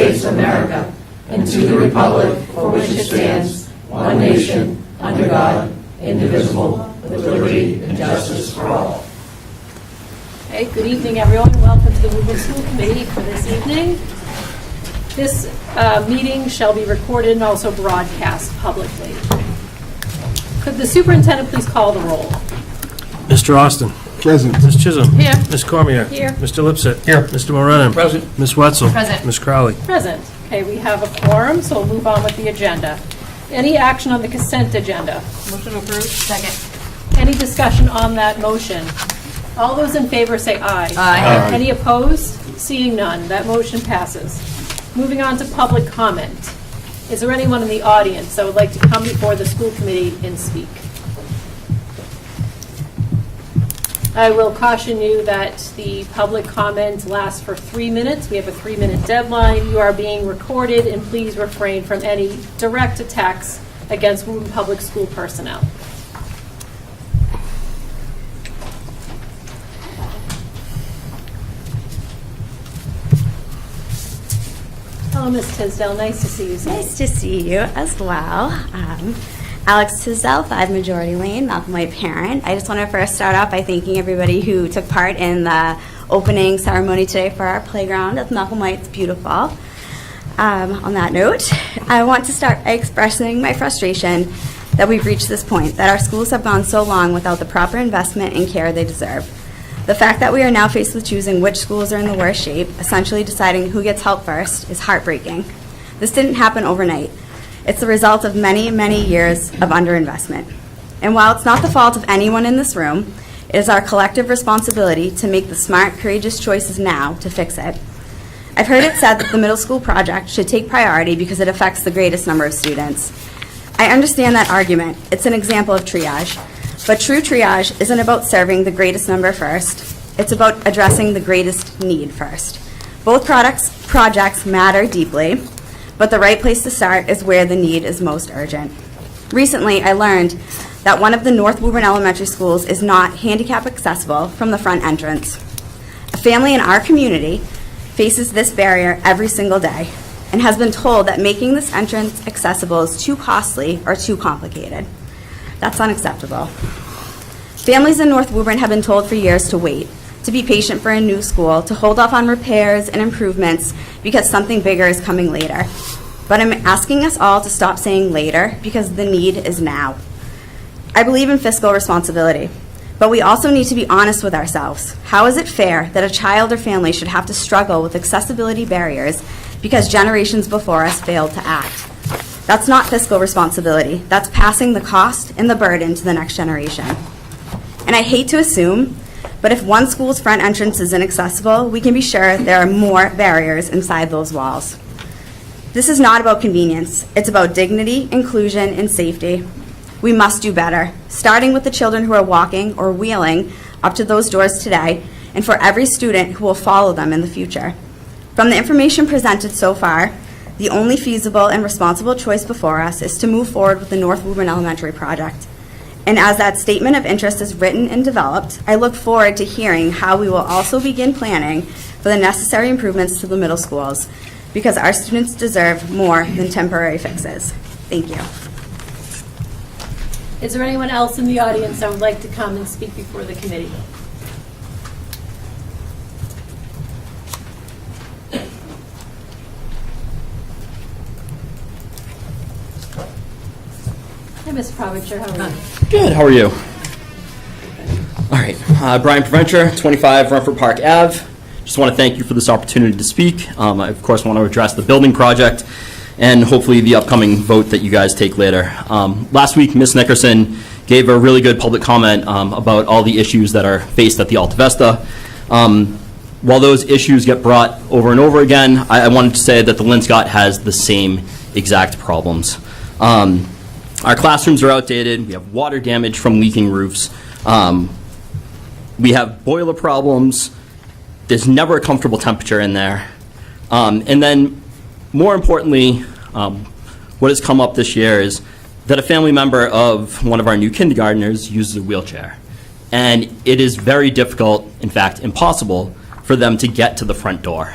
States of America and to the republic for which it stands, one nation, under God, indivisible, with liberty and justice for all. Okay, good evening, everyone. Welcome to the Woburn School Committee for this evening. This meeting shall be recorded and also broadcast publicly. Could the superintendent please call the roll? Mr. Austin. Present. Ms. Chisholm. Here. Ms. Cormier. Here. Mr. Lipset. Here. Mr. Morenin. Present. Ms. Wetzel. Present. Ms. Crowley. Present. Okay, we have a quorum, so we'll move on with the agenda. Any action on the consent agenda? Motion approved. Second. Any discussion on that motion? All those in favor say aye. Aye. Any opposed? Seeing none, that motion passes. Moving on to public comment. Is there anyone in the audience that would like to come before the school committee and speak? I will caution you that the public comment lasts for 3 minutes. We have a 3-minute deadline. You are being recorded, and please refrain from any direct attacks against Woburn Public School personnel. Hello, Ms. Tisdale. Nice to see you. Nice to see you as well. Alex Tisdale, 5 Majority Lane, Malcolm White parent. I just want to first start off by thanking everybody who took part in the opening ceremony today for our playground at Malcolm White. It's beautiful. On that note, I want to start by expressing my frustration that we've reached this point, that our schools have gone so long without the proper investment and care they deserve. The fact that we are now faced with choosing which schools are in the worst shape, essentially deciding who gets help first, is heartbreaking. This didn't happen overnight. It's the result of many, many years of underinvestment. And while it's not the fault of anyone in this room, it is our collective responsibility to make the smart, courageous choices now to fix it. I've heard it said that the middle school project should take priority because it affects the greatest number of students. I understand that argument. It's an example of triage. But true triage isn't about serving the greatest number first. It's about addressing the greatest need first. Both projects matter deeply, but the right place to start is where the need is most urgent. Recently, I learned that one of the North Woburn elementary schools is not handicap accessible from the front entrance. A family in our community faces this barrier every single day and has been told that making this entrance accessible is too costly or too complicated. That's unacceptable. Families in North Woburn have been told for years to wait, to be patient for a new school, to hold off on repairs and improvements because something bigger is coming later. But I'm asking us all to stop saying later because the need is now. I believe in fiscal responsibility, but we also need to be honest with ourselves. How is it fair that a child or family should have to struggle with accessibility barriers because generations before us failed to act? That's not fiscal responsibility. That's passing the cost and the burden to the next generation. And I hate to assume, but if one school's front entrance is inaccessible, we can be sure there are more barriers inside those walls. This is not about convenience. It's about dignity, inclusion, and safety. We must do better, starting with the children who are walking or wheeling up to those doors today, and for every student who will follow them in the future. From the information presented so far, the only feasible and responsible choice before us is to move forward with the North Woburn Elementary project. And as that statement of interest is written and developed, I look forward to hearing how we will also begin planning for the necessary improvements to the middle schools, because our students deserve more than temporary fixes. Thank you. Is there anyone else in the audience that would like to come and speak before the committee? Hi, Ms. Provicher, how are you? Good, how are you? All right, Brian Provencher, 25 Rumford Park Ave. Just want to thank you for this opportunity to speak. I, of course, want to address the building project and hopefully the upcoming vote that you guys take later. Last week, Ms. Nickerson gave a really good public comment about all the issues that are faced at the Alta Vista. While those issues get brought over and over again, I wanted to say that the Linscott has the same exact problems. Our classrooms are outdated. We have water damage from leaking roofs. We have boiler problems. There's never a comfortable temperature in there. And then, more importantly, what has come up this year is that a family member of one of our new kindergartners uses a wheelchair. And it is very difficult, in fact, impossible, for them to get to the front door.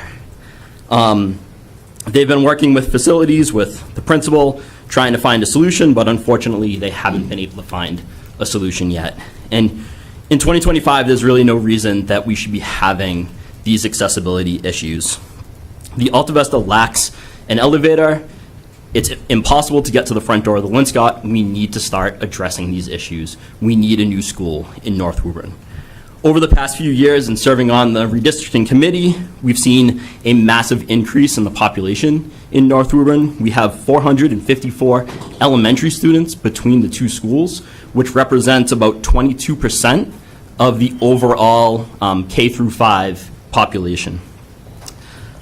They've been working with facilities, with the principal, trying to find a solution, but unfortunately, they haven't been able to find a solution yet. And in 2025, there's really no reason that we should be having these accessibility issues. The Alta Vista lacks an elevator. It's impossible to get to the front door of the Linscott. We need to start addressing these issues. We need a new school in North Woburn. Over the past few years, in serving on the redistricting committee, we've seen a massive increase in the population in North Woburn. We have 454 elementary students between the two schools, which represents about 22% of the overall K through 5 population.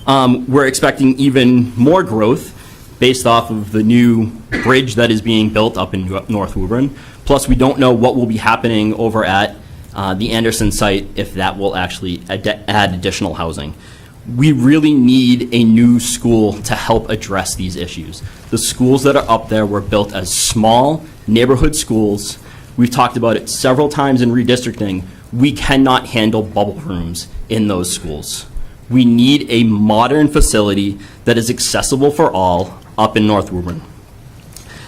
We're expecting even more growth based off of the new bridge that is being built up in North Woburn. Plus, we don't know what will be happening over at the Anderson site, if that will actually add additional housing. We really need a new school to help address these issues. The schools that are up there were built as small neighborhood schools. We've talked about it several times in redistricting. We cannot handle bubble rooms in those schools. We need a modern facility that is accessible for all up in North Woburn.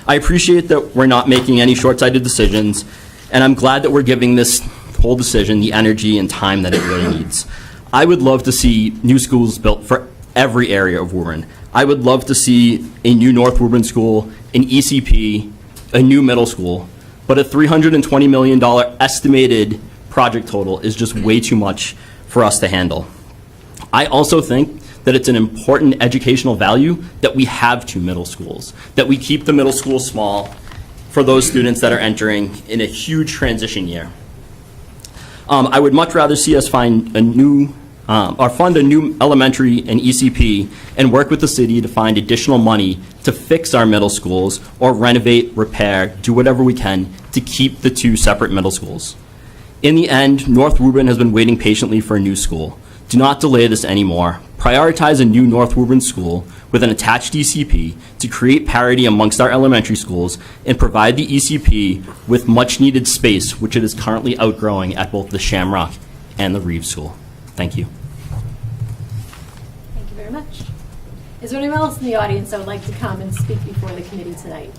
I appreciate that we're not making any short-sighted decisions, and I'm glad that we're giving this whole decision the energy and time that it really needs. I would love to see new schools built for every area of Woburn. I would love to see a new North Woburn school, an ECP, a new middle school, but a $320 million estimated project total is just way too much for us to handle. I also think that it's an important educational value that we have two middle schools, that we keep the middle school small for those students that are entering in a huge transition year. I would much rather see us find a new, or fund a new elementary and ECP and work with the city to find additional money to fix our middle schools or renovate, repair, do whatever we can to keep the two separate middle schools. In the end, North Woburn has been waiting patiently for a new school. Do not delay this anymore. Prioritize a new North Woburn school with an attached ECP to create parity amongst our elementary schools and provide the ECP with much needed space, which it is currently outgrowing at both the Shamrock and the Reeves School. Thank you. Thank you very much. Is there anyone else in the audience that would like to come and speak before the committee tonight?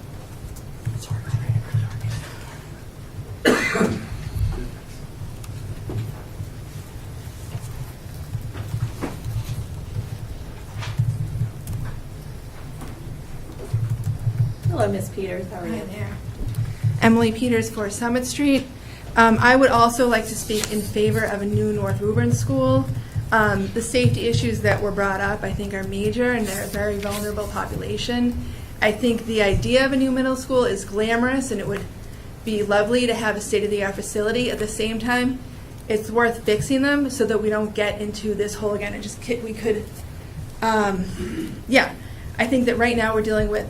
Hello, Ms. Peters. How are you? Hi there. Emily Peters for Summit Street. I would also like to speak in favor of a new North Woburn school. The safety issues that were brought up, I think, are major, and they're a very vulnerable population. I think the idea of a new middle school is glamorous, and it would be lovely to have a state-of-the-art facility. At the same time, it's worth fixing them so that we don't get into this hole again. And I think that right now we're dealing with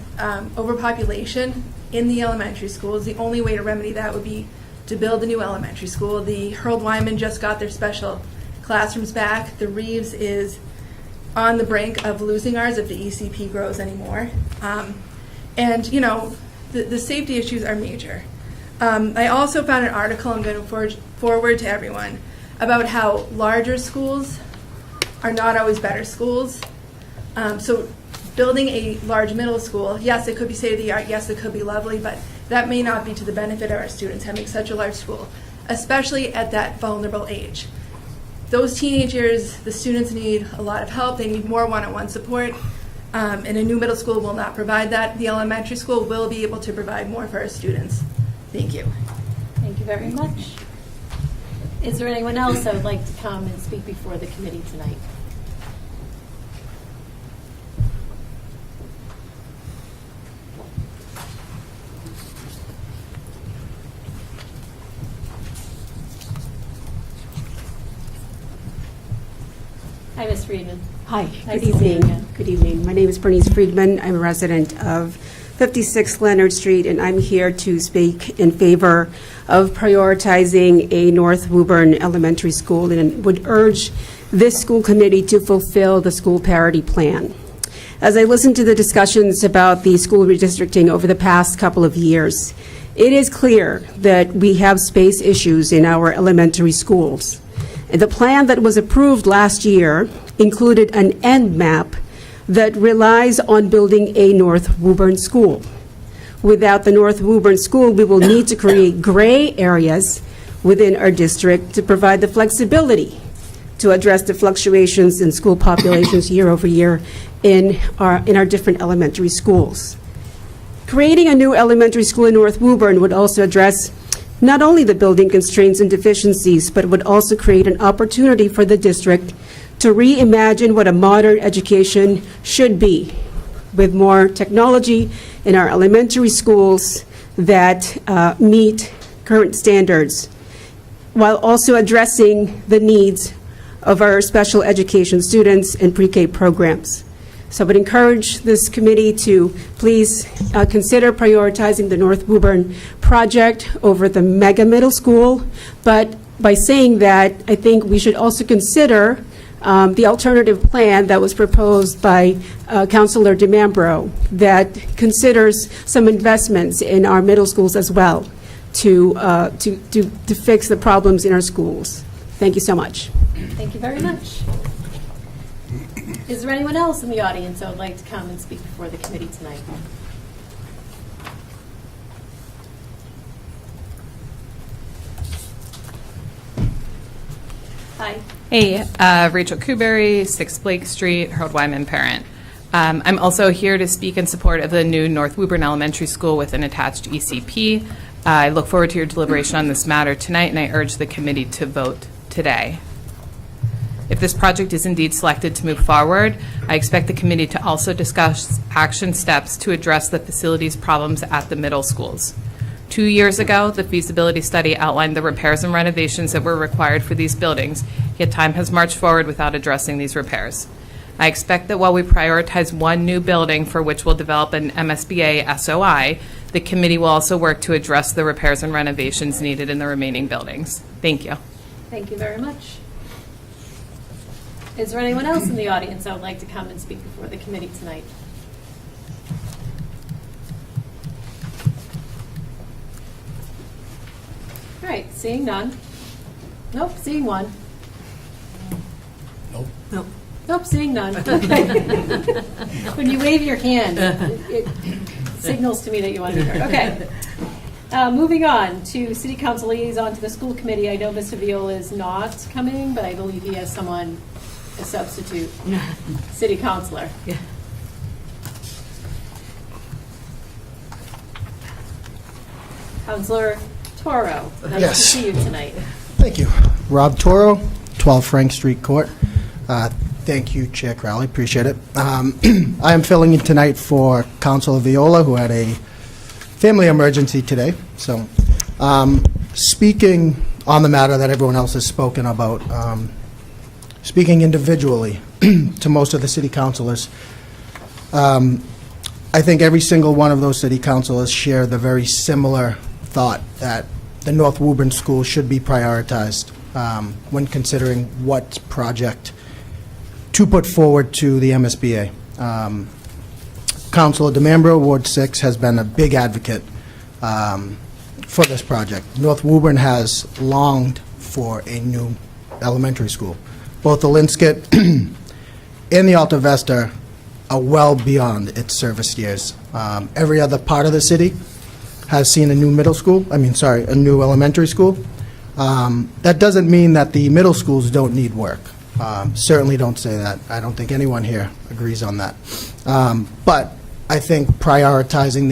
overpopulation in the elementary schools. The only way to remedy that would be to build a new elementary school. The Hurld-Wyman just got their special classrooms back. The Reeves is on the brink of losing ours if the ECP grows anymore. And, you know, the safety issues are major. I also found an article I'm going to forward to everyone about how larger schools are not always better schools. So building a large middle school, yes, it could be state-of-the-art, yes, it could be lovely, but that may not be to the benefit of our students having such a large school, especially at that vulnerable age. Those teenage years, the students need a lot of help. They need more one-on-one support, and a new middle school will not provide that. The elementary school will be able to provide more for our students. Thank you. Thank you very much. Is there anyone else that would like to come and speak before the committee tonight? Hi, Ms. Friedman. Hi, Nice good to see you evening. again. Good evening. My name is Bernice Friedman. I'm a resident of 56 Leonard Street, and I'm here to speak in favor of prioritizing a North Woburn elementary school and would urge this school committee to fulfill the school parity plan. As I listened to the discussions about the school redistricting over the past couple of years, it is clear that we have space issues in our elementary schools. The plan that was approved last year included an end map that relies on building a North Woburn school. Without the North Woburn School, we will need to create gray areas within our district to provide the flexibility to address the fluctuations in school populations year over year in our different elementary schools. Creating a new elementary school in North Woburn would also address not only the building constraints and deficiencies, but would also create an opportunity for the district to reimagine what a modern education should be, with more technology in our elementary schools that meet current standards, while also addressing the needs of our special education students and pre-K programs. So I would encourage this committee to please consider prioritizing the North Woburn project over the mega middle school. But by saying that, I think we should also consider the alternative plan that was proposed by Councilor DeMambro that considers some investments in our middle schools as well to fix the problems in our schools. Thank you so much. Thank you very much. Is there anyone else in the audience that would like to come and speak before the committee tonight? Hi. Hey, Rachel Kuberry, 6 Blake Street, Harold Wyman parent. I'm also here to speak in support of the new North Woburn Elementary School with an attached ECP. I look forward to your deliberation on this matter tonight, and I urge the committee to vote today. If this project is indeed selected to move forward, I expect the committee to also discuss action steps to address the facilities problems at the middle schools. 2 years ago, the feasibility study outlined the repairs and renovations that were required for these buildings, yet time has marched forward without addressing these repairs. I expect that while we prioritize one new building for which we'll develop an MSBA SOI, the committee will also work to address the repairs and renovations needed in the remaining buildings. Thank you. Thank you very much. Is there anyone else in the audience that would like to come and speak before the committee tonight? All right, seeing none. Nope, seeing one. Nope, seeing none. When you wave your hand, it signals to me that you want to hear. Okay. Moving on to City Council liaison to the school committee. I know Mr. Viola is not coming, but I believe he has someone, a substitute city councilor. Yeah. Councilor Toro, nice Yes. to see you tonight. Thank you. Rob Toro, 12 Frank Street Court. Thank you, Chair Crowley. Appreciate it. I am filling in tonight for Councilor Viola, who had a family emergency today. So, speaking on the matter that everyone else has spoken about, speaking individually to most of the city councilors, I think every single one of those city councilors share the very similar thought that the North Woburn School should be prioritized when considering what project to put forward to the MSBA. Councilor DeMambro, Ward 6, has been a big advocate for this project. North Woburn has longed for a new elementary school. Both the Linscott and the Alta Vesta are well beyond its service years. Every other part of the city has seen a new a new elementary school. That doesn't mean that the middle schools don't need work. Certainly don't say that. I don't think anyone here agrees on that. But I think prioritizing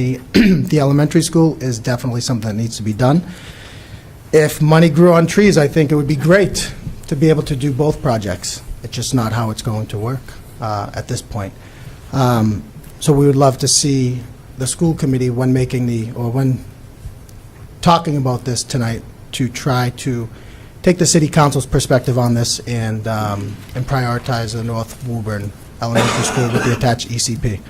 the elementary school is definitely something that needs to be done. If money grew on trees, I think it would be great to be able to do both projects. It's just not how it's going to work at this point. So we would love to see the school committee, when talking about this tonight, to try to take the city council's perspective on this and prioritize the North Woburn Elementary School with the attached ECP.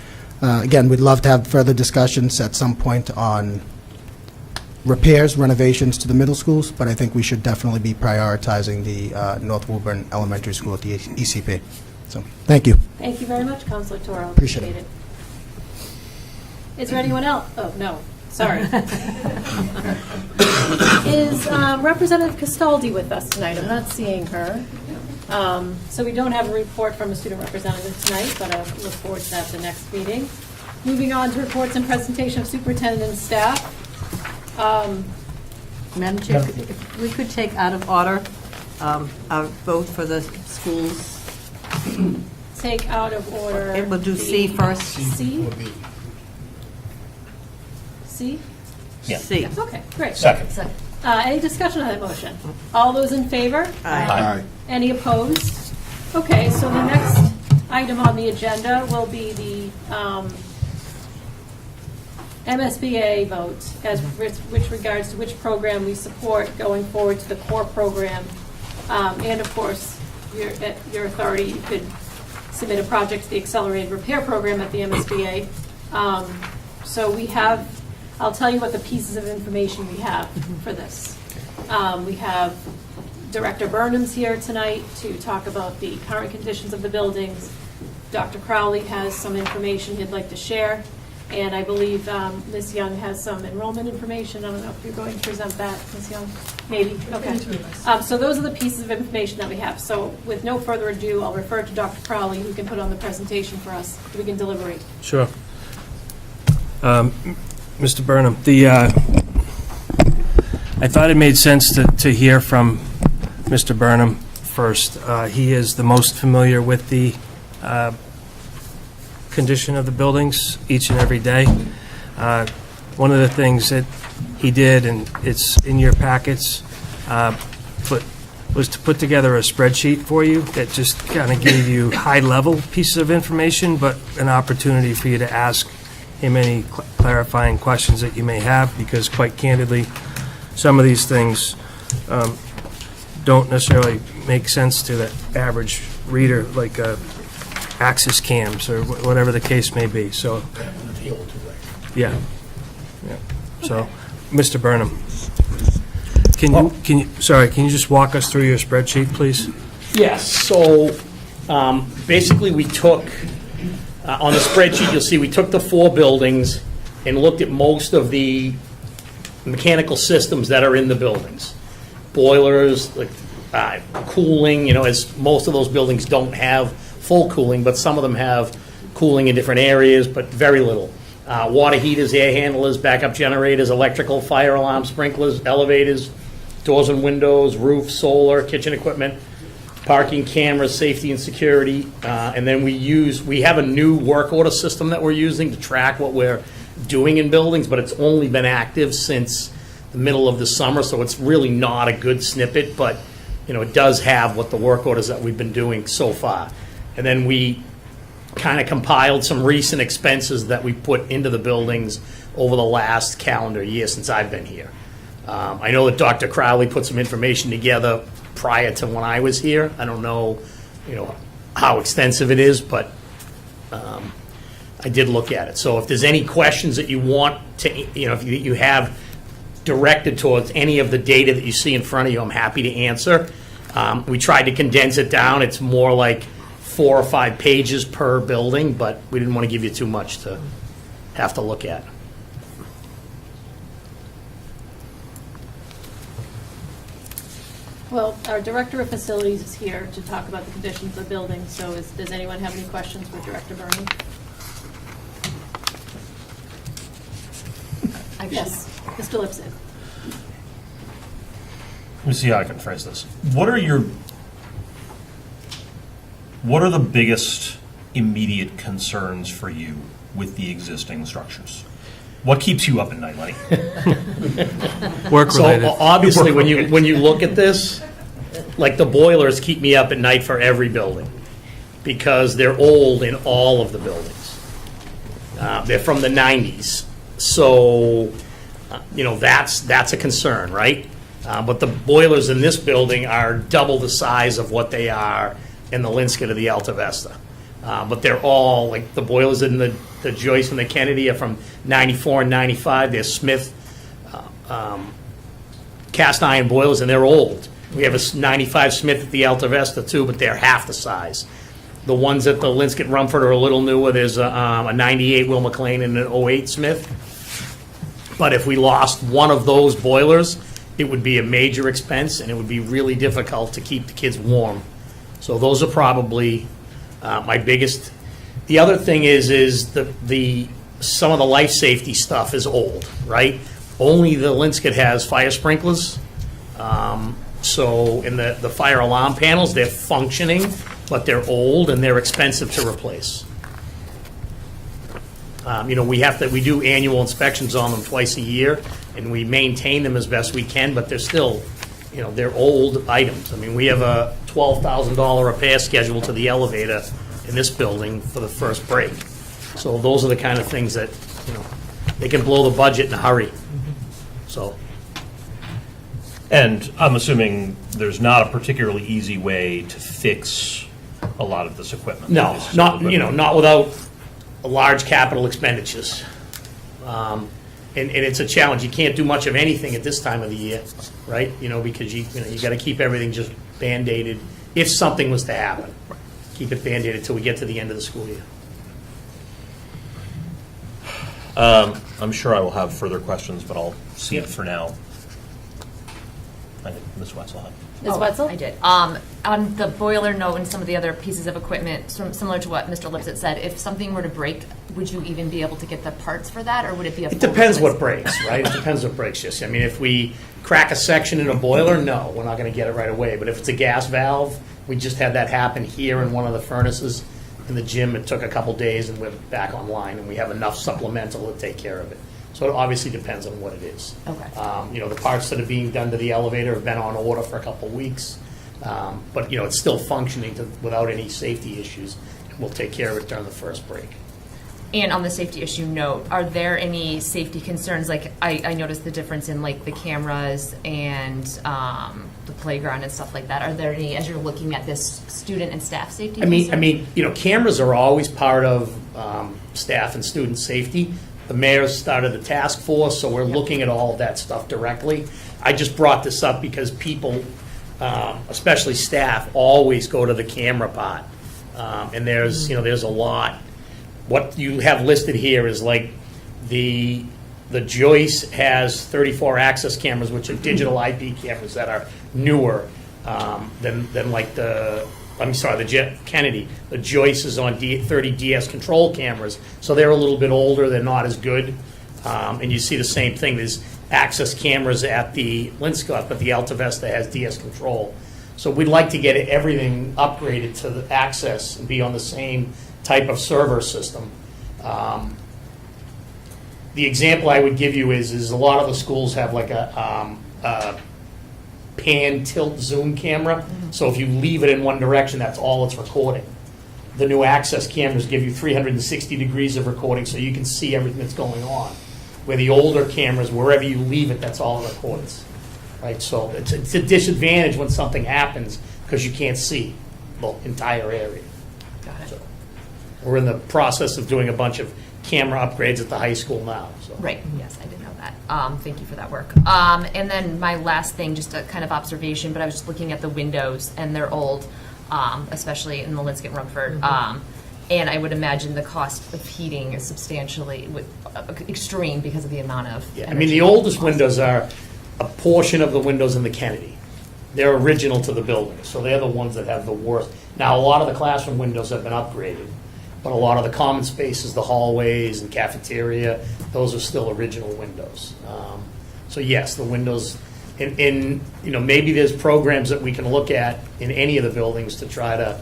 Again, we'd love to have further discussions at some point on repairs, renovations to the middle schools, but I think we should definitely be prioritizing the North Woburn Elementary School at the ECP. So, thank you. Thank you very much, Councilor Toro. Appreciate it. Is there anyone else? Oh, no, sorry. Is Representative Castaldi with us tonight? I'm not seeing her. So we don't have a report from a student representative tonight, but I look forward to that at the next meeting. Moving on to reports and presentation of superintendent and staff. Madam Chair, if we could take out of order our vote for the schools. Take out of order. Okay, we'll do C the- first. C? C? Yeah. C. Okay, great. Second. Any discussion on that motion? All those in favor? Aye. Any opposed? Okay, so the next item on the agenda will be the MSBA vote as which regards to which program we support going forward to the core program. And of course, at your authority, you could submit a project to the accelerated repair program at the MSBA. So we have, I'll tell you what the pieces of information we have for this. We have Director Burnham's here tonight to talk about the current conditions of the buildings. Dr. Crowley has some information he'd like to share. And I believe Ms. Young has some enrollment information. I don't know if you're going to present that, Ms. Young? Maybe, okay. So those are the pieces of information that we have. So with no further ado, I'll refer to Dr. Crowley, who can put on the presentation for us, so we can deliberate. Sure. Mr. Burnham, I thought it made sense to hear from Mr. Burnham first. He is the most familiar with the condition of the buildings each and every day. One of the things that he did, and it's in your packets, was to put together a spreadsheet for you that just kind of gave you high-level pieces of information, but an opportunity for you to ask him any clarifying questions that you may have, because quite candidly, some of these things don't necessarily make sense to the average reader, like access cams or whatever the case may be. So, yeah. So, Mr. Burnham, can you just walk us through your spreadsheet, please? Yes, so basically we took, on the spreadsheet, you'll see we took the 4 buildings and looked at most of the mechanical systems that are in the buildings. Boilers, like cooling, as most of those buildings don't have full cooling, but some of them have cooling in different areas, but very little. Water heaters, air handlers, backup generators, electrical, fire alarm, sprinklers, elevators, doors and windows, roof, solar, kitchen equipment, parking cameras, safety and security. And then we have a new work order system that we're using to track what we're doing in buildings, but it's only been active since the middle of the summer, so it's really not a good snippet, but it does have what the work orders that we've been doing so far. And then we kind of compiled some recent expenses that we put into the buildings over the last calendar year since I've been here. I know that Dr. Crowley put some information together prior to when I was here. I don't know, how extensive it is, but I did look at it. So if there's any questions that you want to, if you have directed towards any of the data that you see in front of you, I'm happy to answer. We tried to condense it down. It's more like 4 or 5 pages per building, but we didn't want to give you too much to have to look at. Well, our Director of Facilities is here to talk about the conditions of the building, so does anyone have any questions for Director Burnham? Yes, Mr. Lipson. Let me see how I can phrase this. What are the biggest immediate concerns for you with the existing structures? What keeps you up at night, Lenny? Work-related. So obviously, when you look at this, like the boilers keep me up at night for every building because they're old in all of the buildings. They're from the 90s. So, that's a concern, right? But the boilers in this building are double the size of what they are in the Linscott or the Alta Vista. But they're all, like the boilers in the Joyce and the Kennedy are from 94 and 95. They're Smith cast iron boilers, and they're old. We have a 95 Smith at the Alta Vista too, but they're half the size. The ones at the Linscott Rumford are a little newer. There's a 98 Will McLean and an 08 Smith. But if we lost one of those boilers, it would be a major expense, and it would be really difficult to keep the kids warm So those are probably my biggest. The other thing is some of the life safety stuff is old, right? Only the Linscott has fire sprinklers. So in the fire alarm panels, they're functioning, but they're old and they're expensive to replace. We do annual inspections on them twice a year, and we maintain them as best we can, but they're still, they're old items. I mean, we have a $12,000 repair schedule to the elevator in this building for the first break. So those are the kind of things that, they can blow the budget in a hurry. So. And I'm assuming there's not a particularly easy way to fix a lot of this equipment. No, not without large capital expenditures. And it's a challenge. You can't do much of anything at this time of the year, right? Because you got to keep everything just Band-Aided. If something was to happen, keep it Band-Aided until we get to the end of the school year. I'm sure I will have further questions, but I'll see it for now. I think Ms. Wetzel had. Ms. Wetzel? I did. On the boiler note and some of the other pieces of equipment, similar to what Mr. Lipset said, if something were to break, would you even be able to get the parts for that, or would it be a It full depends what replacement? breaks, right? It depends what breaks, just. I mean, if we crack a section in a boiler, no, we're not going to get it right away. But if it's a gas valve, we just had that happen here in one of the furnaces in the gym. It took a couple days, and we're back online, and we have enough supplemental to take care of it. So it obviously depends on what it is. Okay. The parts that are being done to the elevator have been on order for a couple of weeks. But, it's still functioning without any safety issues. And we'll take care of it during the first break. And on the safety issue note, are there any safety concerns? Like, I noticed the difference in, like, the cameras and the playground and stuff like that. Are there any, as you're looking at this, student and staff safety concerns? Cameras are always part of staff and student safety. The mayor started the task force, so we're looking at all of that stuff directly. I just brought this up because people, especially staff, always go to the camera part. And there's a lot. What you have listed here is like the Joyce has 34 access cameras, which are digital IP cameras that are newer than like the Kennedy. The Joyce is on 30 DS control cameras, so they're a little bit older. They're not as good. And you see the same thing. There's access cameras at the Linscott, but the Alta Vista has DS control. So we'd like to get everything upgraded to the access and be on the same type of server system. The example I would give you is a lot of the schools have like a pan tilt zoom camera. So if you leave it in one direction, that's all it's recording. The new access cameras give you 360 degrees of recording, so you can see everything that's going on. Where the older cameras, wherever you leave it, that's all it records. Right? So it's a disadvantage when something happens because you can't see the entire area. Got it. So we're in the process of doing a bunch of camera upgrades at the high school now. So. Right, yes, I did know that. Thank you for that work. And then my last thing, just a kind of observation, but I was just looking at the windows, and they're old, especially in the Linscott and Rumford. And I would imagine the cost of heating is substantially extreme because of the amount of Yeah, I energy mean, the oldest cost. windows are a portion of the windows in the Kennedy. They're original to the building, so they're the ones that have the worst. Now, a lot of the classroom windows have been upgraded, but a lot of the common spaces, the hallways and cafeteria, those are still original windows. So yes, the windows, maybe there's programs that we can look at in any of the buildings to try to,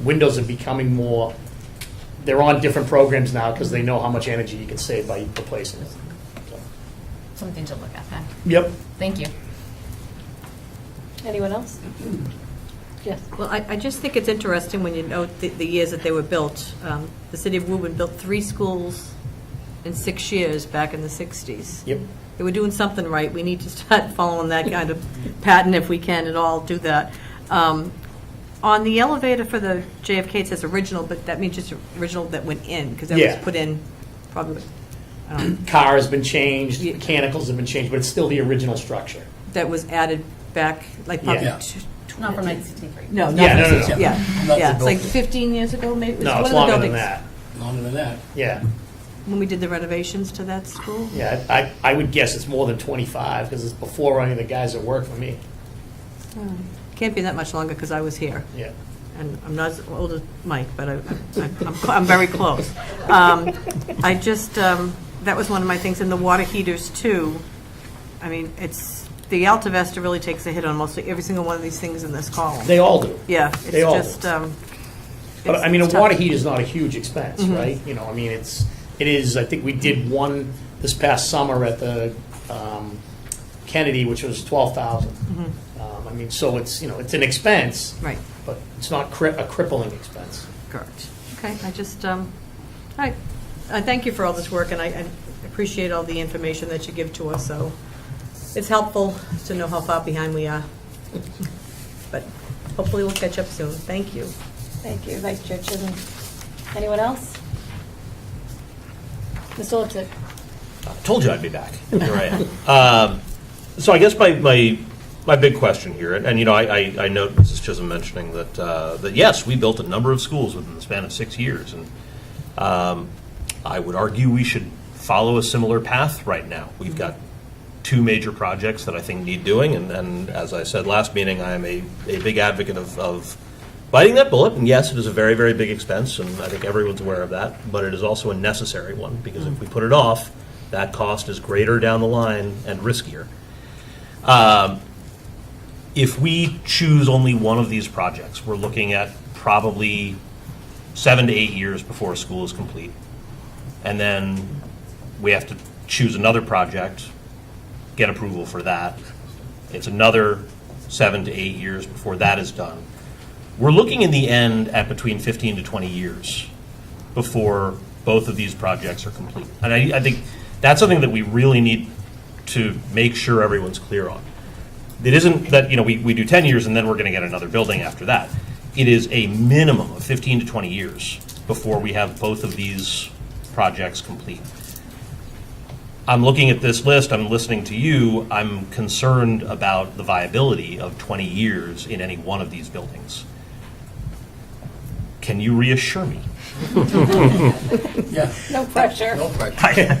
windows are becoming more, they're on different programs now because they know how much energy you can save by replacing it. So. Something to look at then. Yep. Thank you. Anyone else? Yes. Well, I just think it's interesting when you note the years that they were built. The city of Woburn built 3 schools in 6 years back in the 60s. Yep. They were doing something right. We need to start following that kind of pattern if we can at all do that. On the elevator for the JFK, it says original, but that means just original that went in, because that was put in probably, Car has been changed, Yeah. mechanicals have been changed, but it's still the original structure. that was added back, like probably. Yeah. Not from 1963. No, not Yeah, from no, no, 60, no. Yeah, it's like 15 years ago, maybe. No, one it's of the longer than buildings. that. Longer than that. Yeah, When we did the renovations to that school. yeah. I would guess it's more than 25 because it's before any of the guys that work for me. can't be that much longer because I was here. Yeah. And I'm not as old as Mike, but I'm very close. I just, that was one of my things, and the water heaters too. I mean, the Altavesta really takes a hit on mostly every single one of these things in this column. They all do. Yeah, They all it's just, But I mean, a it's tough. water heat is not a huge expense, right? You know, I mean, it is, I think we did one this past summer at the Kennedy, which was 12,000. I mean, so it's, you know, it's an expense. Right. But it's not a crippling expense. Correct. Okay, I just, I thank you for all this work, and I appreciate all the information that you give to us, so it's helpful to know how far behind we are. But hopefully we'll catch up soon. Thank you. Thank you, Vice Chair Chisholm. Anyone else? Mr. Lipsick? Told you I'd be back. Here I am. So I guess my big question here, and you know, I note Mrs. Chisholm mentioning that yes, we built a number of schools within the span of 6 years, and I would argue we should follow a similar path right now. We've got 2 major projects that I think need doing, and as I said last meeting, I am a big advocate of biting that bullet. And yes, it is a very, very big expense, and I think everyone's aware of that, but it is also a necessary one, because if we put it off, that cost is greater down the line and riskier. If we choose only one of these projects, we're looking at probably 7 to 8 years before a school is complete. And then we have to choose another project, get approval for that. It's another 7 to 8 years before that is done. We're looking in the end at between 15 to 20 years before both of these projects are complete. And I think that's something that we really need to make sure everyone's clear on. It isn't that, you know, we do 10 years and then we're going to get another building after that. It is a minimum of 15 to 20 years before we have both of these projects complete. I'm looking at this list, I'm listening to you, I'm concerned about the viability of 20 years in any one of these buildings. Can you reassure me? Yeah. No pressure. No pressure.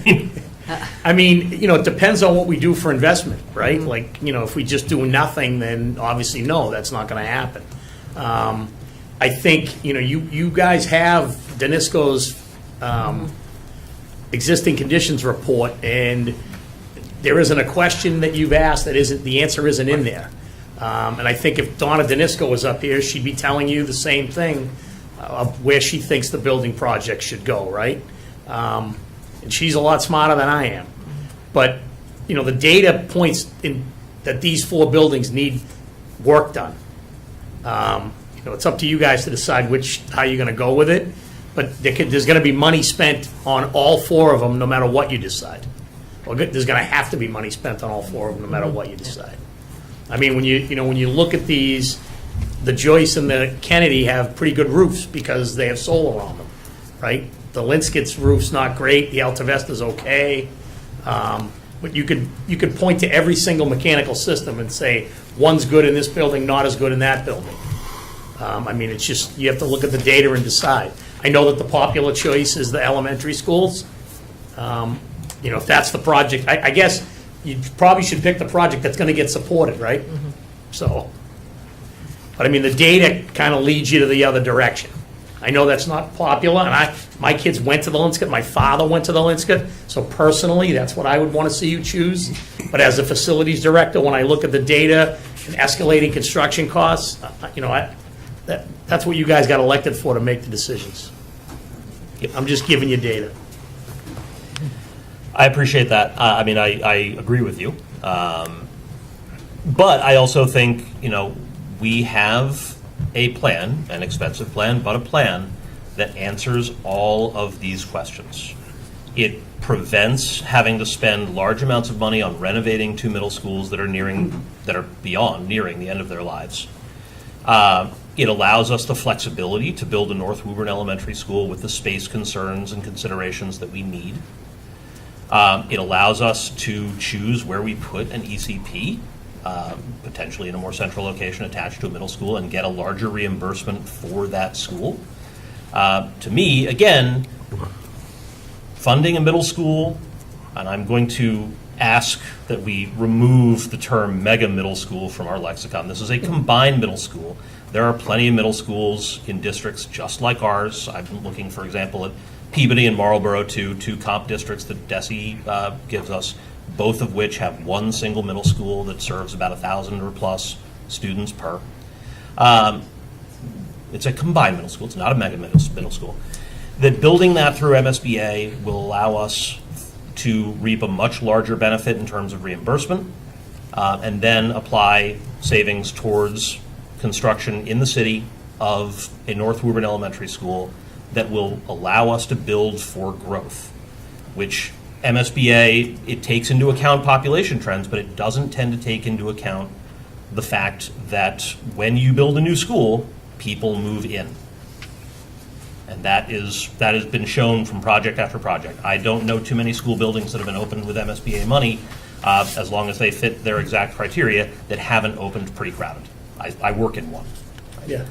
I mean, you know, it depends on what we do for investment, right? Like, you know, if we just do nothing, then obviously, no, that's not going to happen. I think, you know, you guys have Danisco's existing conditions report, and there isn't a question that you've asked that isn't, the answer isn't in there. And I think if Donna Danisco was up here, she'd be telling you the same thing of where she thinks the building project should go, right? And she's a lot smarter than I am. But, you know, the data points in that these 4 buildings need work done. You know, it's up to you guys to decide how you're going to go with it. But there's going to be money spent on all 4 of them, no matter what you decide. Well, there's going to have to be money spent on all 4 of them, no matter what you decide. I mean, when you look at these, the Joyce and the Kennedy have pretty good roofs because they have solar on them, right? The Linskit's roof's not great. The Altavesta's okay. But you could point to every single mechanical system and say one's good in this building, not as good in that building. I mean, it's just, you have to look at the data and decide. I know that the popular choice is the elementary schools. You know, if that's the project, I guess you probably should pick the project that's going to get supported, right? So, but I mean, the data kind of leads you to the other direction. I know that's not popular, and my kids went to the Linscott, my father went to the Linscott, so personally, that's what I would want to see you choose. But as a facilities director, when I look at the data and escalating construction costs, you know, that's what you guys got elected for, to make the decisions. I'm just giving you data. I appreciate that. I mean, I agree with you. But I also think, you know, we have a plan, an expensive plan, but a plan that answers all of these questions. It prevents having to spend large amounts of money on renovating 2 middle schools that are beyond nearing the end of their lives. It allows us the flexibility to build a North Woburn Elementary School with the space concerns and considerations that we need. It allows us to choose where we put an ECP, potentially in a more central location attached to a middle school, and get a larger reimbursement for that school. To me, again, funding a middle school, and I'm going to ask that we remove the term mega middle school from our lexicon. This is a combined middle school. There are plenty of middle schools in districts just like ours. I've been looking, for example, at Peabody and Marlborough, two comp districts that DESE gives us, both of which have one single middle school that serves about 1,000 or plus students per. It's a combined middle school. It's not a mega middle school. That building that through MSBA will allow us to reap a much larger benefit in terms of reimbursement, and then apply savings towards construction in the city of a North Woburn Elementary School that will allow us to build for growth, which MSBA, it takes into account population trends, but it doesn't tend to take into account the fact that when you build a new school, people move in. And that has been shown from project after project. I don't know too many school buildings that have been opened with MSBA money, as long as they fit their exact criteria, that haven't opened pretty crowded. I work in one. Yeah.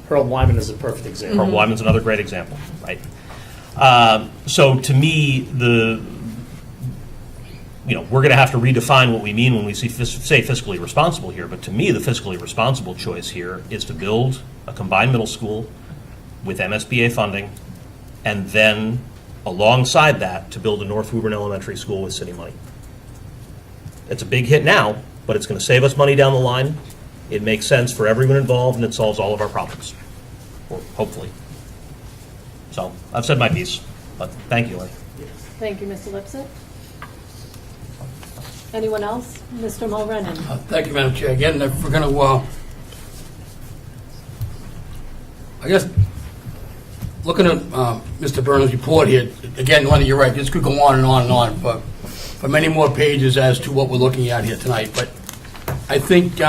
Harold Wyman is a perfect example. Harold Wyman's another great example, right? So to me, we're going to have to redefine what we mean when we say fiscally responsible here. But to me, the fiscally responsible choice here is to build a combined middle school with MSBA funding, and then alongside that, to build a North Woburn Elementary School with city money. It's a big hit now, but it's going to save us money down the line. It makes sense for everyone involved, and it solves all of our problems, or hopefully. So I've said my piece, but thank you, Lenny. Thank you, Mr. Lipset. Anyone else? Mr. Mulrennan. Thank you, Madam Chair. Again, if we're going to, I guess, looking at Mr. Burnham's report here, again, Lenny, you're right, this could go on and on and on for many more pages as to what we're looking at here tonight. But I think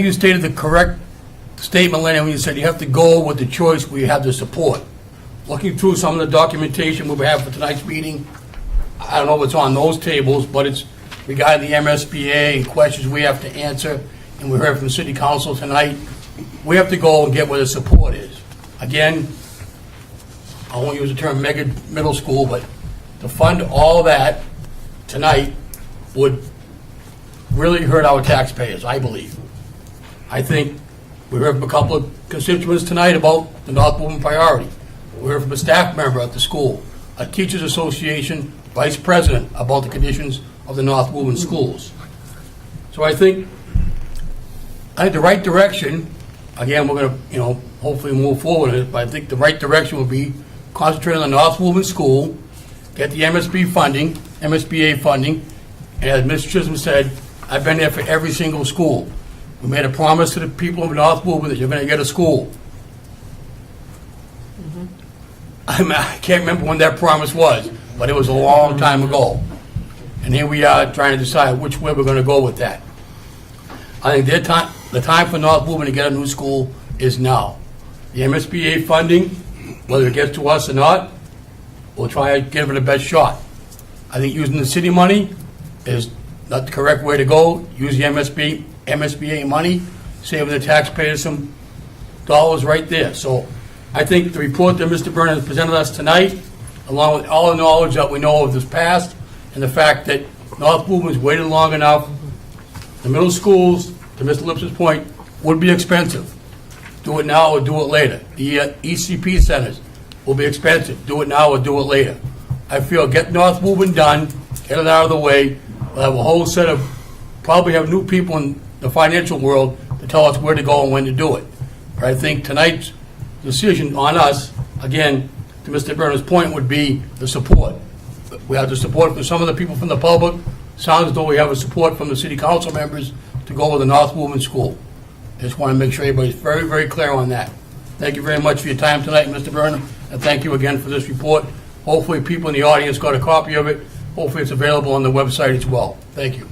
you stated the correct statement, Lenny, when you said you have to go with the choice where you have the support. Looking through some of the documentation we have for tonight's meeting, I don't know what's on those tables, but it's regarding the MSBA and questions we have to answer, and we heard from City Council tonight. We have to go and get where the support is. Again, I won't use the term mega middle school, but to fund all that tonight would really hurt our taxpayers, I believe. I think we heard from a couple of constituents tonight about the North Woburn priority. We heard from a staff member at the school, a teachers association vice president, about the conditions of the North Woburn schools. So I think the right direction, again, we're going to, hopefully move forward with it, but I think the right direction would be concentrate on the North Woburn school, get the MSBA funding, and as Ms. Chisholm said, I've been there for every single school. We made a promise to the people of North Woburn that you're going to get a school. I can't remember when that promise was, but it was a long time ago. And here we are trying to decide which way we're going to go with that. I think the time for North Woburn to get a new school is now. The MSBA funding, whether it gets to us or not, we'll try to give it the best shot. I think using the city money is not the correct way to go. Use the MSBA money, saving the taxpayers some dollars right there. So I think the report that Mr. Burnham has presented us tonight, along with all the knowledge that we know of this past, and the fact that North Woburn waited long enough, the middle schools, to Mr. Lips's point, would be expensive. Do it now or do it later. The ECP centers will be expensive. Do it now or do it later. I feel get North Woburn done, get it out of the way. We'll have a whole set of, probably have new people in the financial world to tell us where to go and when to do it. But I think tonight's decision on us, again, to Mr. Burnham's point, would be the support. We have the support from some of the people from the public. Sounds as though we have a support from the city council members to go with the North Woburn School. I just want to make sure everybody's very, very clear on that. Thank you very much for your time tonight, Mr. Burnham, and thank you again for this report. Hopefully people in the audience got a copy of it. Hopefully it's available on the website as well. Thank you.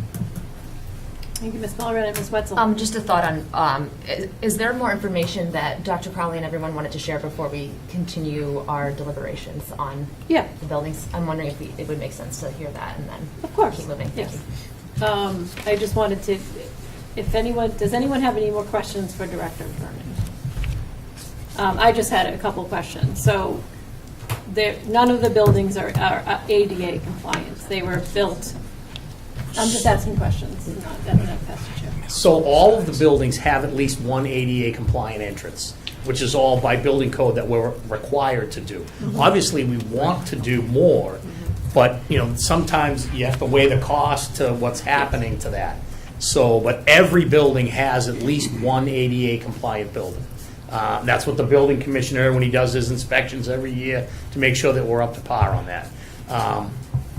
Thank you, Ms. Mulrennan. Ms. Wetzel. Just a thought on, is there more information that Dr. Crowley and everyone wanted to share before we continue our deliberations on the buildings? I'm wondering if it would make sense to hear that and then keep moving. Thank you. I just wanted to, does anyone have any more questions for Director Burnham? I just had a couple questions. So none of the buildings are ADA compliant. They were built, I'm just asking questions, I don't have past the chair. So all of the buildings have at least one ADA compliant entrance, which is all by building code that we're required to do. Obviously, we want to do more, but, sometimes you have to weigh the cost to what's happening to that. So, but every building has at least one ADA compliant building. That's what the building commissioner, when he does his inspections every year, to make sure that we're up to par on that.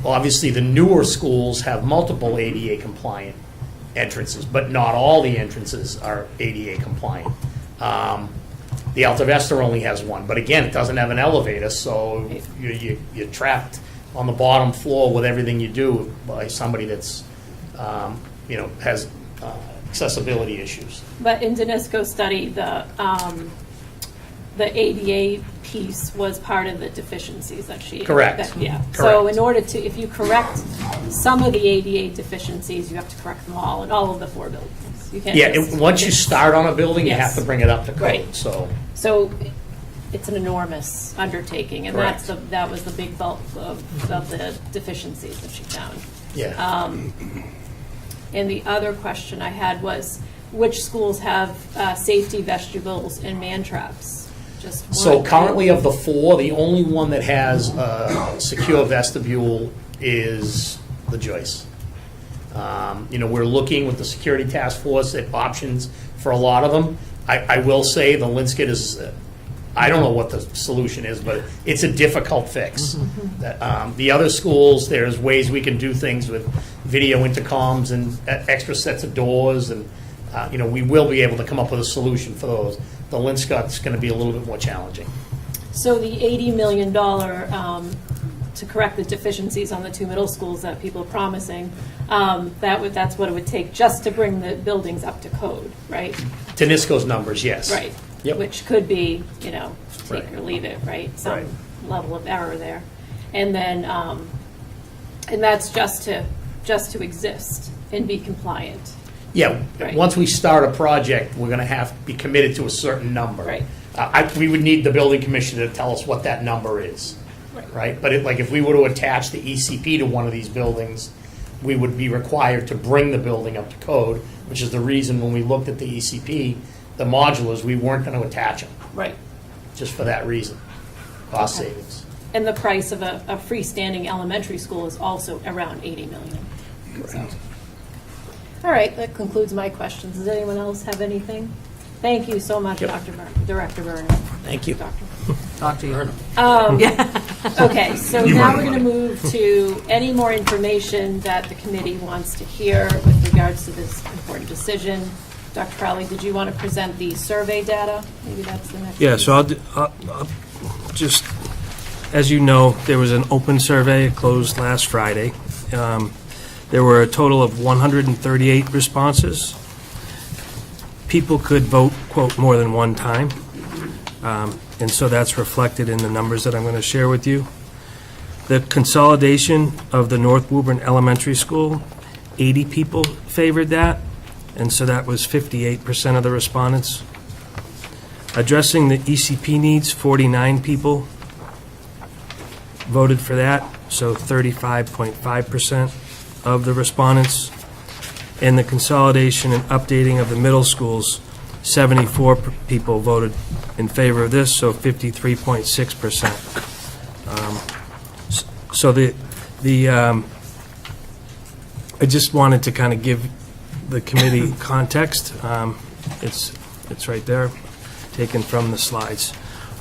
Obviously, the newer schools have multiple ADA compliant entrances, but not all the entrances are ADA compliant. The Alta Vista only has one, but again, it doesn't have an elevator, so you're trapped on the bottom floor with everything you do by somebody that's, has accessibility issues. But in Danisco's study, the ADA piece was part of the deficiencies that she. Correct. Yeah. Correct. So in order to, if you correct some of the ADA deficiencies, you have to correct them all in all of the 4 buildings. You can't. Yeah, just- once you start on a building, you have Yes. to bring it up to Right. code, so. So it's an enormous undertaking, and Correct. that was the big bulk of the deficiencies that she found. Yeah. And the other question I had was, which schools have safety vestibules and man traps? Just one. So currently of the 4, the only one that has a secure vestibule is the Joyce. We're looking with the security task force at options for a lot of them. I will say the Linscott is, I don't know what the solution is, but it's a difficult fix. The other schools, there's ways we can do things with video intercoms and extra sets of doors, and we will be able to come up with a solution for those. The Linscott's going to be a little bit more challenging. So the $80 million to correct the deficiencies on the 2 middle schools that people are promising, that's what it would take just to bring the buildings up to code, right? Danisco's numbers, yes. Right. Yep. Which could be, take Right. or leave it, right? Some Right. level of error there. And then, and that's just to exist and be compliant. Yeah, Right. once we start a project, we're going to have to be committed to a certain number. Right. We would need the building commissioner to tell us what that number is. Right? But if we were to attach the ECP to one of these buildings, we would be required to bring the building up to code, which is the reason when we looked at the ECP, the modulars, we weren't going to attach them, Right. just for that reason, cost Okay. savings. And the price of a freestanding elementary school is also around $80 million. So. All right, that concludes my questions. Does anyone else have anything? Thank you so much, Director Byrne. Thank you. Doctor. Okay, so now we're going to move to any more information that the committee wants to hear with regards to this important decision. Dr. Crowley, did you want to present the survey data? Maybe that's the next. Yeah, so I'll just, as you know, there was an open survey, it closed last Friday. There were a total of 138 responses. People could vote, quote, more than one time. And so that's reflected in the numbers that I'm going to share with you. The consolidation of the North Woburn Elementary School, 80 people favored that, and so that was 58% of the respondents. Addressing the ECP needs, 49 people voted for that, so 35.5% of the respondents. And the consolidation and updating of the middle schools, 74 people voted in favor of this, so 53.6%. So I just wanted to kind of give the committee context. It's right there, taken from the slides.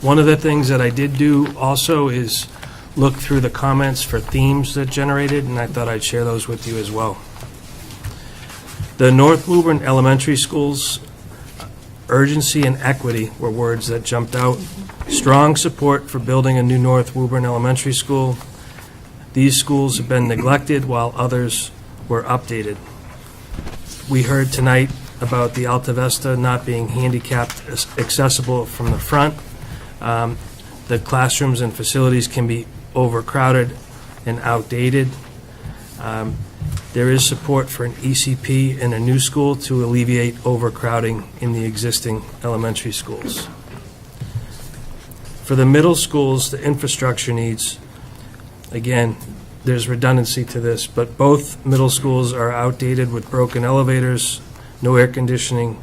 One of the things that I did do also is look through the comments for themes that generated, and I thought I'd share those with you as well. The North Woburn Elementary Schools, urgency and equity were words that jumped out. Strong support for building a new North Woburn Elementary School. These schools have been neglected while others were updated. We heard tonight about the Alta Vista not being handicapped accessible from the front. The classrooms and facilities can be overcrowded and outdated. There is support for an ECP in a new school to alleviate overcrowding in the existing elementary schools. For the middle schools, the infrastructure needs, again, there's redundancy to this, but both middle schools are outdated with broken elevators, no air conditioning,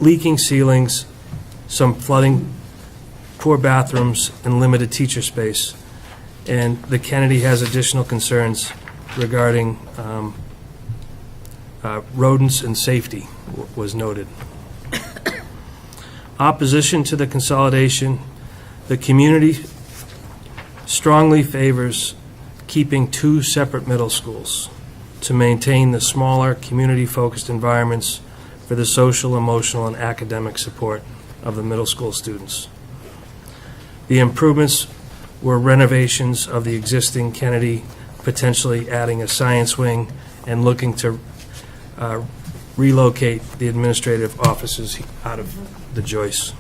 leaking ceilings, some flooding, poor bathrooms, and limited teacher space. And the Kennedy has additional concerns regarding rodents and safety was noted. Opposition to the consolidation, the community strongly favors keeping two separate middle schools to maintain the smaller, community-focused environments for the social, emotional, and academic support of the middle school students. The improvements were renovations of the existing Kennedy, potentially adding a science wing and looking to relocate the administrative offices out of the Joyce.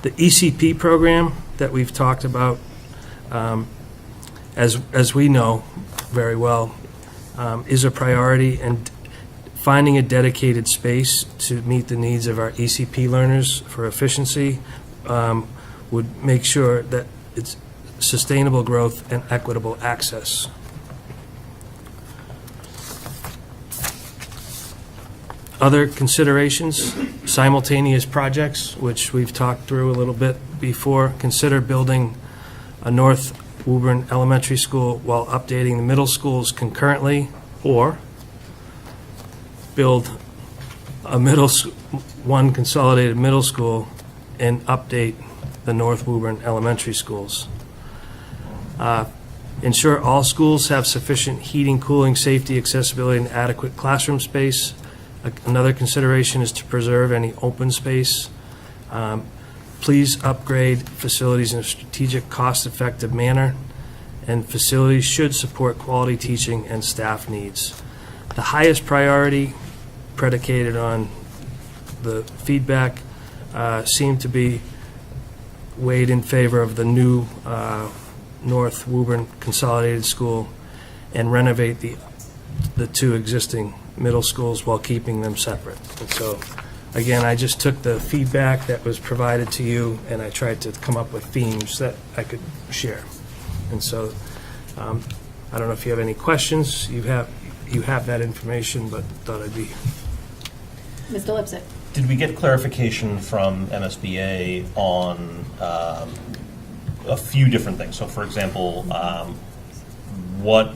The ECP program that we've talked about, as we know very well, is a priority, and finding a dedicated space to meet the needs of our ECP learners for efficiency would make sure that it's sustainable growth and equitable access. Other considerations, simultaneous projects, which we've talked through a little bit before. Consider building a North Woburn Elementary School while updating the middle schools concurrently, or build a one consolidated middle school and update the North Woburn Elementary Schools. Ensure all schools have sufficient heating, cooling, safety, accessibility, and adequate classroom space. Another consideration is to preserve any open space. Please upgrade facilities in a strategic, cost-effective manner, and facilities should support quality teaching and staff needs. The highest priority, predicated on the feedback, seemed to be weighed in favor of the new North Woburn Consolidated School and renovate the two existing middle schools while keeping them separate. And so, again, I just took the feedback that was provided to you and I tried to come up with themes that I could share. And so, I don't know if you have any questions. You have that information, but thought I'd be. Mr. Lipsick. Did we get clarification from MSBA on a few different things? So, for example, what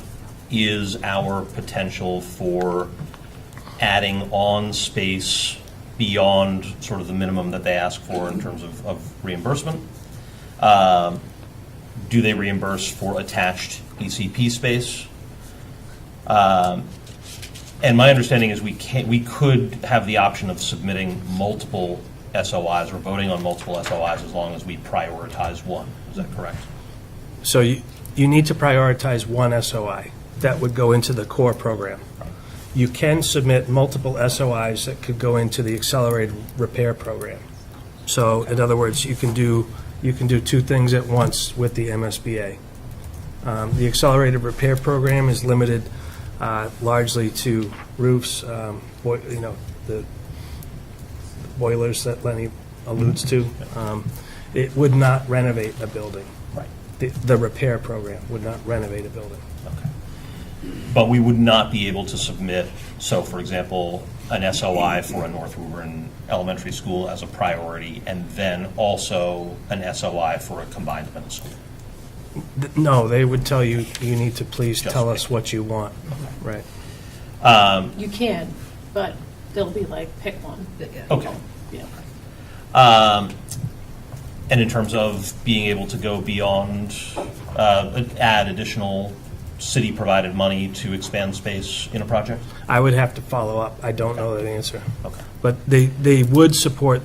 is our potential for adding on space beyond sort of the minimum that they ask for in terms of reimbursement? Do they reimburse for attached ECP space? And my understanding is we could have the option of submitting multiple SOIs or voting on multiple SOIs as long as we prioritize one. Is that correct? So you need to prioritize one SOI. That would go into the core program. You can submit multiple SOIs that could go into the accelerated repair program. So in other words, you can do two things at once with the MSBA. The accelerated repair program is limited largely to roofs, the boilers that Lenny alludes to. It would not renovate a building. Right. The repair program would not renovate a building. Okay. But we would not be able to submit, so for example, an SOI for a North Woburn Elementary School as a priority, and then also an SOI for a combined middle school. No, they would tell you, you need to please Just tell me. us what you want. Right. You can, but they'll be like, pick one. Okay. Yeah. And in terms of being able to go beyond, add additional city-provided money to expand space in a project? I would have to follow up. I don't know that answer. Okay. But they would support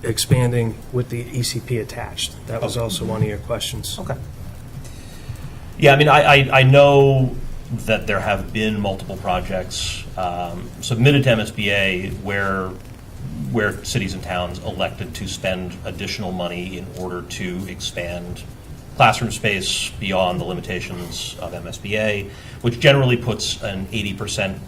expanding with the ECP attached. That was also one of your questions. Okay. Yeah, I mean, I know that there have been multiple projects submitted to MSBA where cities and towns elected to spend additional money in order to expand classroom space beyond the limitations of MSBA, which generally puts an 80%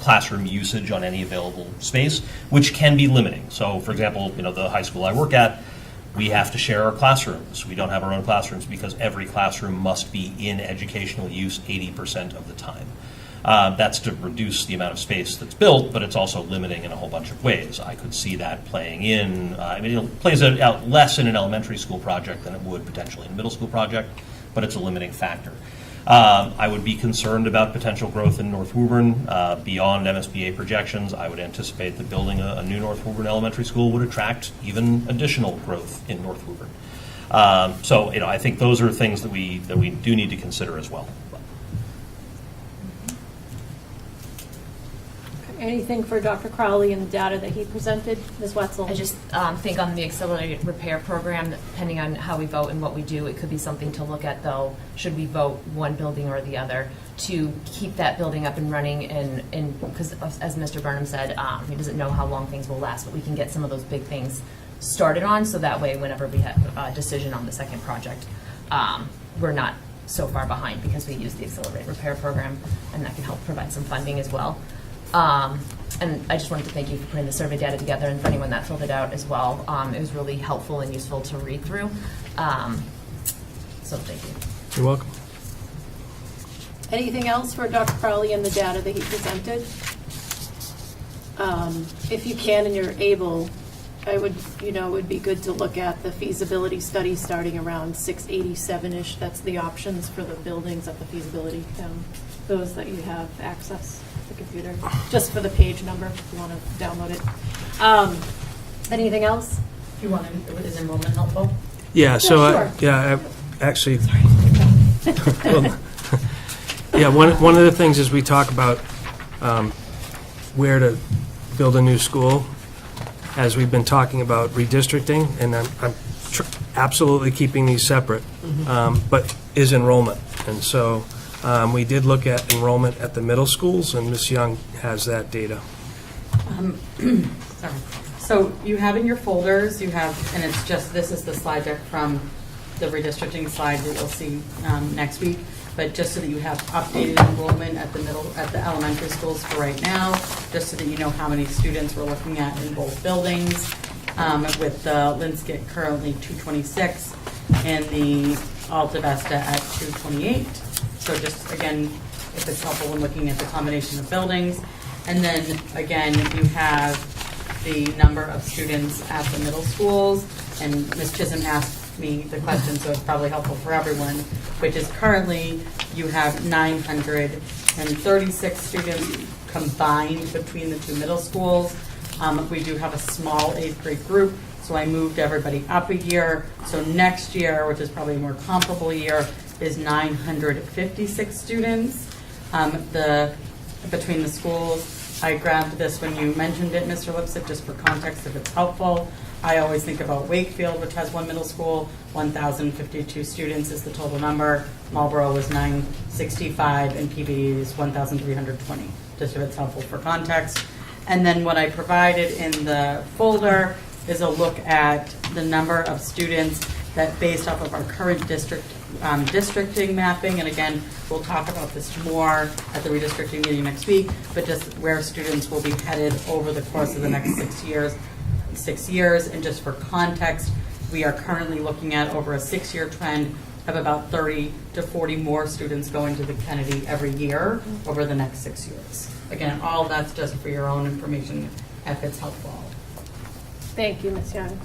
classroom usage on any available space, which can be limiting. So, for example, the high school I work at, we have to share our classrooms. We don't have our own classrooms because every classroom must be in educational use 80% of the time. That's to reduce the amount of space that's built, but it's also limiting in a whole bunch of ways. I could see that playing in. It plays out less in an elementary school project than it would potentially in a middle school project, but it's a limiting factor. I would be concerned about potential growth in North Woburn beyond MSBA projections. I would anticipate that building a new North Woburn elementary school would attract even additional growth in North Woburn. So, I think those are things that we do need to consider as well. Anything for Dr. Crowley and the data that he presented? Ms. Wetzel? I just think on the accelerated repair program, depending on how we vote and what we do, it could be something to look at, though, should we vote one building or the other, to keep that building up and running, and because, as Mr. Burnham said, he doesn't know how long things will last, but we can get some of those big things started on, so that way, whenever we have a decision on the second project, we're not so far behind because we use the accelerated repair program, and that can help provide some funding as well. And I just wanted to thank you for putting the survey data together, and for anyone that filled it out as well. It was really helpful and useful to read through. So thank you. You're welcome. Anything else for Dr. Crowley and the data that he presented? If you can and you're able, I would, it would be good to look at the feasibility study starting around 687-ish. That's the options for the buildings at the feasibility, those that you have access to the computer, just for the page number if you want to download it. Anything else? If you want to, is enrollment helpful? Yeah, so, sure. Actually, well, yeah, one of the things is we talk about where to build a new school, as we've been talking about redistricting, and I'm absolutely keeping these separate, but is enrollment. And so we did look at enrollment at the middle schools, and Ms. Young has that data. Sorry. So you have in your folders, you have, and it's just, this is the slide deck from the redistricting slide that you'll see next week, but just so that you have updated enrollment at the elementary schools for right now, just so that you know how many students we're looking at in both buildings, with the Linscott currently 226 and the Alta Vesta at 228. So just, again, if it's helpful when looking at the combination of buildings. And then, again, you have the number of students at the middle schools. And Ms. Chisholm asked me the question, so it's probably helpful for everyone, which is currently you have 936 students combined between the two middle schools. We do have a small 8th grade group, so I moved everybody up a year. So next year, which is probably a more comparable year, is 956 students between the schools. I grabbed this when you mentioned it, Mr. Lipsick, just for context if it's helpful. I always think about Wakefield, which has one middle school, 1,052 students is the total number. Marlboro was 965, and PBD is 1,320, just if it's helpful for context. And then what I provided in the folder is a look at the number of students that, based off of our current districting mapping, and again, we'll talk about this more at the redistricting meeting next week, but just where students will be headed over the course of the next 6 years. And just for context, we are currently looking at over a 6-year trend of about 30 to 40 more students going to the Kennedy every year over the next 6 years. Again, all of that's just for your own information if it's helpful. Thank you, Ms. Young.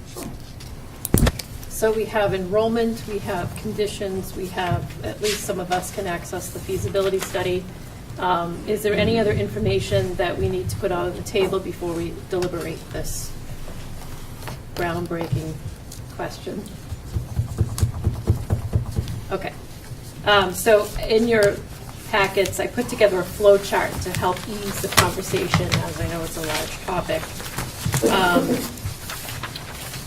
So we have enrollment, we have conditions, we have, at least some of us can access the feasibility study. Is there any other information that we need to put on the table before we deliberate this groundbreaking question? Okay. So in your packets, I put together a flow chart to help ease the conversation, as I know it's a large topic.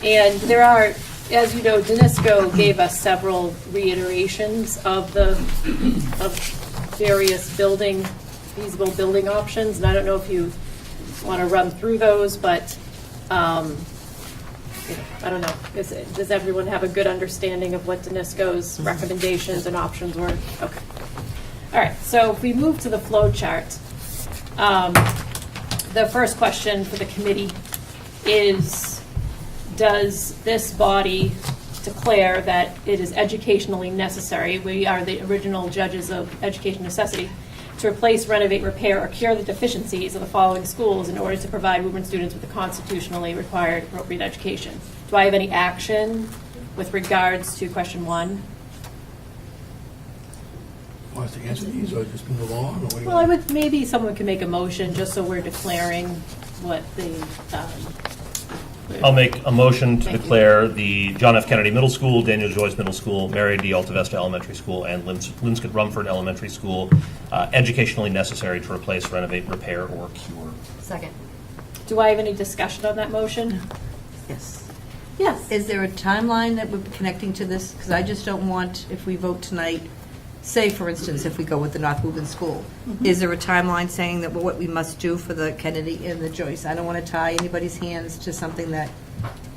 And there are, as you know, Danisco gave us several reiterations of various feasible building options, and I don't know if you want to run through those, but I don't know. Does everyone have a good understanding of what Danisco's recommendations and options were? Okay. All right. So if we move to the flow chart, the first question for the committee is, does this body declare that it is educationally necessary, we are the original judges of education necessity, to replace, renovate, repair, or cure the deficiencies of the following schools in order to provide Woburn students with the constitutionally required appropriate education? Do I have any action with regards to question 1? Want us to answer these or just move along? Or what do you Well, I want? would, maybe someone could make a motion just so we're declaring what the. I'll make a motion to Thank you. declare the John F. Kennedy Middle School, Daniel Joyce Middle School, Mary D. Altavesta Elementary School, and Linscott Rumford Elementary School educationally necessary to replace, renovate, repair, or cure. Second. Do I have any discussion on that motion? Yes. Yes. Is there a timeline that we're connecting to this? Because I just don't want, if we vote tonight, say, for instance, if we go with the North Woburn School, is there a timeline saying that what we must do for the Kennedy and the Joyce? I don't want to tie anybody's hands to something that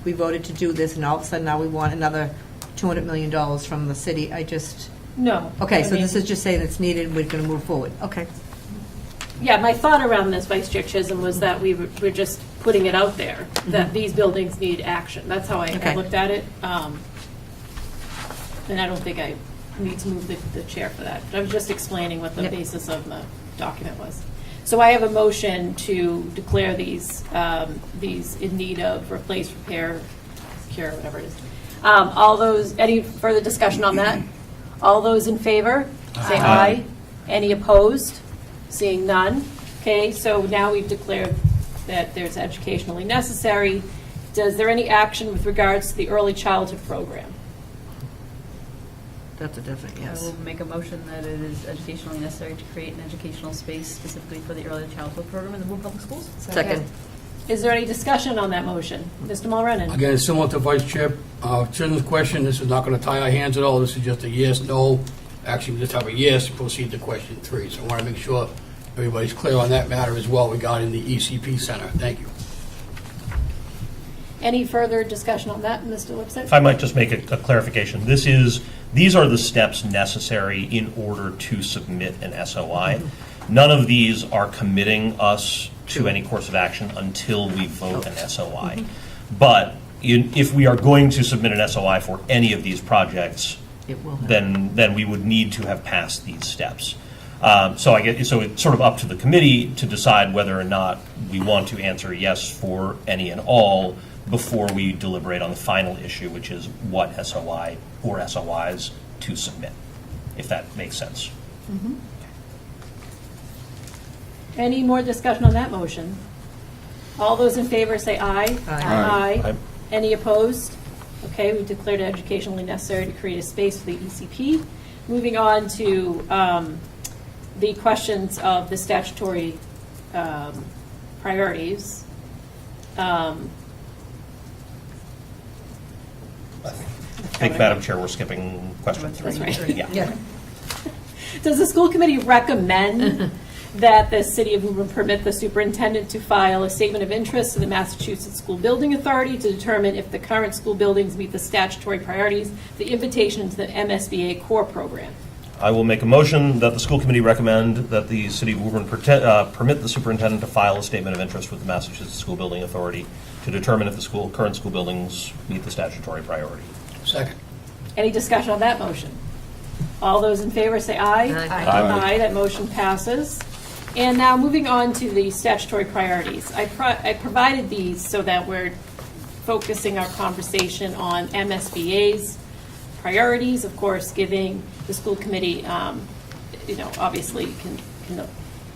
we voted to do this, and all of a sudden now we want another $200 million from the city. I just, No. okay, I so mean, this is just saying it's needed, and we're going to move forward. Okay. Yeah, my thought around this, Vice Chair Chisholm, was that we're just putting it out there, that these buildings need action. That's how I Okay. looked at it. And I don't think I need to move the chair for that. I was just explaining what the Yep. basis of the document was. So I have a motion to declare these in need of replace, repair, cure, whatever it is. All those, any further discussion on that? All those in favor, say aye. Any opposed? Seeing none. Okay, so now we've declared that there's educationally necessary. Is there any action with regards to the early childhood program? That's a definite I yes. will make a motion that it is educationally necessary to create an educational space specifically for the early childhood program in the Woburn Public Schools. Second. Is there any discussion on that motion? Mr. Mulrennan? Again, similar to Vice Chair Chisholm's question, this is not going to tie our hands at all. This is just a yes, no. Actually, we just have a yes, proceed to question 3. So I want to make sure everybody's clear on that matter as well regarding the ECP Center. Thank you. Any further discussion on that, Mr. Lipset? If I might just make a clarification, these are the steps necessary in order to submit an SOI. None of these are committing us to any course of action until we vote an SOI. But if we are going to submit an SOI for any of these projects, It will happen. then we would need to have passed these steps. So it's sort of up to the committee to decide whether or not we want to answer yes for any and all before we deliberate on the final issue, which is what SOI or SOIs to submit, if that makes sense. Any more discussion on that motion? All those in favor say aye. Aye. Aye. Any opposed? Okay, we declared it educationally necessary to create a space for the ECP. Moving on to the questions of the statutory priorities. I think, Madam Chair, we're skipping question 3. That's right. Yeah. Does the school committee recommend that the city of Woburn permit the superintendent to file a statement of interest to the Massachusetts School Building Authority to determine if the current school buildings meet the statutory priorities, the invitation to the MSBA core program? I will make a motion that the school committee recommend that the city of Woburn permit the superintendent to file a statement of interest with the Massachusetts School Building Authority to determine if the current school buildings meet the statutory priority. Second. Any discussion on that motion? All those in favor say aye. Aye. That motion passes. And now moving on to the statutory priorities. I provided these so that we're focusing our conversation on MSBA's priorities, of course, giving the school committee, obviously can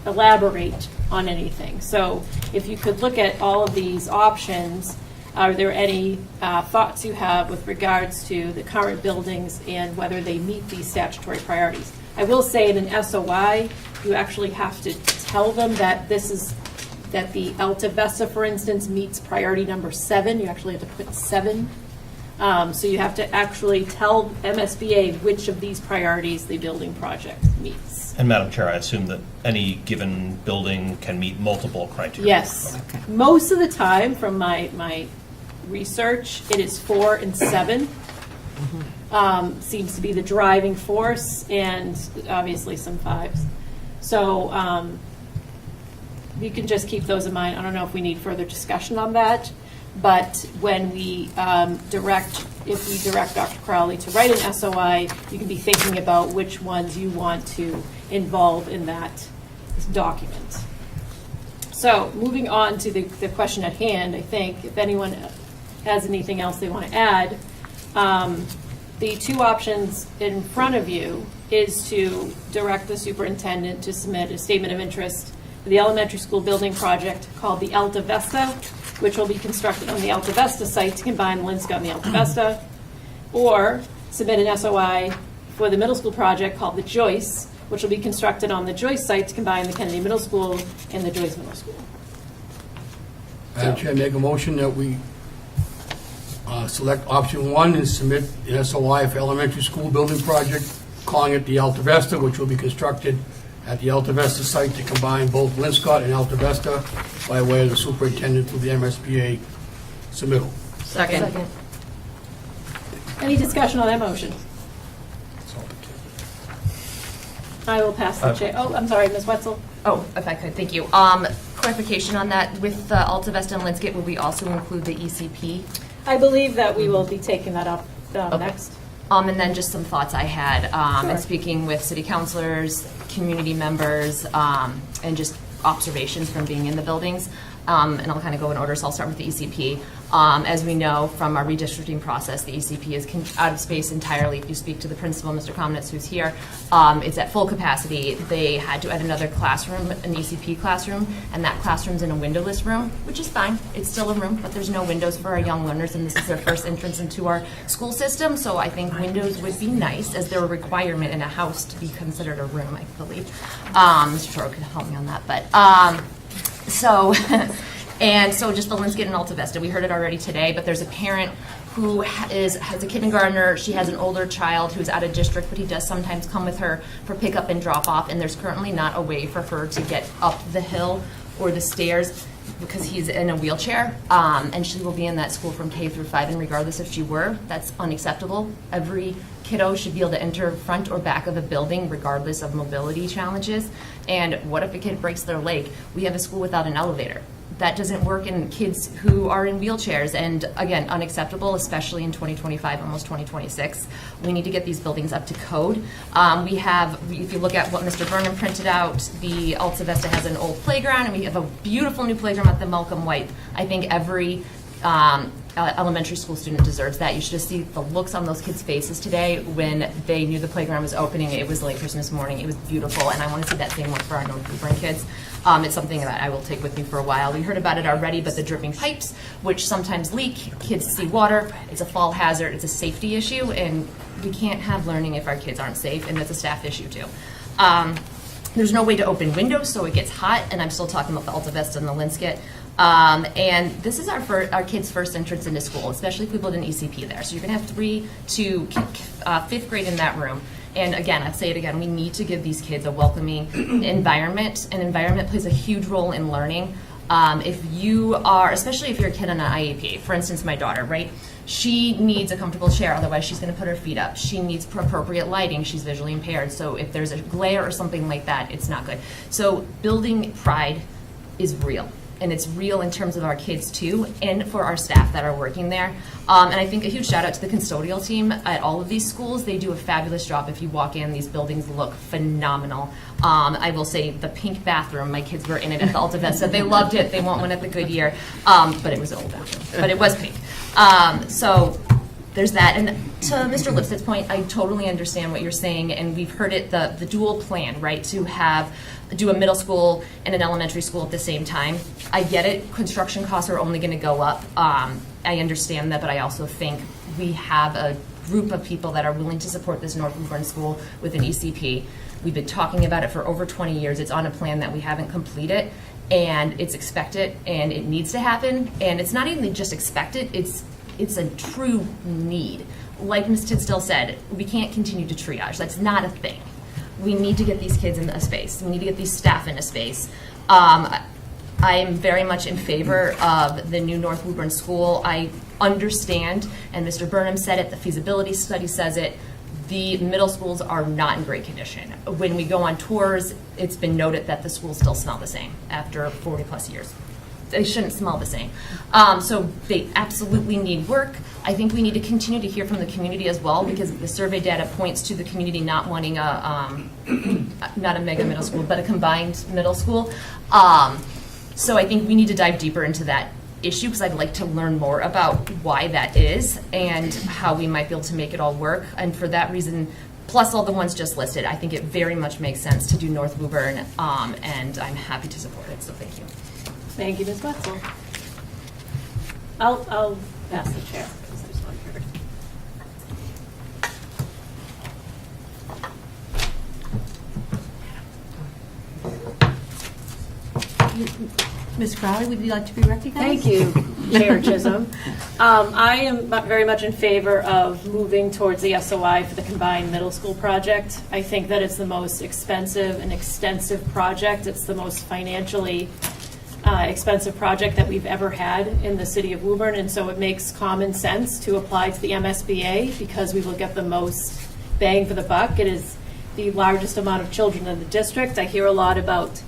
elaborate on anything. So if you could look at all of these options, are there any thoughts you have with regards to the current buildings and whether they meet these statutory priorities? I will say in an SOI, you actually have to tell them that that the Altavesta, for instance, meets priority number 7. You actually have to put 7. So you have to actually tell MSBA which of these priorities the building project meets. And Madam Chair, I assume that any given building can meet multiple criteria. Yes. Okay. Most of the time, from my research, it is 4 and 7. Seems to be the driving force, and obviously some 5s. So you can just keep those in mind. I don't know if we need further discussion on that, but when we if we direct Dr. Crowley to write an SOI, you can be thinking about which ones you want to involve in that document. So moving on to the question at hand, I think if anyone has anything else they want to add, the two options in front of you is to direct the superintendent to submit a statement of interest for the elementary school building project called the Alta Vesta, which will be constructed on the Alta Vesta site to combine the Linscott and the Alta Vesta, or submit an SOI for the middle school project called the Joyce, which will be constructed on the Joyce site to combine the Kennedy Middle School and the Joyce Middle School. Madam Chair, make a motion that we select option 1 and submit an SOI for elementary school building project, calling it the Alta Vesta, which will be constructed at the Alta Vesta site to combine both Linscott and Alta Vesta by way of the superintendent through the MSBA submittal. Second. Any discussion on that motion? I will pass the chair. Oh, I'm sorry, Ms. Wetzel. Oh, if I could, thank you. Clarification on that, with the Alta Vesta and Linscott, will we also include the ECP? I believe that we will be taking that up next. And then just some thoughts I had, and speaking with city councilors, community members, and just observations from being in the buildings. And I'll kind of go in order, so I'll start with the ECP. As we know from our redistricting process, the ECP is out of space entirely. If you speak to the principal, Mr. Comnitz, who's here, it's at full capacity. They had to add another classroom, an ECP classroom, and that classroom's in a windowless room, which is fine. It's still a room, but there's no windows for our young learners, and this is their first entrance into our school system, so I think windows would be nice, as they're a requirement in a house to be considered a room, I believe. Mr. Toro could help me on that, but and so just the Linscott and Alta Vesta, we heard it already today, but there's a parent who has a kindergartner. She has an older child who's out of district, but he does sometimes come with her for pickup and drop off, and there's currently not a way for her to get up the hill or the stairs because he's in a wheelchair, and she will be in that school from K through 5, and regardless if she were, that's unacceptable. Every kiddo should be able to enter front or back of a building regardless of mobility challenges. And what if a kid breaks their leg? We have a school without an elevator. That doesn't work in kids who are in wheelchairs, and again, unacceptable, especially in 2025, almost 2026. We need to get these buildings up to code. We have, if you look at what Mr. Burnham printed out, the Alta Vesta has an old playground, and we have a beautiful new playground at the Malcolm White. I think every elementary school student deserves that. You should just see the looks on those kids' faces today when they knew the playground was opening. It was like Christmas morning. It was beautiful, and I want to see that same look for our North Woburn kids. It's something that I will take with me for a while. We heard about it already, but the dripping pipes, which sometimes leak, kids see water, it's a fall hazard, it's a safety issue, and we can't have learning if our kids aren't safe, and it's a staff issue too. There's no way to open windows, so it gets hot, and I'm still talking about the Alta Vesta and the Linscott. And this is our kids' first entrance into school, especially if we build an ECP there. So you're going to have 3 to 5th grade in that room. And again, I'll say it again, we need to give these kids a welcoming environment. And environment plays a huge role in learning. If you are, especially if you're a kid on an IEP, for instance, my daughter, right? She needs a comfortable chair, otherwise she's going to put her feet up. She needs appropriate lighting. She's visually impaired. So if there's a glare or something like that, it's not good. So building pride is real. And it's real in terms of our kids too, and for our staff that are working there. And I think a huge shout out to the custodial team at all of these schools. They do a fabulous job. If you walk in, these buildings look phenomenal. I will say the pink bathroom, my kids were in it at the Alta Vesta. They loved it. They want one at the Goodyear. But it was an old bathroom, but it was pink. So there's that. And to Mr. Lipsett's point, I totally understand what you're saying, and we've heard it, the dual plan, right, to do a middle school and an elementary school at the same time. I get it. Construction costs are only going to go up. I understand that, but I also think we have a group of people that are willing to support this North Woburn school with an ECP. We've been talking about it for over 20 years. It's on a plan that we haven't completed, and it's expected, and it needs to happen. And it's not even just expected, it's a true need. Like Ms. Tidstill said, we can't continue to triage. That's not a thing. We need to get these kids in a space. We need to get these staff in a space. I am very much in favor of the new North Woburn school. I understand, and Mr. Burnham said it, the feasibility study says it, the middle schools are not in great condition. When we go on tours, it's been noted that the schools still smell the same after 40 plus years. They shouldn't smell the same. So they absolutely need work. I think we need to continue to hear from the community as well, because the survey data points to the community not wanting not a mega middle school, but a combined middle school. So I think we need to dive deeper into that issue, because I'd like to learn more about why that is and how we might be able to make it all work. And for that reason, plus all the ones just listed, I think it very much makes sense to do North Woburn, and I'm happy to support it, so thank you. Thank you, Ms. Wetzel. I'll pass the chair, because I just want to hear Ms. Crowley, would you like to be recognized? Thank you, Chair Chisholm. I am very much in favor of moving towards the SOI for the combined middle school project. I think that it's the most expensive and extensive project. It's the most financially expensive project that we've ever had in the city of Woburn, and so it makes common sense to apply to the MSBA because we will get the most bang for the buck. It is the largest amount of children in the district. I hear a lot about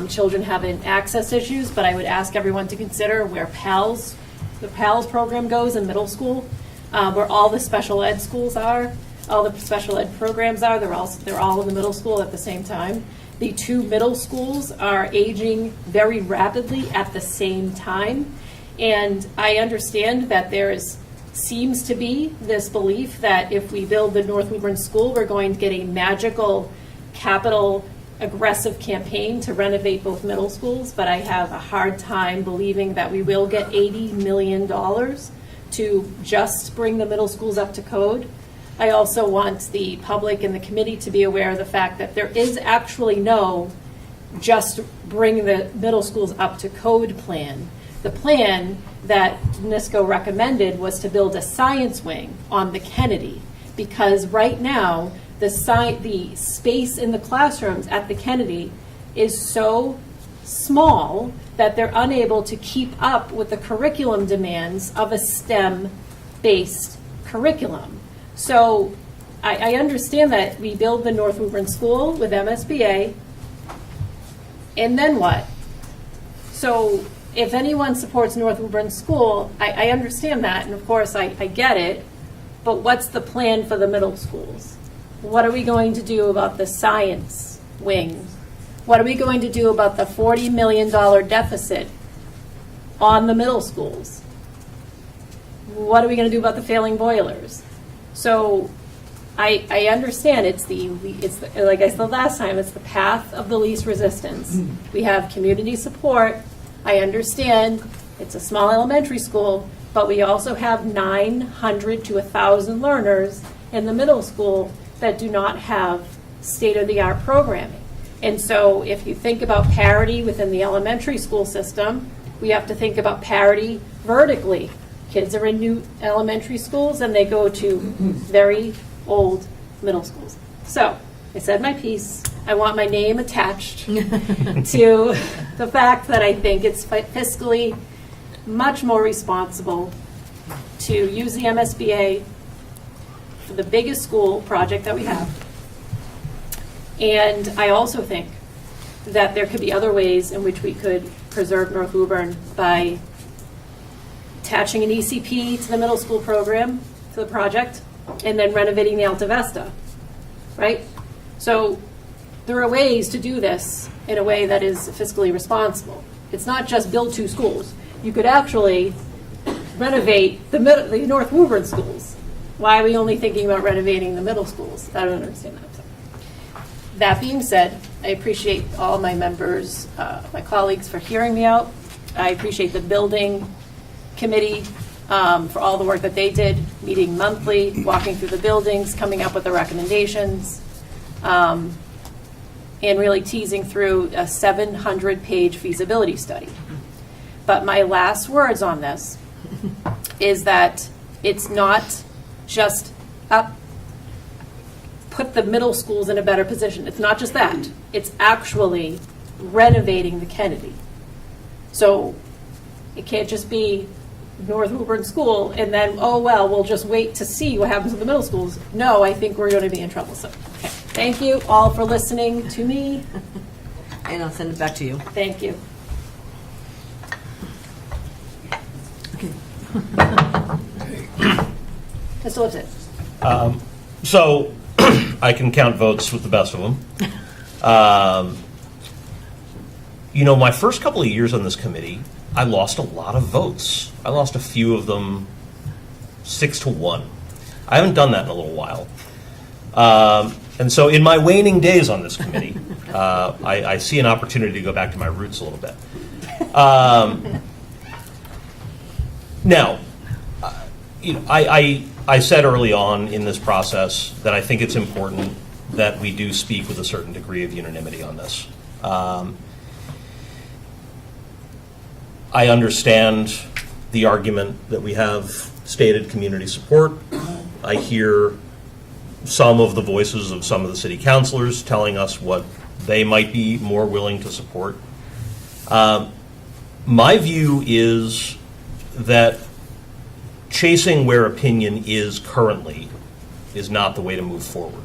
children having access issues, but I would ask everyone to consider where the PALS program goes in middle school, where all the special ed schools are, all the special ed programs are. They're all in the middle school at the same time. The two middle schools are aging very rapidly at the same time, and I understand that seems to be this belief that if we build the North Woburn School, we're going to get a magical capital aggressive campaign to renovate both middle schools, but I have a hard time believing that we will get $80 million to just bring the middle schools up to code. I also want the public and the committee to be aware of the fact that there is actually no just bring the middle schools up to code plan. The plan that NISCO recommended was to build a science wing on the Kennedy, because right now the space in the classrooms at the Kennedy is so small that they're unable to keep up with the curriculum demands of a STEM-based curriculum. So I understand that we build the North Woburn School with MSBA, and then what? So if anyone supports North Woburn School, I understand that, and of course I get it, but what's the plan for the middle schools? What are we going to do about the science wing? What are we going to do about the $40 million deficit on the middle schools? What are we going to do about the failing boilers? So I understand it's like I said last time, it's the path of the least resistance. We have community support. I understand it's a small elementary school, but we also have 900 to 1,000 learners in the middle school that do not have state-of-the-art programming. And so if you think about parity within the elementary school system, we have to think about parity vertically. Kids are in new elementary schools and they go to very old middle schools. So I said my piece. I want my name attached to the fact that I think it's fiscally much more responsible to use the MSBA for the biggest school project that we have. And I also think that there could be other ways in which we could preserve North Woburn by attaching an ECP to the middle school program, to the project, and then renovating the Alta Vesta, right? So there are ways to do this in a way that is fiscally responsible. It's not just build two schools. You could actually renovate the North Woburn schools. Why are we only thinking about renovating the middle schools? I don't understand that. That being said, I appreciate all my members, my colleagues for hearing me out. I appreciate the building committee for all the work that they did, meeting monthly, walking through the buildings, coming up with the recommendations, and really teasing through a 700-page feasibility study. But my last words on this is that it's not just put the middle schools in a better position. It's not just that. It's actually renovating the Kennedy. So it can't just be North Woburn School, and then, oh, well, we'll just wait to see what happens with the middle schools. No, I think we're going to be in trouble. So, okay. Thank you all for listening to me. And I'll send it back to you. Thank you. Mr. Lipton. So I can count votes with the best of them. My first couple of years on this committee, I lost a lot of votes. I lost a few of them 6-1. I haven't done that in a little while. And so in my waning days on this committee, I see an opportunity to go back to my roots a little bit. Now, I said early on in this process that I think it's important that we do speak with a certain degree of unanimity on this. I understand the argument that we have stated community support. I hear some of the voices of some of the city councilors telling us what they might be more willing to support. My view is that chasing where opinion is currently is not the way to move forward.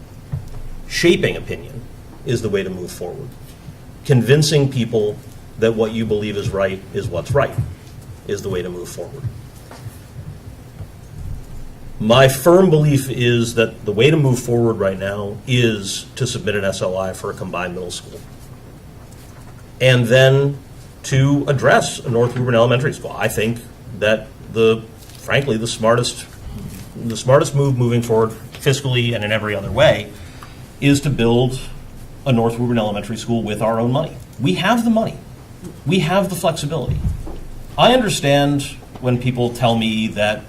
Shaping opinion is the way to move forward. Convincing people that what you believe is right is what's right is the way to move forward. My firm belief is that the way to move forward right now is to submit an SLI for a combined middle school. And then to address a North Woburn Elementary School. I think that frankly, the smartest move moving forward fiscally and in every other way is to build a North Woburn Elementary School with our own money. We have the money. We have the flexibility. I understand when people tell me that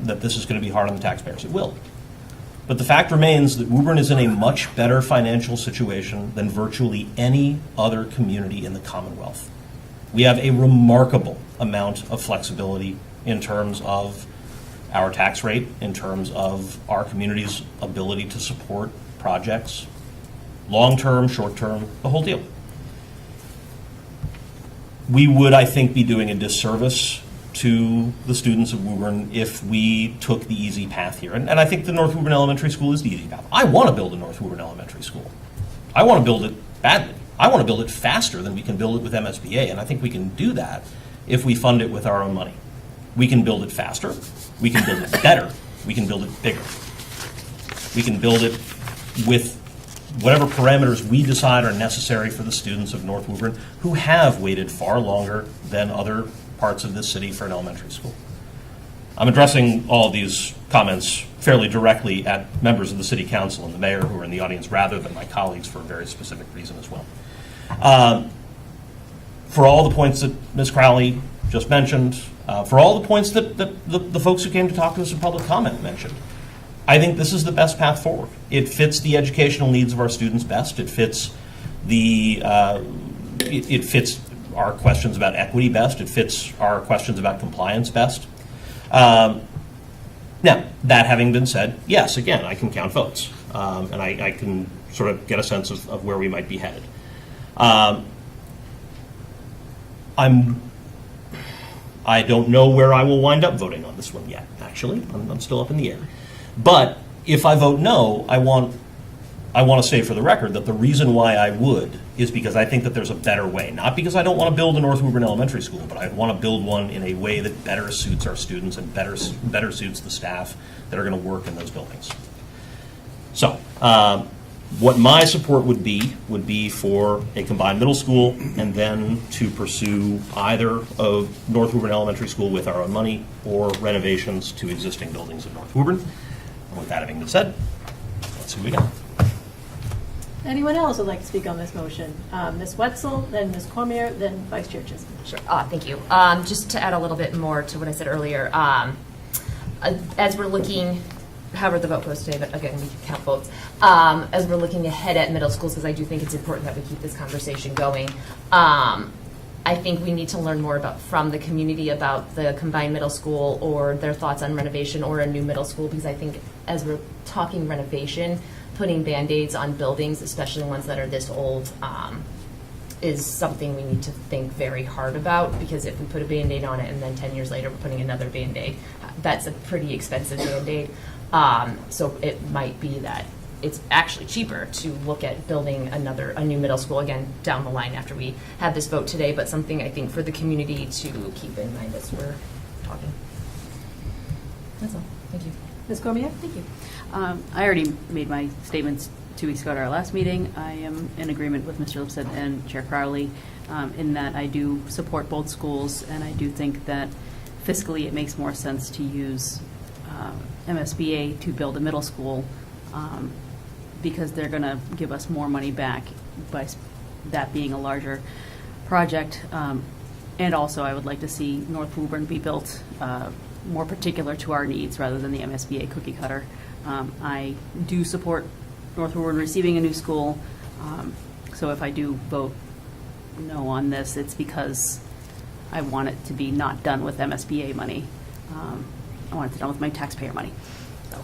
this is going to be hard on the taxpayers. It will. But the fact remains that Woburn is in a much better financial situation than virtually any other community in the Commonwealth. We have a remarkable amount of flexibility in terms of our tax rate, in terms of our community's ability to support projects, long-term, short-term, the whole deal. We would, I think, be doing a disservice to the students of Woburn if we took the easy path here. And I think the North Woburn Elementary School is the easy path. I want to build a North Woburn Elementary School. I want to build it badly. I want to build it faster than we can build it with MSBA, and I think we can do that if we fund it with our own money. We can build it faster. We can build it better. We can build it bigger. We can build it with whatever parameters we decide are necessary for the students of North Woburn who have waited far longer than other parts of this city for an elementary school. I'm addressing all of these comments fairly directly at members of the City Council and the Mayor who are in the audience rather than my colleagues for a very specific reason as well. For all the points that Ms. Crowley just mentioned, for all the points that the folks who came to talk to us in public comment mentioned, I think this is the best path forward. It fits the educational needs of our students best. It fits it fits our questions about equity best. It fits our questions about compliance best. Now, that having been said, yes, again, I can count votes, and I can sort of get a sense of where we might be headed. I don't know where I will wind up voting on this one yet, actually. I'm still up in the air. But if I vote no, I want to say for the record that the reason why I would is because I think that there's a better way. Not because I don't want to build a North Woburn Elementary School, but I want to build one in a way that better suits our students and better suits the staff that are going to work in those buildings. So what my support would be for a combined middle school and then to pursue either a North Woburn Elementary School with our own money or renovations to existing buildings of North Woburn. And with that having been said, let's see what we got. Anyone else would like to speak on this motion? Ms. Wetzel, then Ms. Cormier, then Vice Chair Chisholm. Sure. Thank you. Just to add a little bit more to what I said earlier, as we're looking, however the vote goes today, but again, we can count votes, as we're looking ahead at middle schools, because I do think it's important that we keep this conversation going, I think we need to learn more from the community about the combined middle school or their thoughts on renovation or a new middle school, because I think as we're talking renovation, putting Band-Aids on buildings, especially ones that are this old, is something we need to think very hard about, because if we put a Band-Aid on it and then 10 years later we're putting another Band-Aid, that's a pretty expensive Band-Aid. So it might be that it's actually cheaper to look at building a new middle school again down the line after we have this vote today, but something I think for the community to keep in mind as we're talking. That's all. Thank you. Ms. Cormier? Thank you. I already made my statements 2 weeks ago at our last meeting. I am in agreement with Mr. Lipset and Chair Crowley in that I do support both schools, and I do think that fiscally it makes more sense to use MSBA to build a middle school because they're going to give us more money back by that being a larger project. And also, I would like to see North Woburn be built more particular to our needs rather than the MSBA cookie cutter. I do support North Woburn receiving a new school, so if I do vote no on this, it's because I want it to be not done with MSBA money. I want it to be done with my taxpayer money. So,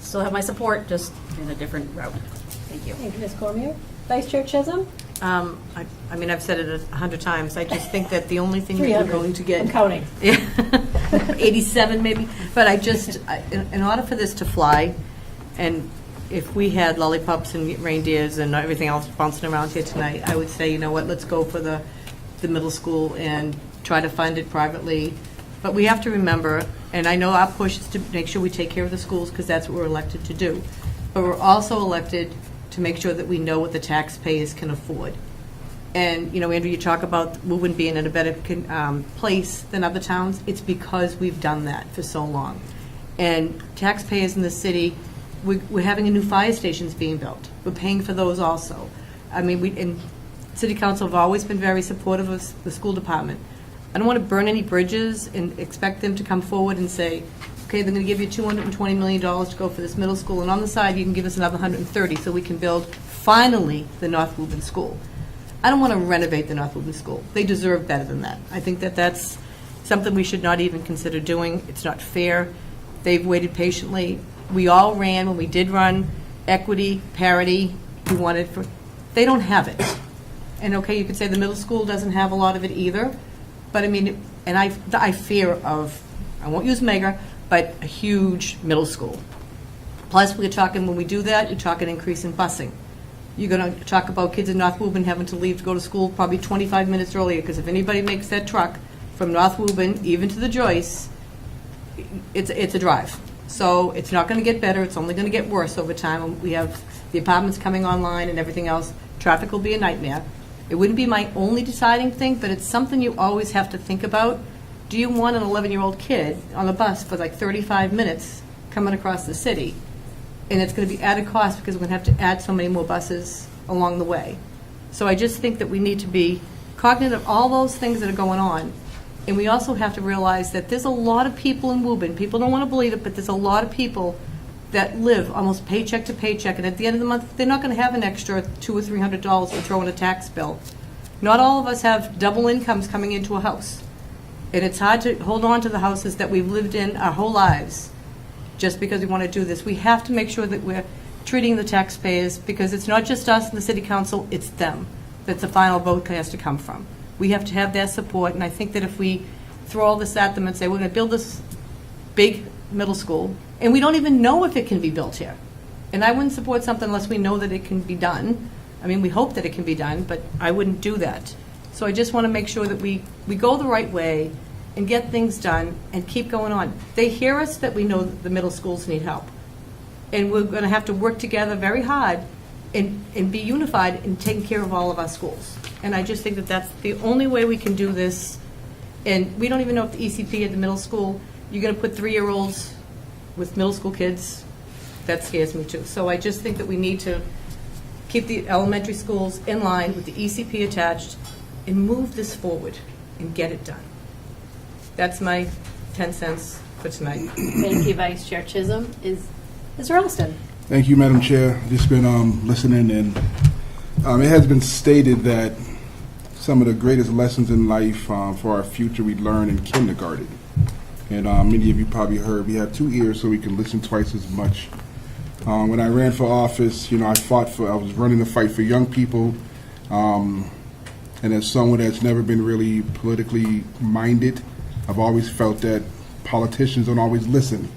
still have my support, just in a different route. Thank you. Thank you, Ms. Cormier. Vice Chair Chisholm? I mean, I've said it 100 times. I just think that the only thing that we're 300. going to get. I'm counting. 87 maybe. But in order for this to fly, and if we had lollipops and reindeers and everything else bouncing around here tonight, I would say, you know what, let's go for the middle school and try to fund it privately. But we have to remember, and I know our push is to make sure we take care of the schools because that's what we're elected to do. But we're also elected to make sure that we know what the taxpayers can afford. And, you know, Andrew, you talk about Woburn being in a better place than other towns. It's because we've done that for so long. And taxpayers in the city, we're having a new fire stations being built. We're paying for those also. I mean, and City Council have always been very supportive of the school department. I don't want to burn any bridges and expect them to come forward and say, okay, they're going to give you $220 million to go for this middle school, and on the side you can give us another $130 so we can build, finally, the North Woburn School. I don't want to renovate the North Woburn School. They deserve better than that. I think that that's something we should not even consider doing. It's not fair. They've waited patiently. We all ran, when we did run, equity, parity, we wanted for, they don't have it. And okay, you could say the middle school doesn't have a lot of it either, but I mean, and I fear of, I won't use mega, but a huge middle school. Plus, we're talking, when we do that, you're talking increase in busing. You're going to talk about kids in North Woburn having to leave to go to school probably 25 minutes earlier, because if anybody makes that truck from North Woburn, even to the Joyce, it's a drive. So it's not going to get better, it's only going to get worse over time. We have the apartments coming online and everything else. Traffic will be a nightmare. It wouldn't be my only deciding thing, but it's something you always have to think about. Do you want an 11-year-old kid on a bus for like 35 minutes coming across the city? And it's going to be added cost because we're going to have to add so many more buses along the way. So I just think that we need to be cognizant of all those things that are going on. And we also have to realize that there's a lot of people in Woburn. People don't want to believe it, but there's a lot of people that live almost paycheck to paycheck. And at the end of the month, they're not going to have an extra $200 or $300 to throw in a tax bill. Not all of us have double incomes coming into a house. And it's hard to hold on to the houses that we've lived in our whole lives just because we want to do this. We have to make sure that we're treating the taxpayers, because it's not just us and the city council, it's them that the final vote has to come from. We have to have their support, and I think that if we throw all this at them and say, we're going to build this big middle school, and we don't even know if it can be built here. And I wouldn't support something unless we know that it can be done. I mean, we hope that it can be done, but I wouldn't do that. So I just want to make sure that we go the right way and get things done and keep going on. They hear us that we know that the middle schools need help. And we're going to have to work together very hard and be unified in taking care of all of our schools. And I just think that that's the only way we can do this. And we don't even know if the ECP at the middle school, you're going to put 3-year-olds with middle school kids. That scares me too. So I just think that we need to keep the elementary schools in line with the ECP attached and move this forward and get it done. That's my 10 cents for tonight. Thank you, Vice Chair Chisholm. Is Mr. Elston? Thank you, Madam Chair. Just been listening, and it has been stated that some of the greatest lessons in life for our future we learn in kindergarten. And many of you probably heard we have 2 ears so we can listen twice as much. When I ran for office, I was running the fight for young people And as someone that's never been really politically minded, I've always felt that politicians don't always listen.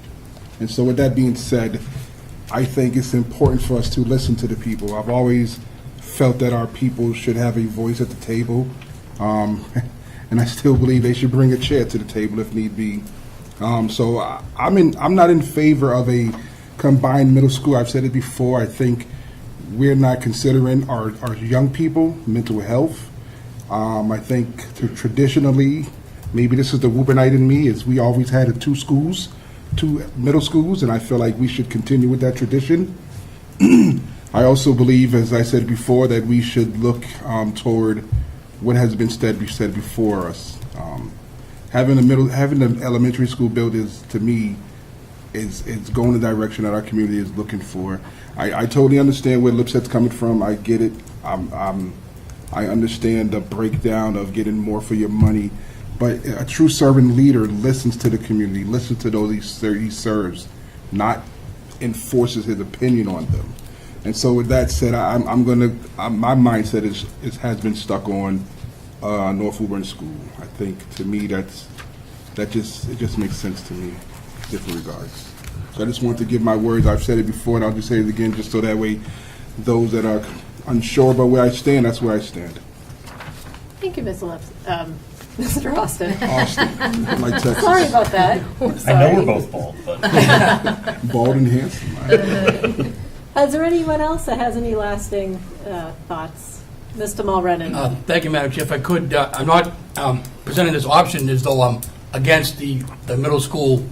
And so with that being said, I think it's important for us to listen to the people. I've always felt that our people should have a voice at the table, and I still believe they should bring a chair to the table if need be. So I'm not in favor of a combined middle school. I've said it before. I think we're not considering our young people mental health. I think traditionally, maybe this is the Woburnite in me, is we always had two middle schools, and I feel like we should continue with that tradition. I also believe, as I said before, that we should look toward what has been said before us. Having the elementary school built is, to me, is going the direction that our community is looking for. I totally understand where Lipset's coming from. I get it. I understand the breakdown of getting more for your money. But a true servant leader listens to the community, listens to those he serves, not enforces his opinion on them. And so with that said, my mindset has been stuck on North Woburn School. I think, to me, it just makes sense to me in different regards. So I just want to give my words. I've said it before, and I'll just say it again, just so that way those that are unsure about where I stand, that's where I stand. Thank you, Mr. Austin. Austin, like Texas. Sorry about that. I know we're both bald, but bald and handsome. Is there anyone else that has any lasting thoughts? Mr. Mulrennan. Thank you, Madam Chair. If I could, I'm not presenting this option as though I'm against the middle school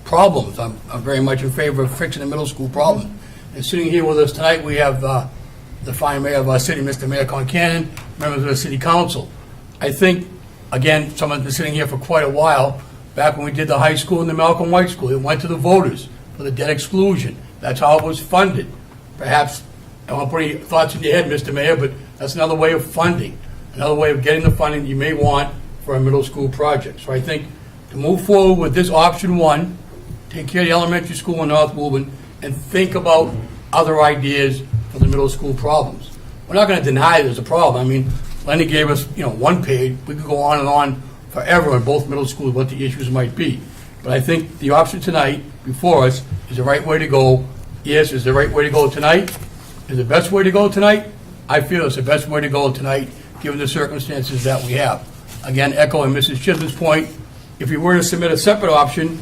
problems. I'm very much in favor of fixing the middle school problem. And sitting here with us tonight, we have the fine mayor of our city, Mr. Mayor Concannon, members of the city council. I think, again, someone's been sitting here for quite a while. Back when we did the high school and the Malcolm White School, it went to the voters for the debt exclusion. That's how it was funded. Perhaps, I won't put any thoughts in your head, Mr. Mayor, but that's another way of funding, another way of getting the funding you may want for a middle school project. So I think to move forward with this option one, take care of the elementary school in North Woburn, and think about other ideas for the middle school problems. We're not going to deny there's a problem. I mean, Lenny gave us, one page. We could go on and on forever in both middle schools what the issues might be. But I think the option tonight before us is the right way to go. Yes, is the right way to go tonight? Is the best way to go tonight? I feel it's the best way to go tonight, given the circumstances that we have. Again, echoing Mrs. Chisholm's point, if you were to submit a separate option,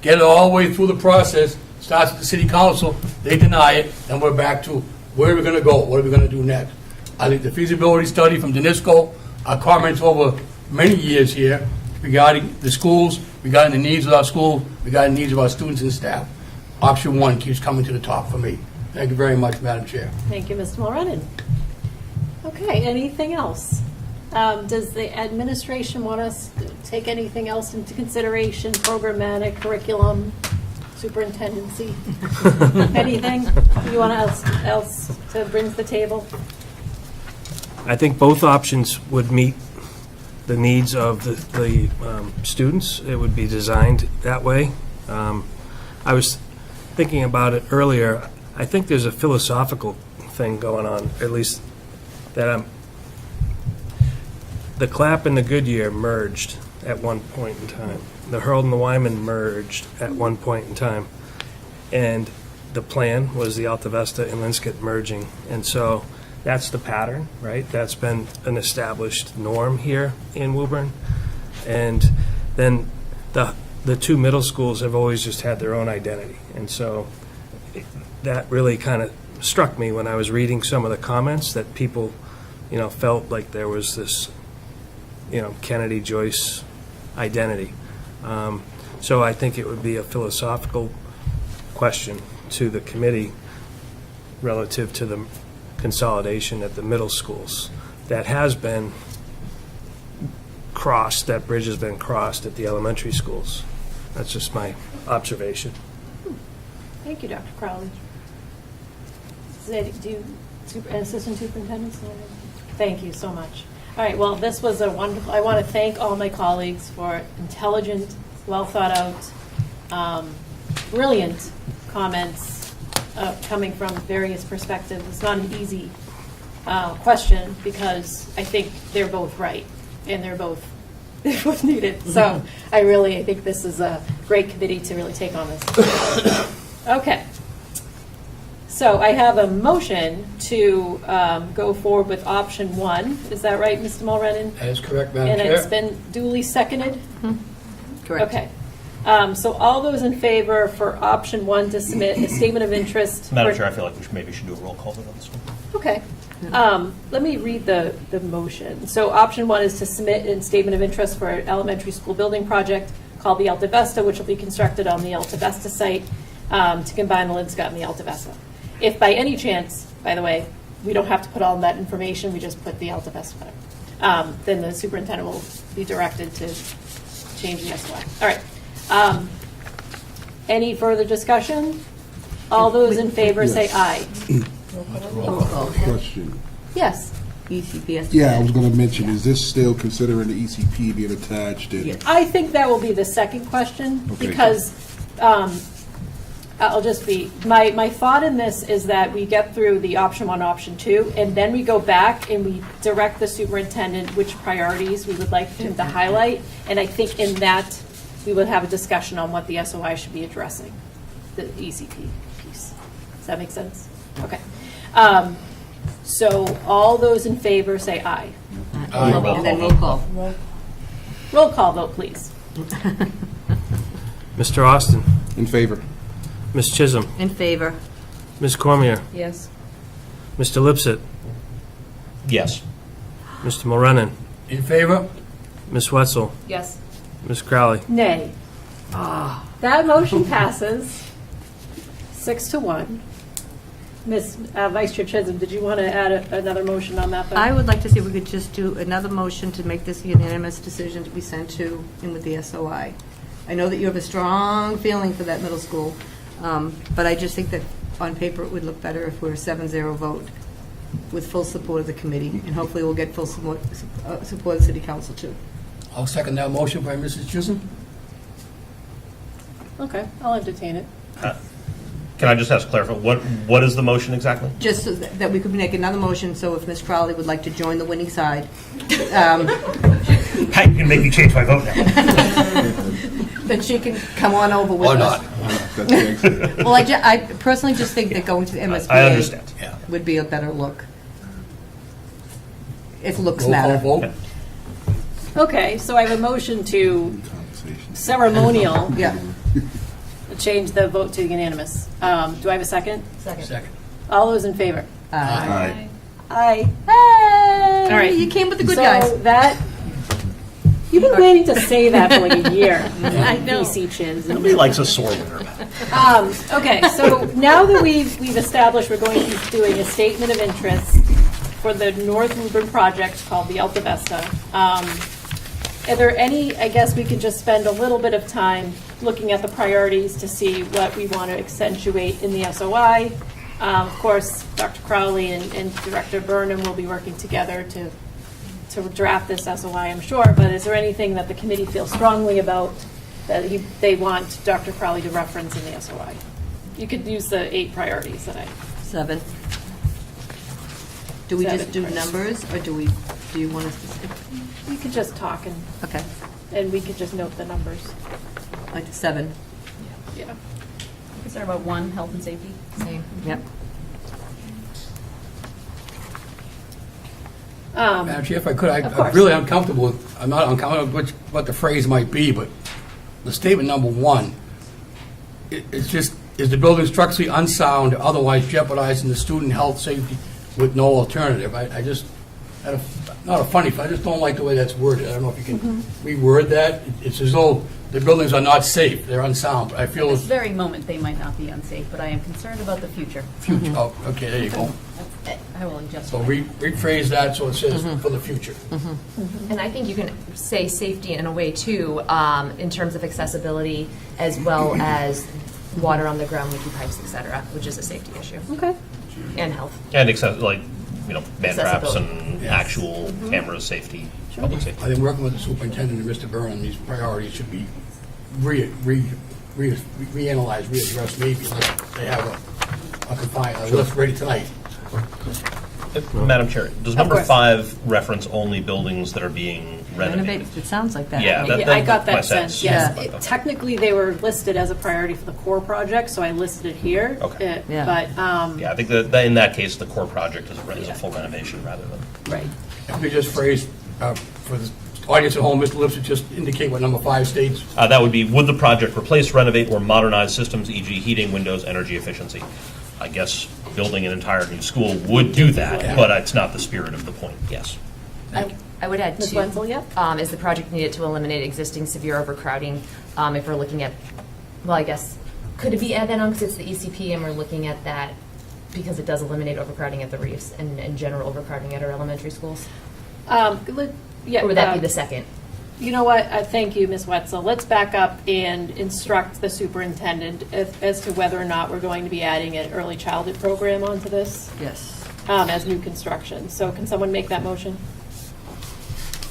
get it all the way through the process, starts at the city council, they deny it, then we're back to where are we going to go? What are we going to do next? I think the feasibility study from Danisco, our comments over many years here regarding the schools, regarding the needs of our schools, regarding the needs of our students and staff. Option one keeps coming to the top for me. Thank you very much, Madam Chair. Thank you, Mr. Mulrennan. Okay, anything else? Does the administration want us to take anything else into consideration, programmatic, curriculum, superintendency? Anything you want else to bring to the table? I think both options would meet the needs of the students. It would be designed that way. I was thinking about it earlier. I think there's a philosophical thing going on, at least that the Clapp and the Goodyear merged at one point in time. The Hurled and the Wyman merged at one point in time. And the plan was the Alta Vista and Linscott merging. And so that's the pattern, right? That's been an established norm here in Woburn. And then the two middle schools have always just had their own identity. And so that really kind of struck me when I was reading some of the comments that people, felt like there was this, Kennedy Joyce identity. So I think it would be a philosophical question to the committee relative to the consolidation at the middle schools that has been crossed, that bridge has been crossed at the elementary schools. That's just my observation. Thank you, Dr. Crowley. Assistant Superintendent? Thank you so much. All right, well, this was a wonderful, I want to thank all my colleagues for intelligent, well thought out, brilliant comments coming from various perspectives. It's not an easy question, because I think they're both right, and they're both needed. So I think this is a great committee to really take on this. Okay. So I have a motion to go forward with option 1. Is that right, Mr. Mulrennan? That is correct, Madam And Chair. it's been duly seconded? Correct. Okay. So all those in favor for option 1 to submit a statement of interest? Madam for- Chair, I feel like we maybe should do a roll call vote on this one. Okay. Let me read the motion. So option 1 is to submit a statement of interest for an elementary school building project called the Alta Vesta, which will be constructed on the Alta Vesta site to combine the Linscott and the Alta Vesta. If by any chance, by the way, we don't have to put all that information, we just put the Alta Vesta there, then the superintendent will be directed to change the SOI. All right. Any further discussion? All those in favor say aye. Question. Yes. ECP has to. Yeah, I was going to mention, is this still considering the ECP being attached? And I think that will be the second question, Okay. because I'll just be, my thought in this is that we get through the option 1, option 2, and then we go back and we direct the superintendent which priorities we would like him to highlight. And I think in that, we would have a discussion on what the SOI should be addressing, the ECP piece. Does that make sense? Okay. So all those in favor say aye. And then roll call. Roll call vote, please. Mr. Austin, in favor? Ms. Chisholm, In favor. Ms. Cormier, Yes. Mr. Lipset, Yes. Mr. Mulrennan, In favor? Ms. Wetzel, Yes. Ms. Crowley. Nay. That motion passes 6-1. Ms. Vice Chair Chisholm, did you want to add another motion on that? I would like to see if we could just do another motion to make this a unanimous decision to be sent to in with the SOI. I know that you have a strong feeling for that middle school, but I just think that on paper it would look better if we're a 7-0 vote with full support of the committee, and hopefully we'll get full support of the city council too. I'll second that motion by Mrs. Chisholm. Okay, I'll entertain it. Can I just ask clarify, what is the motion exactly? Just so that we could make another motion, so if Ms. Crowley would like to join the winning side, Pat, you can make me change my vote now. that she can come on over with Or us. not. Well, I personally just think that going to the MSBA I understand. Yeah. would be a better look. If looks Roll call matter. vote? Okay, so I have a motion to ceremonial Yeah. change the vote to unanimous. Do I have a second? Second. All those in favor? Aye. Aye. Hey! All right. You came with the good So guys. that, you've been waiting to say that for like a year. I know. BC Chiz. Nobody likes a sore winner. Okay, so now that we've established we're going to be doing a statement of interest for the North Woburn project called the Alta Vesta, are there any, I guess we could just spend a little bit of time looking at the priorities to see what we want to accentuate in the SOI. Of course, Dr. Crowley and Director Burnham will be working together to draft this SOI, I'm sure, but is there anything that the committee feels strongly about that they want Dr. Crowley to reference in the SOI? You could use the 8 priorities that I... 7. Do we just 7 do priorities. numbers, or do you want us to? We could just talk Okay, and we could just note the numbers. like 7. Yeah. Is there about 1, health and safety? Same. Yep. Madam Chair, if I could, Of I'm course. really uncomfortable with, I'm not uncomfortable with what the phrase might be, but the statement number 1, it's just, is the building structurally unsound, otherwise jeopardizing the student health, safety with no alternative? I just, not a funny, I just don't like the way that's worded. I don't know if you can reword that. It's as though the buildings are not safe, they're unsound. I feel At this it's very moment, they might not be unsafe, but I am concerned about the future. future. Oh, okay, there you go. I will adjust. So rephrase that so it says for the future. And I think you can say safety in a way too, in terms of accessibility as well as water on the ground, leaky pipes, et cetera, which is a safety issue. Okay. And health. And man traps Accessibility. and actual cameras, safety, public safety. I think working with the superintendent and Mr. Byrne, these priorities should be reanalyzed, readdressed, maybe unless they have a list ready tonight. Madam Chair, does Of number course. 5 reference only buildings that are being renovated? It sounds like that. Yeah, Yeah, I got my that sense, yes. Okay. Technically, they were listed as a priority for the core project, so I listed it here. Okay. But, Yeah, I think that in that case, the core project is a full renovation rather than. right. If we just phrase, for the audience at home, Mr. Lipson, just indicate what number 5 states. That would be, would the project replace, renovate, or modernize systems, e.g. heating, windows, energy efficiency? I guess building an entire new school would do that, but it's not the spirit of the point, yes. I would add Ms. too, Wenzel, yeah? is the project needed to eliminate existing severe overcrowding? If we're looking at, well, I guess, could it be added on because it's the ECP and we're looking at that because it does eliminate overcrowding at the reefs and general overcrowding at our elementary schools? Yeah. Or would that be the second? You know what, thank you, Ms. Wetzel. Let's back up and instruct the superintendent as to whether or not we're going to be adding an early childhood program onto this. Yes. As new construction. So can someone make that motion?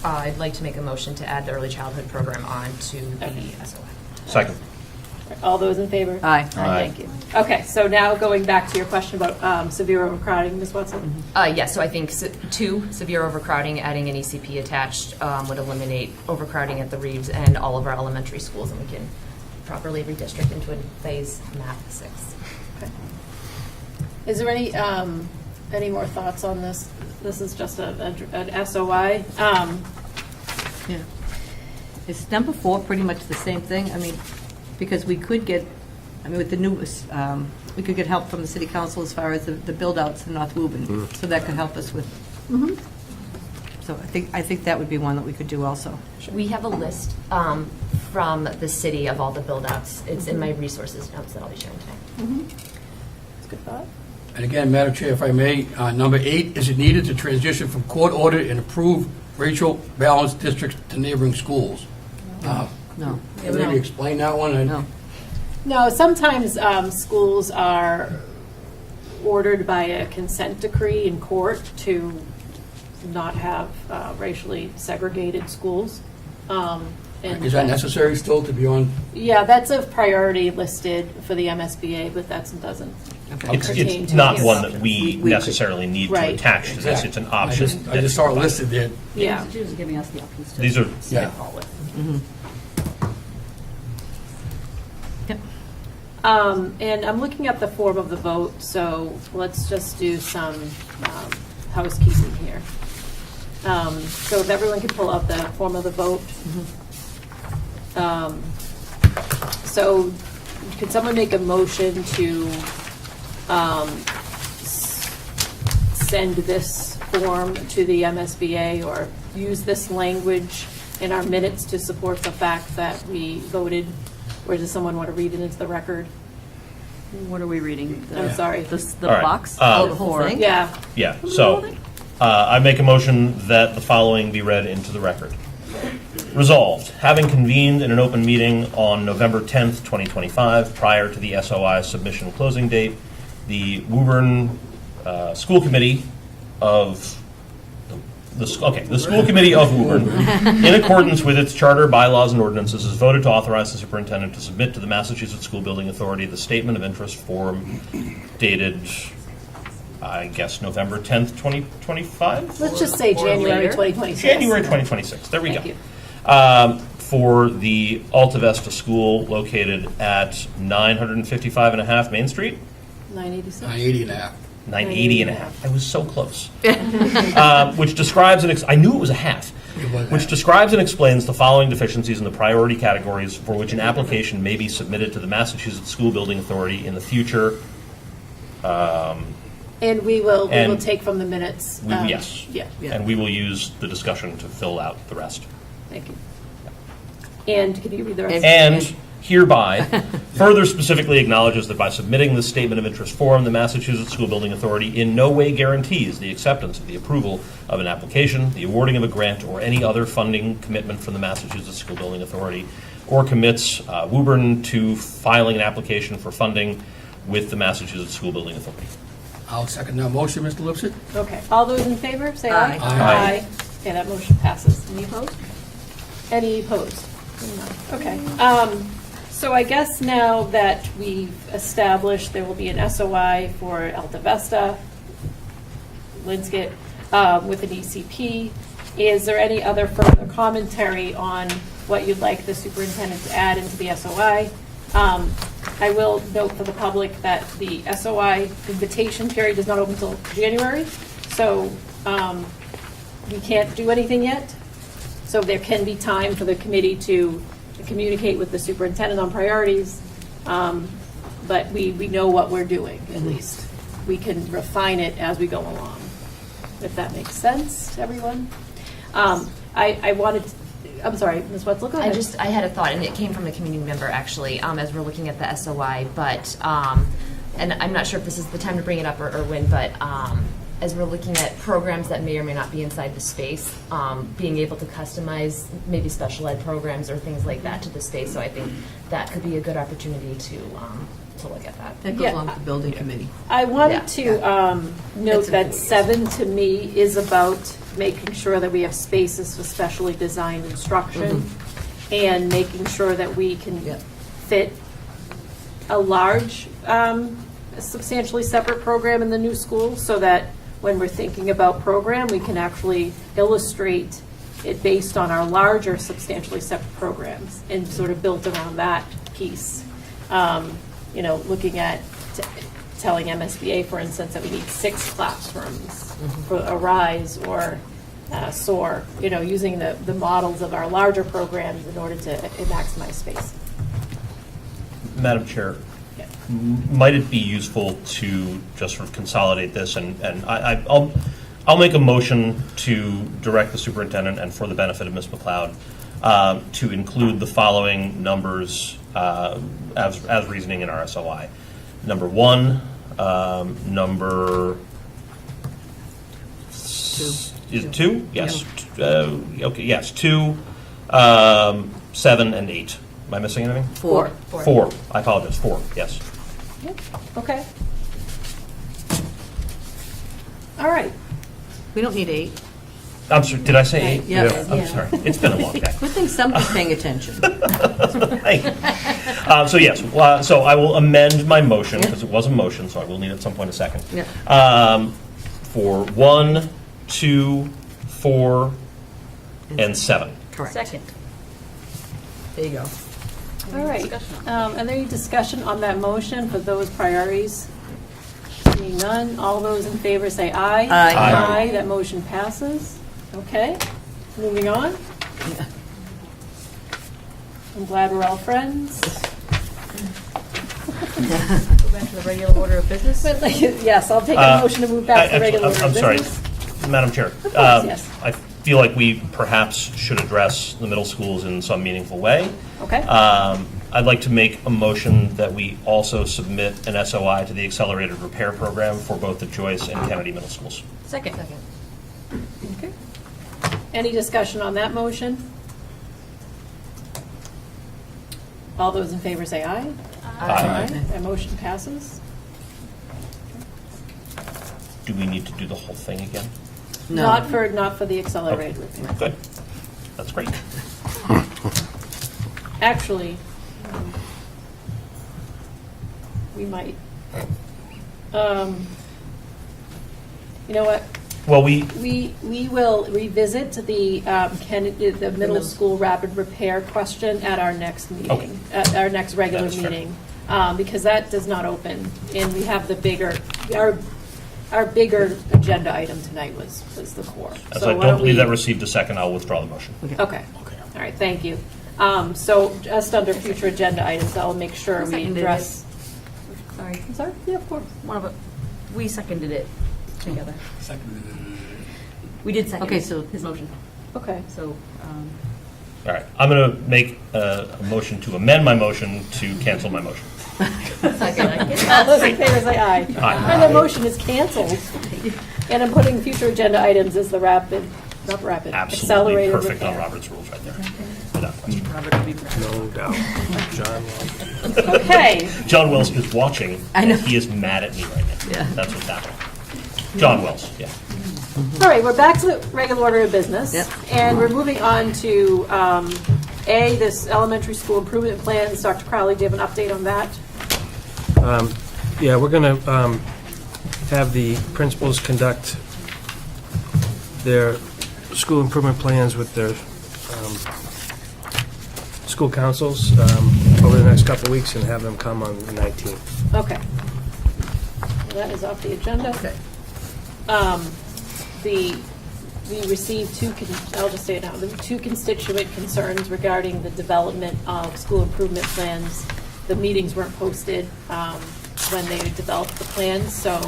I'd like to make a motion to add the early childhood program on to the SOI. Second. All those in favor? Aye. Thank you. Okay, so now going back to your question about severe overcrowding, Ms. Watson? Yes, so I think 2, severe overcrowding, adding an ECP attached would eliminate overcrowding at the Reeves and all of our elementary schools, and we can properly redistrict into a phase math 6. Okay. Is there any more thoughts on this? This is just an SOI. Yeah. Is number 4 pretty much the same thing? I mean, because we could get, with the new, we could get help from the city council as far as the build-outs in North Woburn, so that could help us with. So I think that would be one that we could do also. We have a list from the city of all the build-outs. It's in my resources notes that I'll be sharing today. That's a good thought. And again, Madam Chair, if I may, number 8, is it needed to transition from court-ordered and approved racial balanced districts to neighboring schools? No. Can you maybe explain that one? No. No, sometimes schools are ordered by a consent decree in court to not have racially segregated schools. Is that necessary still to be on? Yeah, that's a priority listed for the MSBA, but that doesn't pertain It's to not us. one that we necessarily need to Right. attach to this. It's an option. I just saw it listed there. Yeah. The institute is giving us the options to. These are, Yeah. And I'm looking at the form of the vote, so let's just do some housekeeping here. So if everyone could pull out the form of the vote. So could someone make a motion to send this form to the MSBA or use this language in our minutes to support the fact that we voted? Or does someone want to read it into the record? What are we reading? I'm sorry. The All right. box? Oh, the whole thing? Yeah. yeah, so I make a motion that the following be read into the record. Resolved, having convened in an open meeting on November 10th, 2025, prior to the SOI submission closing date, the Woburn School Committee of the School Committee of Woburn, in accordance with its charter, bylaws, and ordinances, has voted to authorize the superintendent to submit to the Massachusetts School Building Authority the statement of interest form dated, I guess, November 10th, 2025? Let's just say January 2026. January 2026. There we Thank go. you. For the Alta Vista School located at 955 and a half Main Street? 986. 980 and a half. 980 and a half. I was so close. Which describes I knew it was a half. Which describes and explains the following deficiencies in the priority categories for which an application may be submitted to the Massachusetts School Building Authority in the future. And we will take from the minutes. Yes. Yeah. And we will use the discussion to fill out the rest. Thank you. And can you read the rest? And hereby further specifically acknowledges that by submitting the statement of interest form, the Massachusetts School Building Authority in no way guarantees the acceptance of the approval of an application, the awarding of a grant, or any other funding commitment from the Massachusetts School Building Authority, or commits Woburn to filing an application for funding with the Massachusetts School Building Authority. I'll second that motion, Mr. Lipset. Okay. All those in favor, say aye. Aye. Aye. Okay, that motion passes. Any opposed? Any opposed? No. Okay. So I guess now that we've established there will be an SOI for Alta Vesta, Linscott with an ECP. Is there any other further commentary on what you'd like the superintendent to add into the SOI? I will note for the public that the SOI invitation period does not open until January, so we can't do anything yet. So there can be time for the committee to communicate with the superintendent on priorities, but we know what we're doing, at least. We can refine it as we go along, if that makes sense to everyone. I wanted to, I'm sorry, Ms. Wetzel, go ahead. I had a thought, and it came from a community member, actually, as we're looking at the SOI, but, and I'm not sure if this is the time to bring it up or when, but as we're looking at programs that may or may not be inside the space, being able to customize maybe special ed programs or things like that to the space, so I think that could be a good opportunity to look at that. That goes along with the building committee. I wanted to note that 7 to me is about making sure that we have spaces for specially designed instruction and making sure that we can fit a large, substantially separate program in the new school, so that when we're thinking about program, we can actually illustrate it based on our larger substantially separate programs and sort of built around that piece. You know, looking at telling MSBA, for instance, that we need 6 classrooms for a RISE or SOAR, you know, using the models of our larger programs in order to maximize space. Madam Chair, might it be useful to just sort of consolidate this, and I'll make a motion to direct the superintendent, and for the benefit of Ms. McLeod, to include the following numbers as reasoning in our SOI. Number 1, number 2? Yes. Okay, yes, 2, 7, and 8. Am I missing anything? 4. 4. I apologize. 4, yes. Yep. Okay. All right. We don't need 8. I'm sorry, did I say 8? Yeah. I'm sorry. It's been a long day. Good thing somebody's paying attention. So yes, so I will amend my motion, because it was a motion, so I will need at some point a second. For 1, 2, 4, and 7. Correct. Second. There you go. All right. And any discussion on that motion for those priorities? Seeing none, all those in favor say aye. Aye. Aye. That motion passes. Okay. Moving on. I'm glad we're all friends. Go back to the regular order of business. Yes, I'll take a motion to move back to the regular order of business. I'm sorry, Madam Chair. Of course, yes. I feel like we perhaps should address the middle schools in some meaningful way. Okay. I'd like to make a motion that we also submit an SOI to the accelerated repair program for both the Joyce and Kennedy middle schools. Second. Okay. Any discussion on that motion? All those in favor say aye. Aye. That motion passes. Do we need to do the whole thing again? No. Not for the accelerated repair. Good. That's great. Actually, we might. You know what? Well, we We will revisit the middle school rapid repair question at our next meeting, Okay. at our next regular That's fair. meeting, because that does not open, and we have the bigger, our bigger agenda item tonight was the core. as So I why don't believe we- that received a second, I'll withdraw the motion. Okay. All right, thank you. So just under future agenda items, I'll make sure we Seconded address. Sorry. I'm sorry? Yeah, of course. One of it. We seconded it together. We did second. Okay, it, so- his motion. Okay. So, All right, I'm going to make a motion to amend my motion to cancel my motion. All those in favor say aye. Aye. And the motion is canceled. And I'm putting future agenda items as the Absolutely accelerated perfect on repair. Robert's rules right there. Without question. No doubt. John will. Okay. John Wells is watching, I know. and he is mad at me right now. Yeah. That's what's happening. John Wells, yeah. All right, we're back to the regular order of business. Yep. And we're moving on to this elementary school improvement plans. Dr. Crowley, do you have an update on that? Yeah, we're going to have the principals conduct their school improvement plans with their school councils over the next couple of weeks and have them come on the 19th. Okay. Well, that is off the agenda. We received I'll just say it now, the two constituent concerns regarding the development of school improvement plans. The meetings weren't posted when they developed the plans, so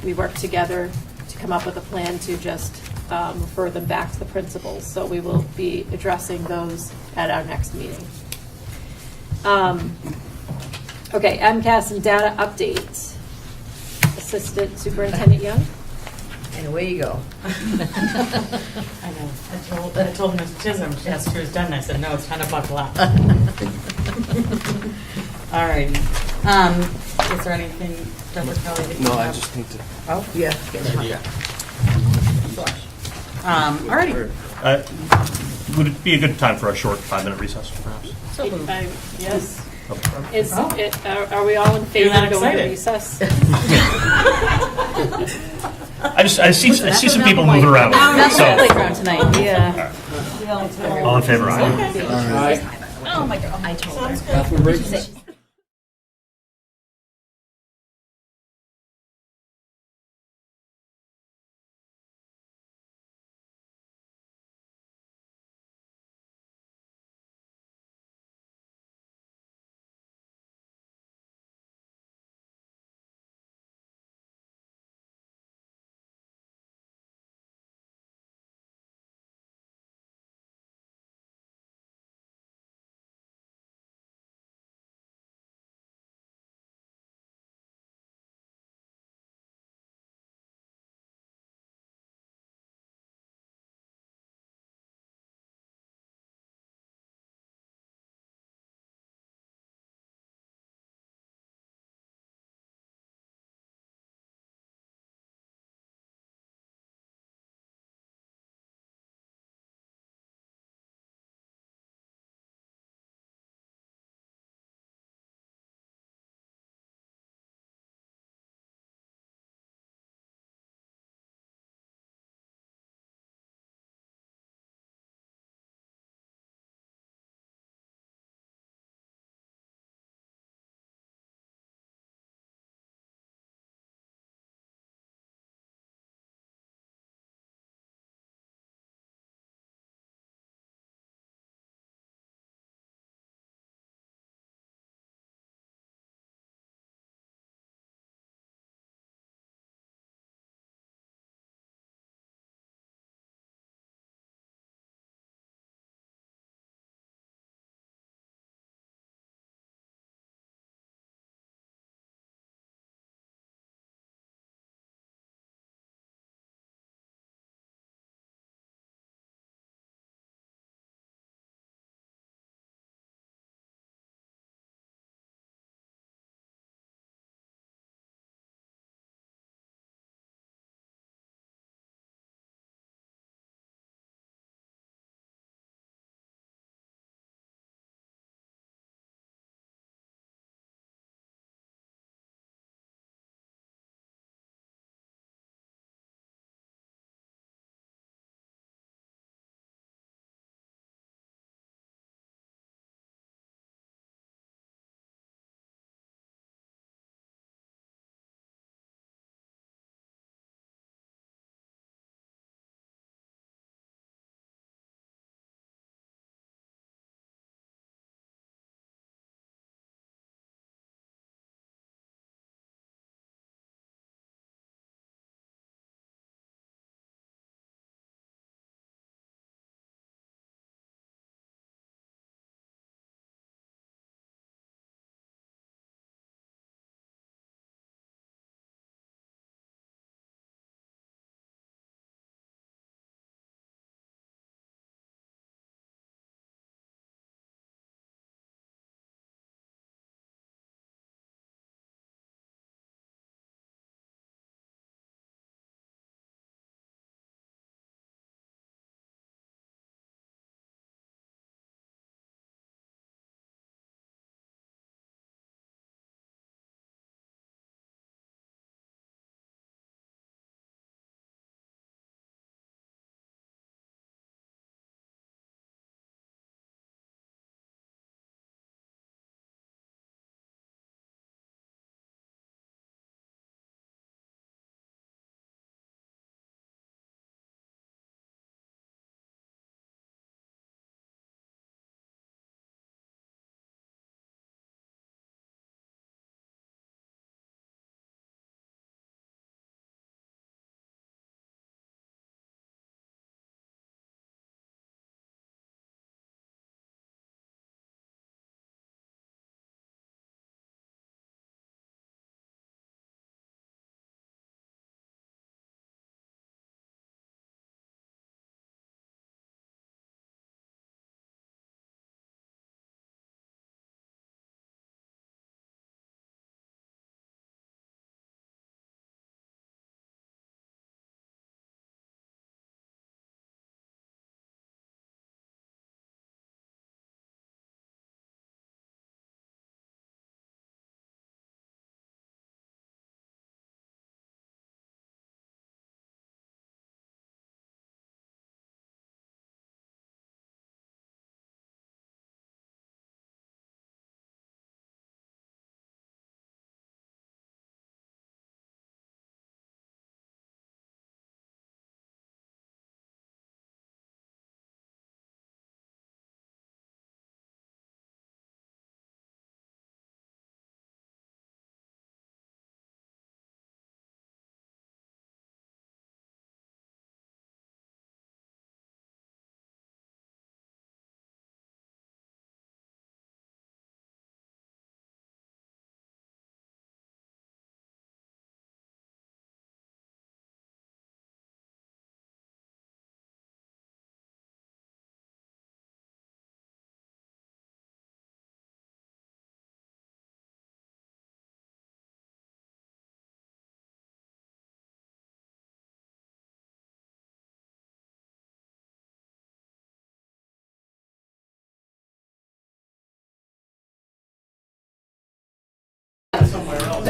we worked together to come up with a plan to just refer them back to the principals. So we will be addressing those at our next meeting. Okay, MCAS and data updates. Assistant Superintendent Young. And away you go. I know. I told Ms. Chisholm, she asked if she was done. I said, no, it's time to buckle up. All right. Is there anything, Dr. Kelly? that you No, I have? just need to. Oh, yeah. All righty. Would it be a good time for a short 5-minute recess, perhaps? Yes. Okay. Are we all in favor not of going to excited. recess? I see some people moving around. That's So, the playground tonight, yeah. all in favor, aye. Oh, my God, I told her. Bathroom break?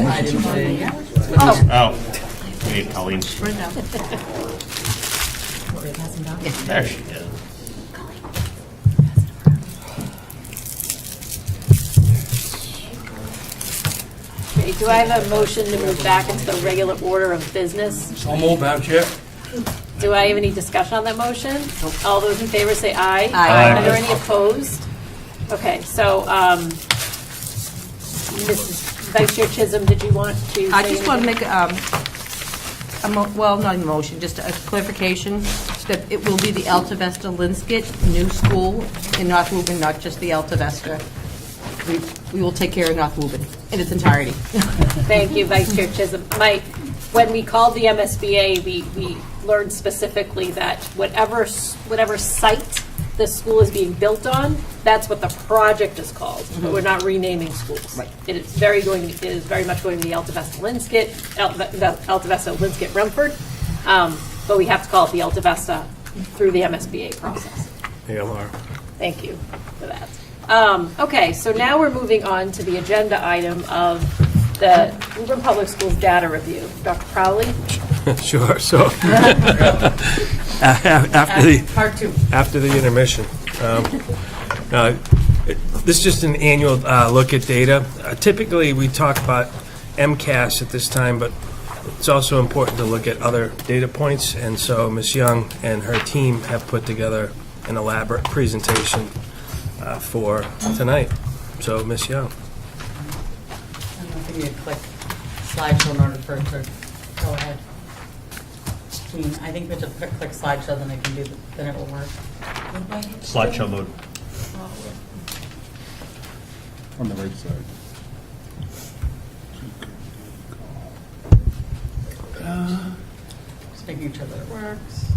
I didn't say, yeah. Oh, we need Colleen. There she is. Okay, do I have a motion to move back into the regular order of business? So moved, Madam Chair. Do I have any discussion on that motion? All those in favor say aye. Aye. Are there any opposed? Okay, so, Mrs. Vice Chair Chisholm, did you want to? I say just want to anything? make well, not a motion, just a clarification that it will be the Alta Vista Linscott new school in North Woburn, not just the Alta Vista. We will take care of North Woburn in its entirety. Thank you, Vice Chair Chisholm. When we called the MSBA, we learned specifically that whatever site the school is being built on, that's what the project is called. But we're not renaming schools. Right. It is very much going to be Alta Vista Linscott, Alta Vista Linscott Rumford, but we have to call it the Alta Vista through the MSBA process. There you go, Laura. Thank you for that. Okay, so now we're moving on to the agenda item of the Woburn Public Schools data review. Dr. Crowley? Sure, so, after Part two. after the intermission. This is just an annual look at data. Typically, we talk about MCAS at this time, but it's also important to look at other data points, and so Ms. Young and her team have put together an elaborate presentation for tonight. So, Ms. Young. I don't know if you need to click slideshow in order for it to go ahead. I think we have to click slideshow, then I can do, then it will work. Slideshow mode. On the right side. Just making sure that it works.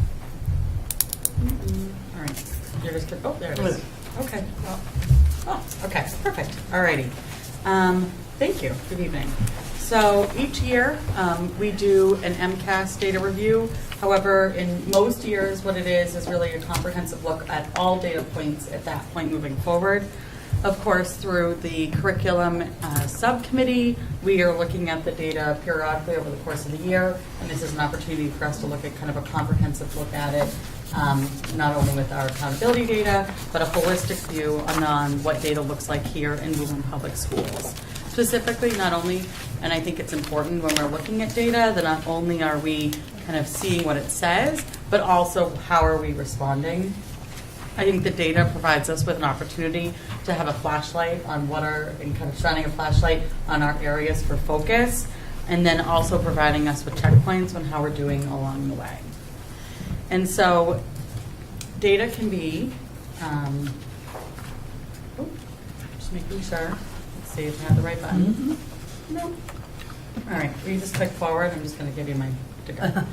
All right. You're just, oh, there it is. Okay. Well, oh, okay, perfect. All righty. Thank you. Good evening. So each year, we do an MCAS data review. However, in most years, what it is really a comprehensive look at all data points at that point moving forward. Of course, through the curriculum subcommittee, we are looking at the data periodically over the course of the year, and this is an opportunity for us to look at kind of a comprehensive look at it, not only with our accountability data, but a holistic view on what data looks like here in Woburn Public Schools. Specifically, not only, and I think it's important when we're looking at data, that not only are we kind of seeing what it says, but also how are we responding. I think the data provides us with an opportunity to have a flashlight on and kind of shining a flashlight on our areas for focus, and then also providing us with checkpoints on how we're doing along the way. And so data can be, just making sure, let's see if I have the right button. Mm-hmm. No. All right, will you just click forward? I'm just going to give you my to go.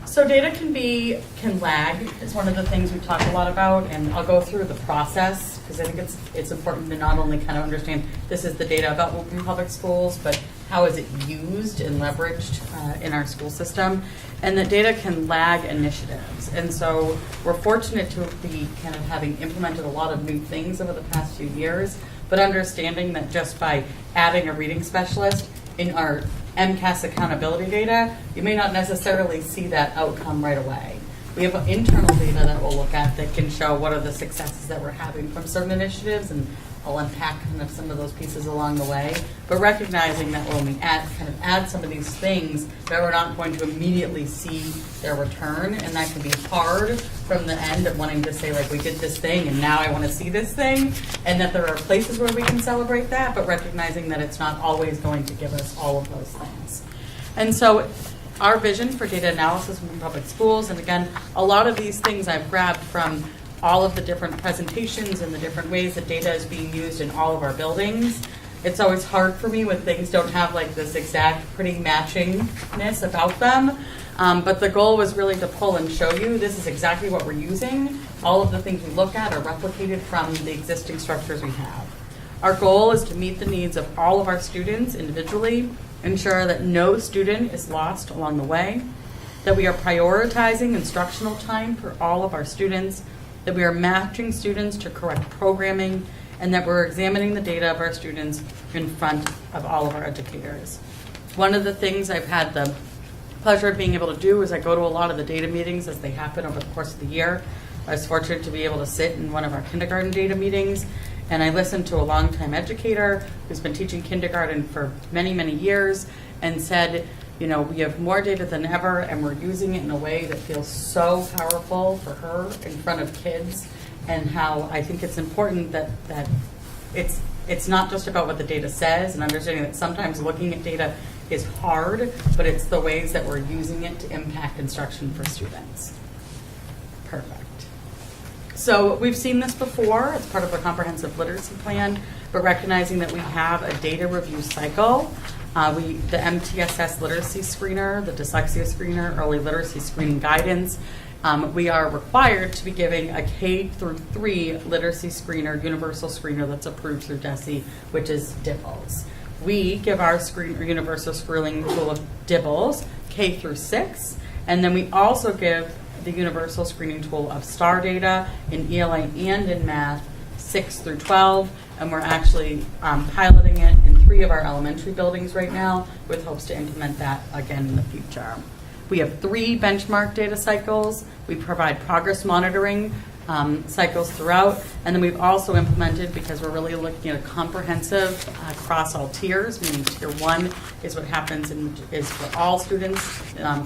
So data can lag. It's one of the things we talk a lot about, and I'll go through the process because I think it's important to not only kind of understand this is the data about Woburn Public Schools, but how is it used and leveraged in our school system, and that data can lag initiatives. And so we're fortunate to be kind of having implemented a lot of new things over the past few years, but understanding that just by adding a reading specialist in our MCAS accountability data, you may not necessarily see that outcome right away. We have internal data that we'll look at that can show what are the successes that we're having from certain initiatives, and I'll unpack kind of some of those pieces along the way. But recognizing that when we add some of these things, that we're not going to immediately see their return, and that can be hard from the end of wanting to say, like, we did this thing and now I want to see this thing, and that there are places where we can celebrate that, but recognizing that it's not always going to give us all of those things. And so our vision for data analysis in public schools, and again, a lot of these things I've grabbed from all of the different presentations and the different ways that data is being used in all of our buildings. It's always hard for me when things don't have like this exact pretty matchingness about them. But the goal was really to pull and show you this is exactly what we're using. All of the things we look at are replicated from the existing structures we have. Our goal is to meet the needs of all of our students individually, ensure that no student is lost along the way, that we are prioritizing instructional time for all of our students, that we are matching students to correct programming, and that we're examining the data of our students in front of all of our educators. One of the things I've had the pleasure of being able to do is I go to a lot of the data meetings as they happen over the course of the year. I was fortunate to be able to sit in one of our kindergarten data meetings, and I listened to a longtime educator who's been teaching kindergarten for many, many years and said, you know, we have more data than ever, and we're using it in a way that feels so powerful for her in front of kids, and how I think it's important that it's not just about what the data says, and understanding that sometimes looking at data is hard, but it's the ways that we're using it to impact instruction for students. Perfect. So we've seen this before. It's part of a comprehensive literacy plan, but recognizing that we have a data review cycle. The MTSS literacy screener, the dyslexia screener, early literacy screening guidance, we are required to be giving a K-3 literacy screener, universal screener that's approved through DESE, which is DIBELS. We give our universal screening tool of DIBELS K-6, and then we also give the universal screening tool of STAR data in ELA and in math 6 through 12, and we're actually piloting it in 3 of our elementary buildings right now with hopes to implement that again in the future. We have 3 benchmark data cycles. We provide progress monitoring cycles throughout, and then we've also implemented, because we're really looking at a comprehensive across all tiers, meaning tier 1 is what happens is for all students,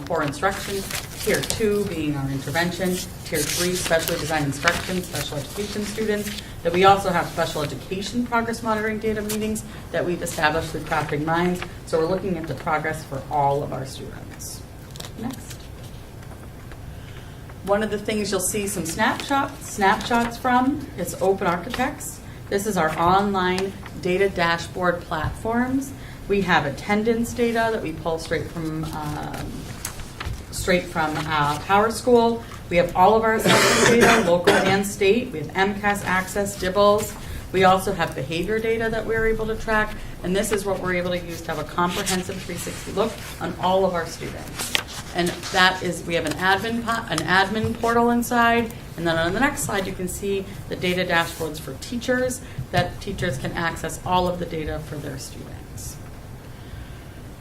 core instruction, tier 2 being our intervention, tier 3 specially designed instruction, special education students, that we also have special education progress monitoring data meetings that we've established through Crafting Minds, so we're looking at the progress for all of our students. Next. One of the things you'll see some snapshots from is Open Architects. This is our online data dashboard platforms. We have attendance data that we pull straight from Power School. We have all of our assessment data, local and state. We have MCAS access, DIBELS. We also have behavior data that we're able to track, and this is what we're able to use to have a comprehensive 360 look on all of our students. And that is, we have an admin portal inside, and then on the next slide you can see the data dashboards for teachers, that teachers can access all of the data for their students.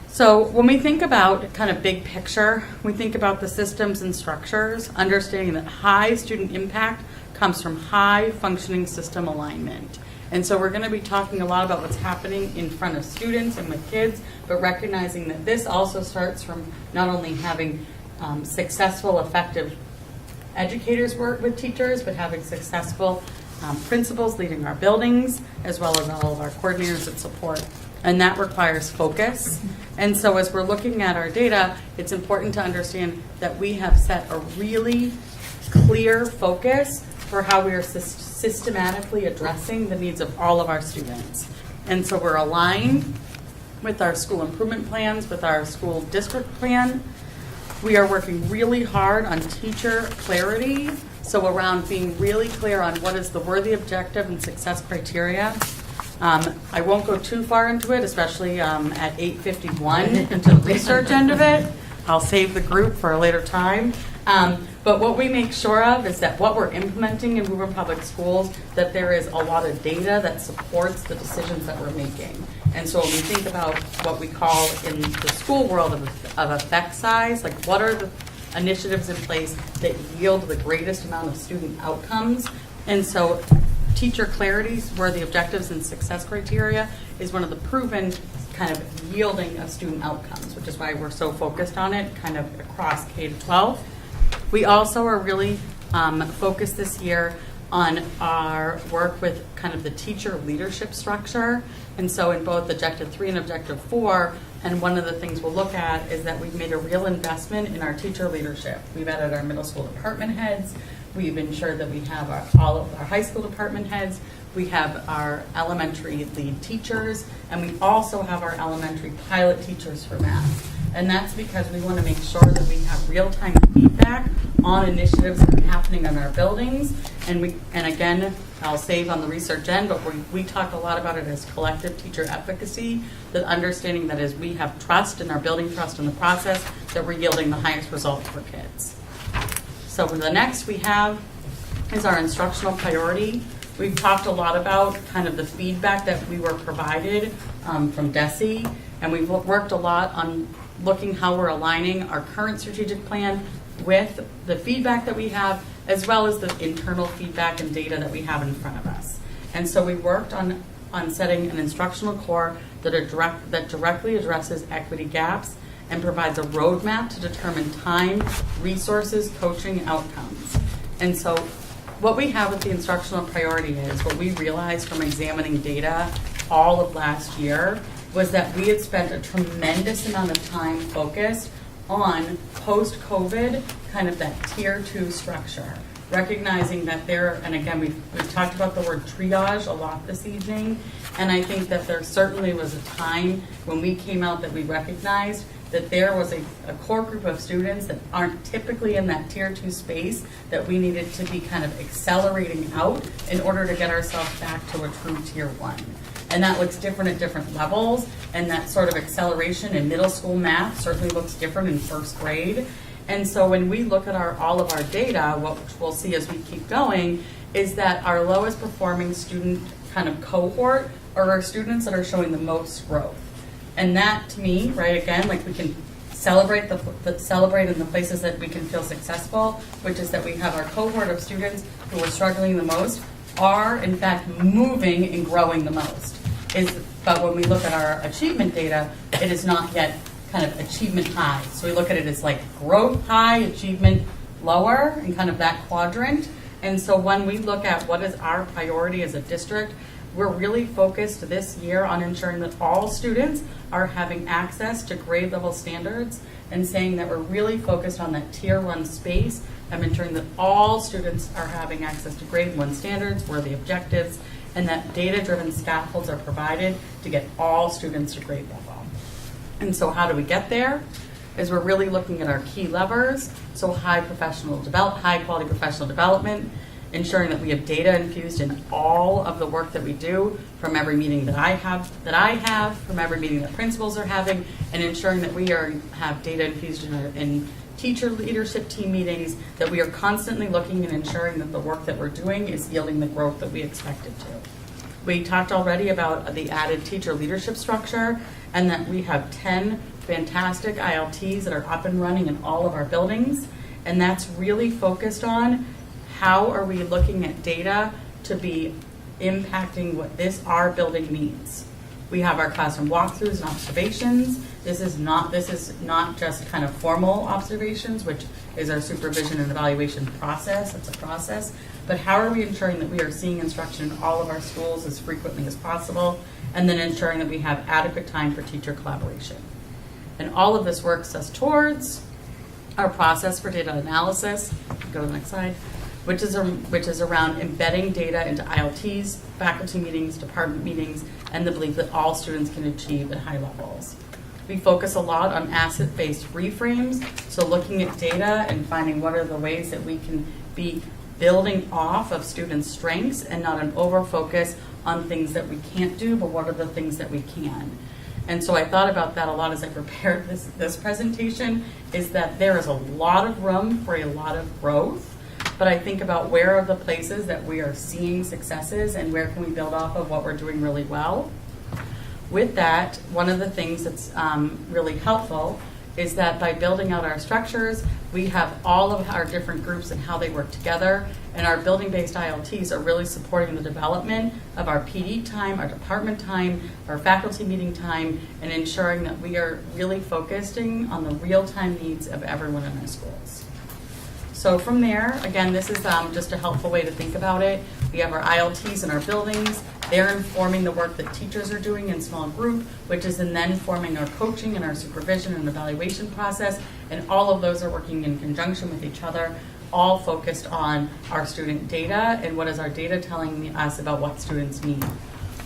So when we think about kind of big picture, we think about the systems and structures, understanding that high student impact comes from high functioning system alignment. And so we're going to be talking a lot about what's happening in front of students and with kids, but recognizing that this also starts from not only having successful, effective educators work with teachers, but having successful principals leading our buildings, as well as all of our coordinators that support. And that requires focus. And so as we're looking at our data, it's important to understand that we have set a really clear focus for how we are systematically addressing the needs of all of our students. And so we're aligned with our school improvement plans, with our school district plan. We are working really hard on teacher clarity, so around being really clear on what is the worthy objective and success criteria. I won't go too far into it, especially at 8:51 into the research end of it. I'll save the group for a later time. But what we make sure of is that what we're implementing in Woburn Public Schools, that there is a lot of data that supports the decisions that we're making. And so when we think about what we call in the school world of effect size, like what are the initiatives in place that yield the greatest amount of student outcomes? And so teacher clarity, where the objectives and success criteria is one of the proven kind of yielding of student outcomes, which is why we're so focused on it kind of across K-12. We also are really focused this year on our work with kind of the teacher leadership structure. And so in both Objective 3 and Objective 4, and one of the things we'll look at is that we've made a real investment in our teacher leadership. We've added our middle school department heads. We've ensured that we have all of our high school department heads. We have our elementary lead teachers, and we also have our elementary pilot teachers for math. And that's because we want to make sure that we have real-time feedback on initiatives that are happening in our buildings. And again, I'll save on the research end, but we talk a lot about it as collective teacher efficacy, that understanding that as we have trust and are building trust in the process, that we're yielding the highest results for kids. So the next we have is our instructional priority We've talked a lot about kind of the feedback that we were provided from DESE, and we've worked a lot on looking how we're aligning our current strategic plan with the feedback that we have, as well as the internal feedback and data that we have in front of us. And so we worked on setting an instructional core that directly addresses equity gaps and provides a roadmap to determine time, resources, coaching, outcomes. And so what we have with the instructional priority is what we realized from examining data all of last year was that we had spent a tremendous amount of time focused on post-COVID, kind of that tier 2 structure, recognizing that and again, we've talked about the word triage a lot this evening, and I think that there certainly was a time when we came out that we recognized that there was a core group of students that aren't typically in that tier 2 space that we needed to be kind of accelerating out in order to get ourselves back to a true tier 1. And that looks different at different levels, and that sort of acceleration in middle school math certainly looks different in first grade. And so when we look at all of our data, what we'll see as we keep going is that our lowest performing student kind of cohort are our students that are showing the most growth. And that, to me, right, again, like we can celebrate celebrate in the places that we can feel successful, which is that we have our cohort of students who are struggling the most are, in fact, moving and growing the most. But when we look at our achievement data, it is not yet kind of achievement high. So we look at it as like growth high, achievement lower, and kind of that quadrant. And so when we look at what is our priority as a district, we're really focused this year on ensuring that all students are having access to grade level standards, and saying that we're really focused on that tier 1 space of ensuring that all students are having access to grade 1 standards, where the objectives, and that data-driven scaffolds are provided to get all students to grade level. And so how do we get there? Is we're really looking at our key levers, so high quality professional development, ensuring that we have data infused in all of the work that we do, from every meeting that I have, from every meeting that principals are having, and ensuring that we have data infused in teacher leadership team meetings, that we are constantly looking and ensuring that the work that we're doing is yielding the growth that we expect it to. We talked already about the added teacher leadership structure, and that we have 10 fantastic ILTs that are up and running in all of our buildings, and that's really focused on how are we looking at data to be impacting what our building needs. We have our classroom walkthroughs and observations. This is not just kind of formal observations, which is our supervision and evaluation process. It's a process. But how are we ensuring that we are seeing instruction in all of our schools as frequently as possible, and then ensuring that we have adequate time for teacher collaboration. And all of this works us towards our process for data analysis. Go to the next slide. Which is around embedding data into ILTs, faculty meetings, department meetings, and the belief that all students can achieve at high levels. We focus a lot on asset-based reframes, so looking at data and finding what are the ways that we can be building off of students' strengths, and not an over-focus on things that we can't do, but what are the things that we can. And so I thought about that a lot as I prepared this presentation, is that there is a lot of room for a lot of growth. But I think about where are the places that we are seeing successes, and where can we build off of what we're doing really well. With that, one of the things that's really helpful is that by building out our structures, we have all of our different groups and how they work together, and our building-based ILTs are really supporting the development of our PD time, our department time, our faculty meeting time, and ensuring that we are really focusing on the real-time needs of everyone in our schools. So from there, again, this is just a helpful way to think about it. We have our ILTs in our buildings. They're informing the work that teachers are doing in small group, which is in then forming our coaching and our supervision and evaluation process. And all of those are working in conjunction with each other, all focused on our student data and what is our data telling us about what students need.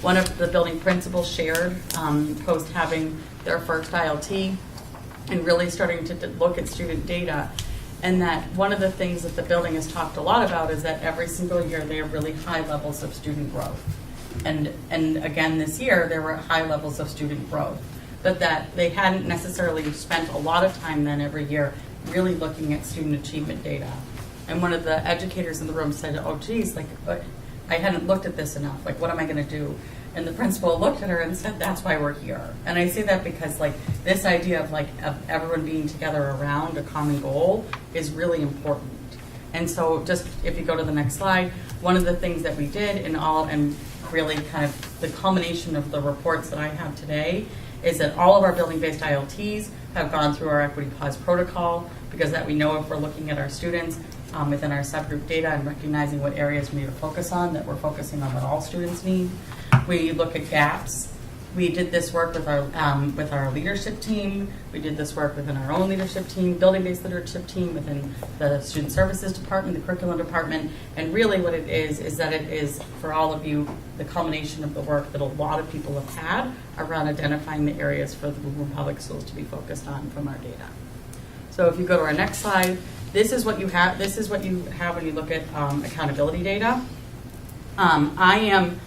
One of the building principals shared post having their first ILT and really starting to look at student data. And that one of the things that the building has talked a lot about is that every single year they have really high levels of student growth. And again, this year there were high levels of student growth, but that they hadn't necessarily spent a lot of time then every year really looking at student achievement data. And one of the educators in the room said, oh geez, like I hadn't looked at this enough. Like, what am I going to do? And the principal looked at her and said, that's why we're here. And I say that because, like, this idea of, like, of everyone being together around a common goal is really important. And so just, if you go to the next slide, one of the things that we did and really kind of the culmination of the reports that I have today is that all of our building-based ILTs have gone through our Equity Pause protocol, because that we know if we're looking at our students within our subgroup data and recognizing what areas we need to focus on, that we're focusing on what all students need. We look at gaps. We did this work with our leadership team. We did this work within our own leadership team, building-based leadership team, within the student services department, the curriculum department, and really what it is that it is, for all of you, the culmination of the work that a lot of people have had around identifying the areas for the Woburn Public Schools to be focused on from our data. So if you go to our next slide, this is what you have. This is what you have when you look at accountability data. I am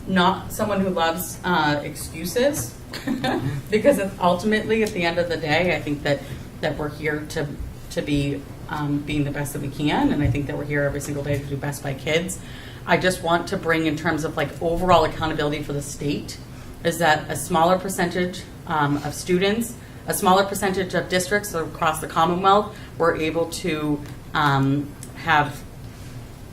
not someone who loves excuses because ultimately, at the end of the day, I think that we're here to be being the best that we can, and I think that we're here every single day to do best by kids. I just want to bring, in terms of like overall accountability for the state, is that a smaller percentage of students, a smaller percentage of districts across the Commonwealth were able to have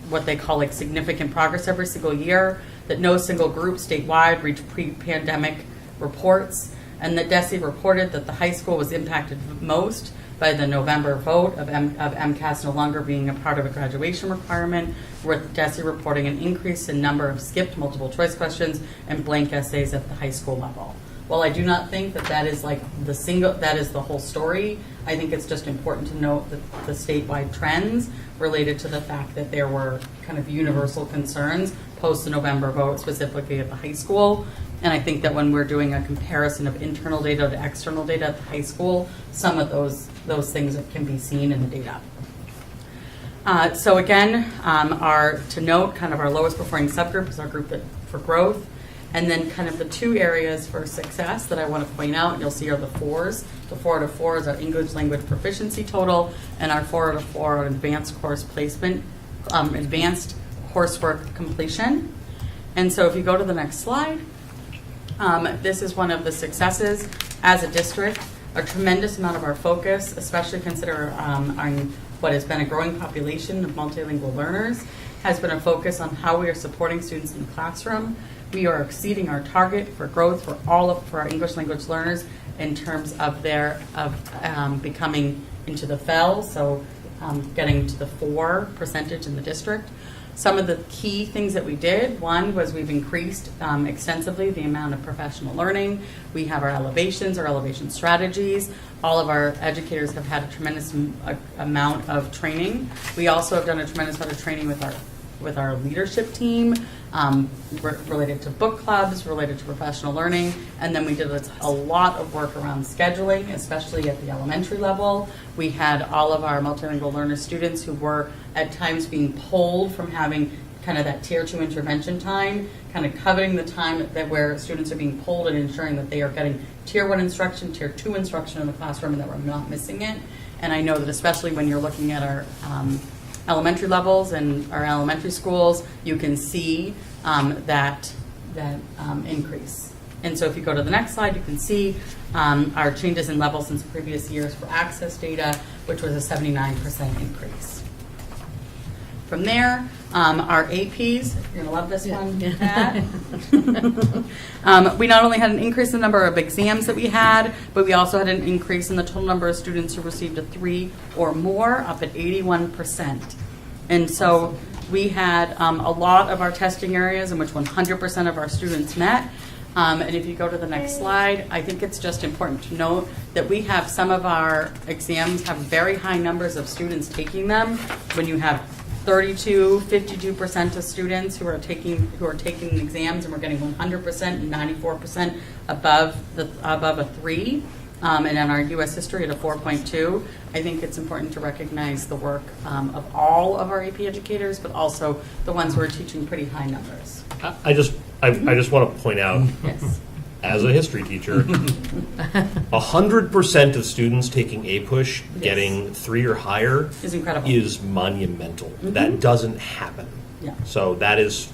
what they call like significant progress every single year, that no single group statewide reached pre-pandemic reports, and that DESE reported that the high school was impacted most by the November vote of MCAS no longer being a part of a graduation requirement, with DESE reporting an increase in number of skipped multiple choice questions and blank essays at the high school level. While I do not think that is like that is the whole story, I think it's just important to note that the statewide trends related to the fact that there were kind of universal concerns post the November vote, specifically at the high school. And I think that when we're doing a comparison of internal data to external data at the high school, some of those things can be seen in the data. So again, to note, kind of our lowest performing subgroup is our group for growth. And then kind of the two areas for success that I want to point out, you'll see are the fours. The 4 out of 4 is our English language proficiency total, and our 4 out of 4 are advanced course placement, advanced coursework completion. And so if you go to the next slide, this is one of the successes as a district. A tremendous amount of our focus, especially consider on what has been a growing population of multilingual learners, has been a focus on how we are supporting students in the classroom. We are exceeding our target for growth for our English language learners in terms of their becoming into the FEL, so getting to the 4% in the district. Some of the key things that we did, one was we've increased extensively the amount of professional learning. We have our elevation strategies. All of our educators have had a tremendous amount of training. We also have done a tremendous amount of training with our leadership team, related to book clubs, related to professional learning, and then we did a lot of work around scheduling, especially at the elementary level. We had all of our multilingual learner students who were at times being pulled from having kind of that tier 2 intervention time, kind of coveting the time that where students are being pulled and ensuring that they are getting tier 1 instruction, tier 2 instruction in the classroom, and that we're not missing it. And I know that especially when you're looking at our elementary levels and our elementary schools, you can see that increase. And so if you go to the next slide, you can see our changes in levels since previous years for access data, which was a 79% increase. From there, our APs, you're going to love this one, Pat. We not only had an increase in the number of exams that we had, but we also had an increase in the total number of students who received a 3 or more, up at 81%. And so we had a lot of our testing areas in which 100% of our students met. And if you go to the next slide, I think it's just important to note that we have some of our exams have very high numbers of students taking them. When you have 52% of students who are taking exams, and we're getting 100% and 94% above a 3, and in our U.S. history at a 4.2. I think it's important to recognize the work of all of our AP educators, but also the ones who are teaching pretty high numbers. I just want to point out, Yes. as a history teacher, 100% of students taking APUSH getting 3 or higher is incredible. Is monumental. That doesn't happen. Yeah. So that is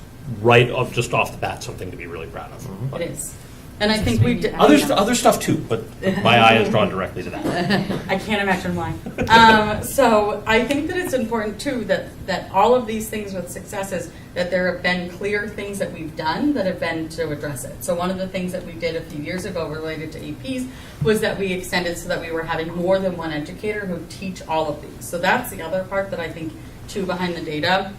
just off the bat, something to be really proud of. It is. And I think we did. Other stuff too, but my eye is drawn directly to that. I can't imagine why. So I think that it's important too that all of these things with successes, that there have been clear things that we've done that have been to address it. So one of the things that we did a few years ago related to APs was that we extended so that we were having more than one educator who teach all of these. So that's the other part that I think too behind the data.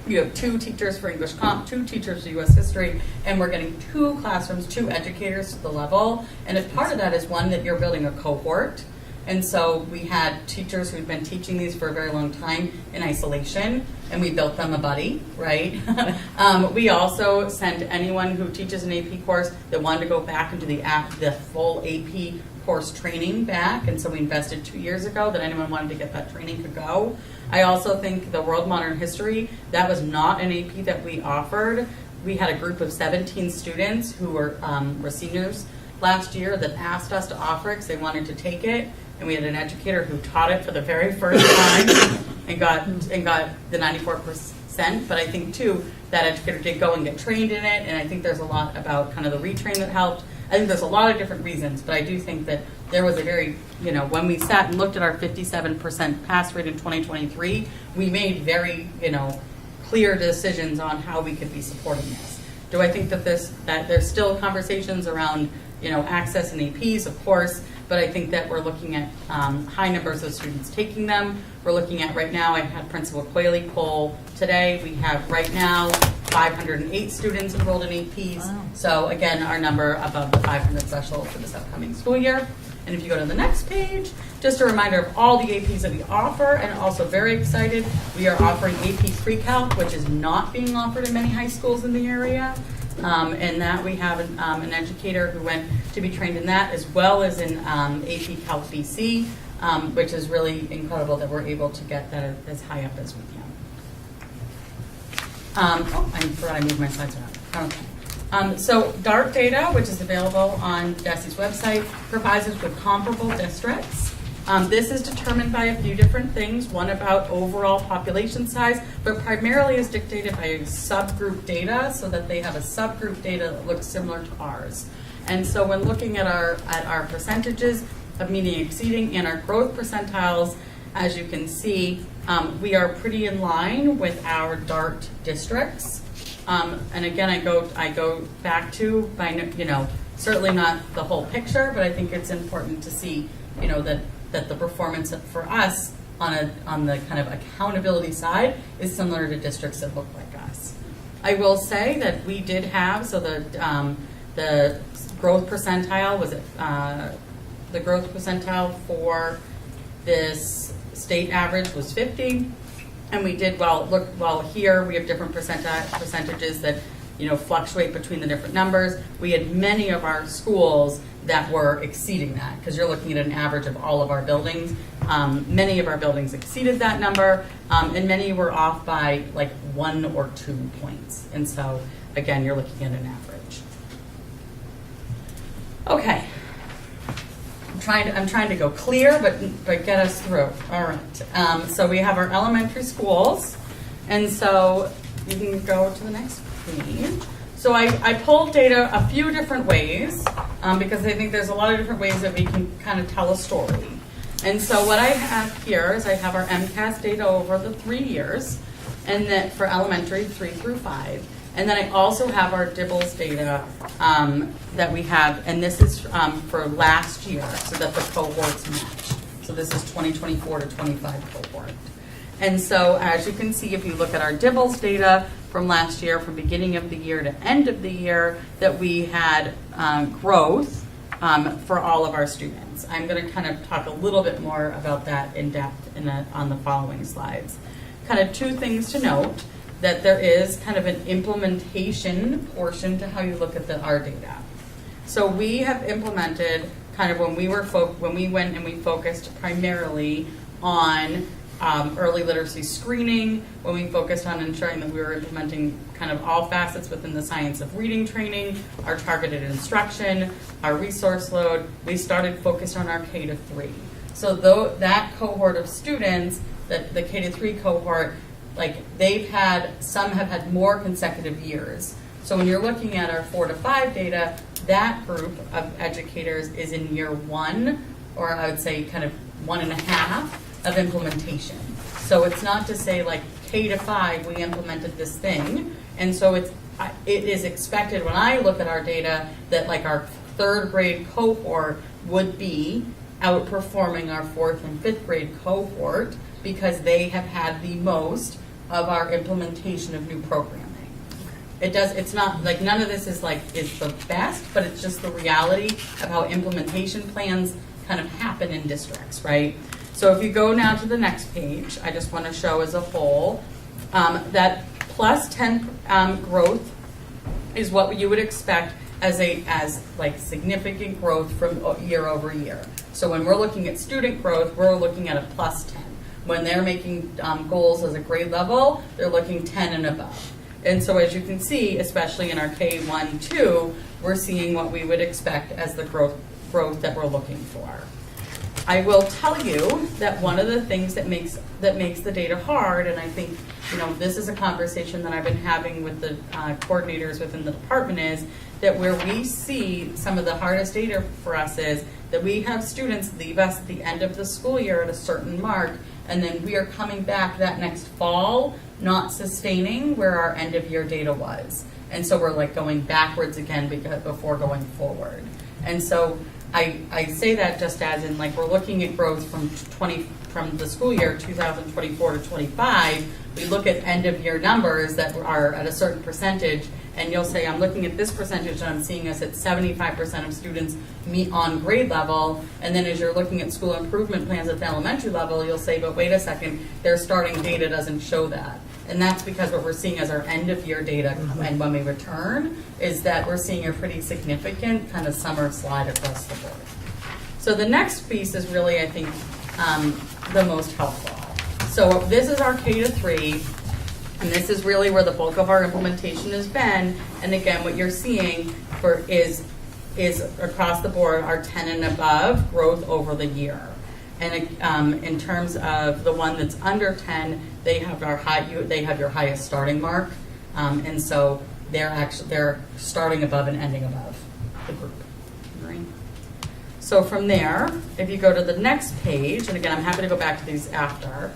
You have 2 teachers for English Comp, 2 teachers for U.S. History, and we're getting 2 classrooms, 2 educators to the level. And if part of that is one that you're building a cohort. And so we had teachers who'd been teaching these for a very long time in isolation, and we built them a buddy, right? We also sent anyone who teaches an AP course that wanted to go back into the full AP course training back, and so we invested 2 years ago that anyone wanted to get that training could go. I also think the World Modern History, that was not an AP that we offered. We had a group of 17 students who were seniors last year that asked us to offer it because they wanted to take it, and we had an educator who taught it for the very first time and got the 94%. But I think too that educator did go and get trained in it, and I think there's a lot about kind of the retrain that helped. I think there's a lot of different reasons, but I do think that there was a very, when we sat and looked at our 57% pass rate in 2023, we made very, clear decisions on how we could be supporting this. Do I think that there's still conversations around, access and APs, of course, but I think that we're looking at high numbers of students taking them. We're looking at right now, I had Principal Quayle poll today. We have right now 508 students enrolled in APs. Wow. So again, our number above the 500 threshold for this upcoming school year. And if you go to the next page, just a reminder of all the APs that we offer, and also very excited, we are offering AP Pre-Calc, which is not being offered in many high schools in the area. And that we have an educator who went to be trained in that, as well as in AP Calc BC, which is really incredible that we're able to get that as high up as we can. I forgot I moved my slides around. Okay. So DART data, which is available on DESE's website, provides us with comparable districts. This is determined by a few different things, one about overall population size, but primarily is dictated by subgroup data, so that they have a subgroup data that looks similar to ours. And so when looking at our percentages of meeting and exceeding and our growth percentiles, as you can see, we are pretty in line with our DART districts. And again, I go back to, certainly not the whole picture, but I think it's important to see, that the performance for us on the kind of accountability side is similar to districts that look like us. I will say that we did have, so the growth percentile was the growth percentile for this state average was 50, and we did well here we have different percentages that fluctuate between the different numbers. We had many of our schools that were exceeding that, because you're looking at an average of all of our buildings. Many of our buildings exceeded that number, and many were off by like 1 or 2 points. And so again, you're looking at an average. Okay. I'm trying to go clear, but get us through. All right. So we have our elementary schools, and so you can go to the next page. So I pulled data a few different ways because I think there's a lot of different ways that we can kind of tell a story. And so what I have here is I have our MCAS data over the 3 years, and that for elementary 3 through 5. And then I also have our DIBELS data that we have, and this is for last year, so that the cohorts match. So this is 2024 to 25 cohort. And so as you can see, if you look at our DIBELS data from last year, from beginning of the year to end of the year, that we had growth for all of our students. I'm going to kind of talk a little bit more about that in depth on the following slides. Kind of 2 things to note, that there is kind of an implementation portion to how you look at our data. So we have implemented kind of when we went and we focused primarily on early literacy screening, when we focused on ensuring that we were implementing kind of all facets within the science of reading training, our targeted instruction, our resource load, we started focused on our K to 3. So that cohort of students, the K to 3 cohort, like some have had more consecutive years. So when you're looking at our 4 to 5 data, that group of educators is in year 1, or I would say kind of 1.5 of implementation. So it's not to say like K to 5, we implemented this thing. And so it is expected when I look at our data that like our 3rd grade cohort would be outperforming our 4th and 5th grade cohort because they have had the most of our implementation of new programming. It's not like none of this is the best, but it's just the reality of how implementation plans kind of happen in districts, right? So if you go now to the next page, I just want to show as a whole that plus 10 growth is what you would expect as significant growth from year over year. So when we're looking at student growth, we're looking at a plus 10. When they're making goals as a grade level, they're looking 10 and above. And so as you can see, especially in our K1, 2, we're seeing what we would expect as the growth that we're looking for. I will tell you that one of the things that makes the data hard, and I think this is a conversation that I've been having with the coordinators within the department, is that where we see some of the hardest data for us is that we have students leave us at the end of the school year at a certain mark, and then we are coming back that next fall not sustaining where our end of year data was. And so we're like going backwards again before going forward. And so I say that just as in like we're looking at growth from the school year 2024 to 25. We look at end of year numbers that are at a certain percentage, and you'll say, I'm looking at this percentage and I'm seeing us at 75% of students meet on grade level. And then as you're looking at school improvement plans at the elementary level, you'll say, but wait a second, their starting data doesn't show that. And that's because what we're seeing as our end of year data and when we return is that we're seeing a pretty significant kind of summer slide across the board. So the next piece is really, I think, the most helpful. So this is our K to 3, and this is really where the bulk of our implementation has been. And again, what you're seeing is across the board our 10 and above growth over the year. And in terms of the one that's under 10, they have your highest starting mark, and so they're starting above and ending above the group. Green. So from there, if you go to the next page, and again, I'm happy to go back to these after,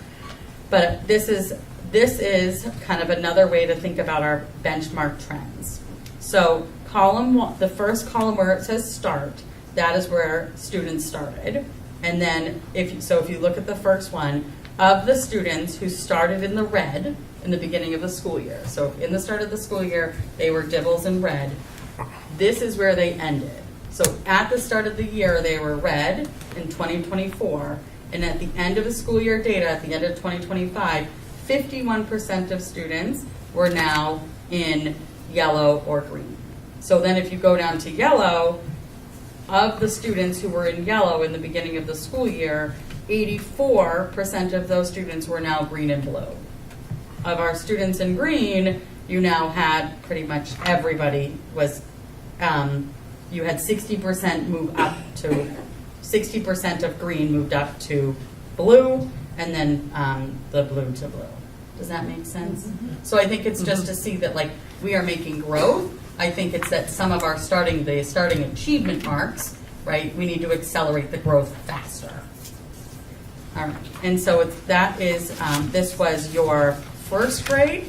but this is kind of another way to think about our benchmark trends. So column 1, the first column where it says start, that is where students started. And then if you look at the first one, of the students who started in the red in the beginning of the school year, so in the start of the school year, they were dibbles in red, this is where they ended. So at the start of the year, they were red in 2024, and at the end of the school year data, at the end of 2025, 51% of students were now in yellow or green. So then if you go down to yellow, of the students who were in yellow in the beginning of the school year, 84% of those students were now green and blue. Of our students in green, you now had pretty much everybody was, you had 60% move up to, 60% of green moved up to blue, and then the blue to blue. Does that make sense? Mm-hmm. So I think it's just to see that like we are making growth. I think it's that some of our starting achievement marks, right, we need to accelerate the growth faster. All right, and so this was your first grade,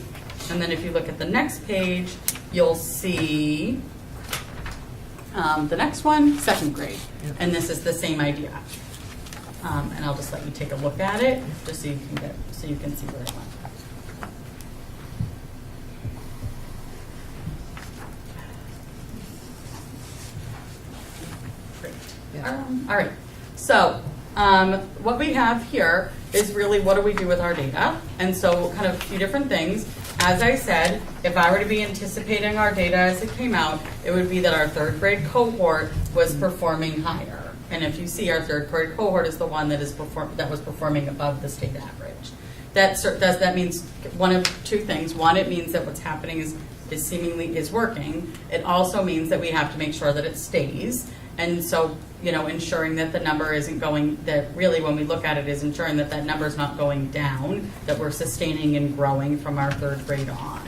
and then if you look at the next page, you'll see the next one, second grade, and this is the same idea. And I'll just let you take a look at it, just so you can see where it went. All right, so what we have here is really what do we do with our data? And so kind of a few different things. As I said, if I were to be anticipating our data as it came out, it would be that our third grade cohort was performing higher. And if you see, our third grade cohort is the one that was performing above the state average. That means one of two things. One, it means that what's happening is seemingly working. It also means that we have to make sure that it stays. And so, ensuring that the number isn't going, that really when we look at it is ensuring that that number is not going down, that we're sustaining and growing from our third grade on.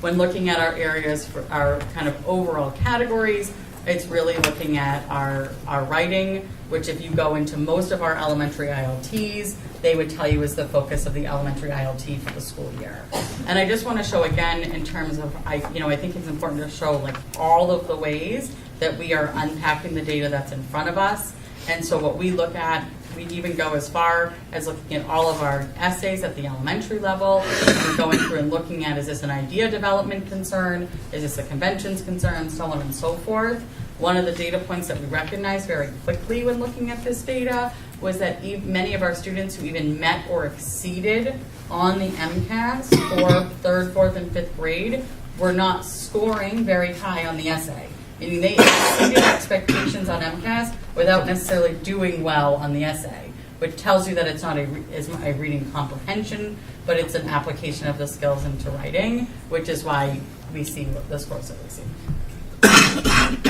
When looking at our areas for our kind of overall categories, it's really looking at our writing, which if you go into most of our elementary ILTs, they would tell you is the focus of the elementary ILT for the school year. And I just want to show again in terms of, I think it's important to show like all of the ways that we are unpacking the data that's in front of us. And so what we look at, we even go as far as looking at all of our essays at the elementary level. We're going through and looking at, is this an idea development concern? Is this a conventions concern? So on and so forth. One of the data points that we recognized very quickly when looking at this data was that many of our students who even met or exceeded on the MCAS for third, fourth, and fifth grade were not scoring very high on the essay. Meaning they exceeded expectations on MCAS without necessarily doing well on the essay, which tells you that it's not a reading comprehension, but it's an application of the skills into writing, which is why we see the scores that we see.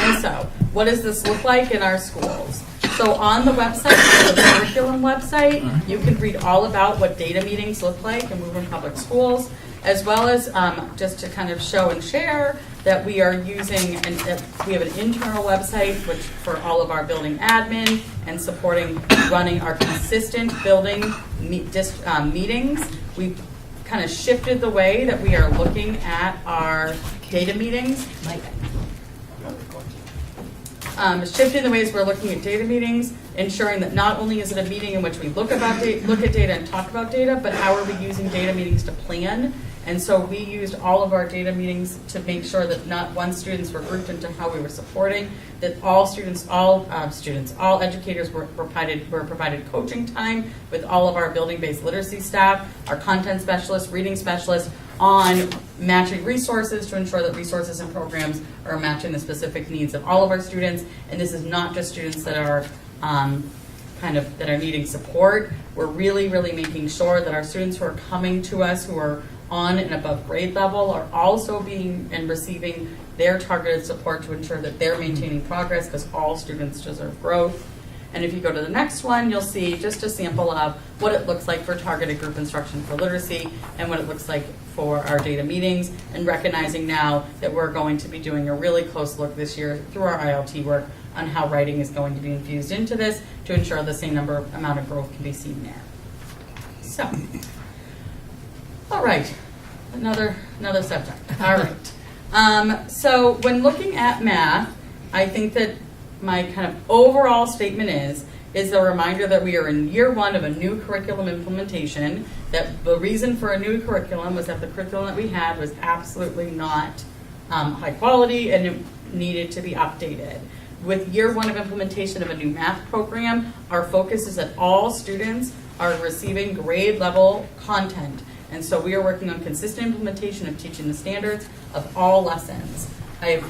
And so, what does this look like in our schools? So on the website, the curriculum website, you can read all about what data meetings look like in Woburn Public Schools, as well as just to kind of show and share that we are using, we have an internal website which for all of our building admin and supporting running our consistent building meetings. We've kind of shifted the way that we are looking at our data meetings. Shifting the ways we're looking at data meetings, ensuring that not only is it a meeting in which we look at data and talk about data, but how are we using data meetings to plan? And so we used all of our data meetings to make sure that not one students were grouped into how we were supporting, that all educators were provided coaching time with all of our building-based literacy staff, our content specialists, reading specialists, on matching resources to ensure that resources and programs are matching the specific needs of all of our students. And this is not just students that are that are needing support. We're really, really making sure that our students who are coming to us who are on and above grade level are also being and receiving their targeted support to ensure that they're maintaining progress, because all students deserve growth. And if you go to the next one, you'll see just a sample of what it looks like for targeted group instruction for literacy and what it looks like for our data meetings, and recognizing now that we're going to be doing a really close look this year through our ILT work on how writing is going to be infused into this to ensure the same amount of growth can be seen there. So, all right, another subject. All right. So when looking at math, I think that my kind of overall statement is a reminder that we are in year one of a new curriculum implementation, that the reason for a new curriculum was that the curriculum that we had was absolutely not high quality and it needed to be updated. With year one of implementation of a new math program, our focus is that all students are receiving grade level content. And so we are working on consistent implementation of teaching the standards of all lessons. I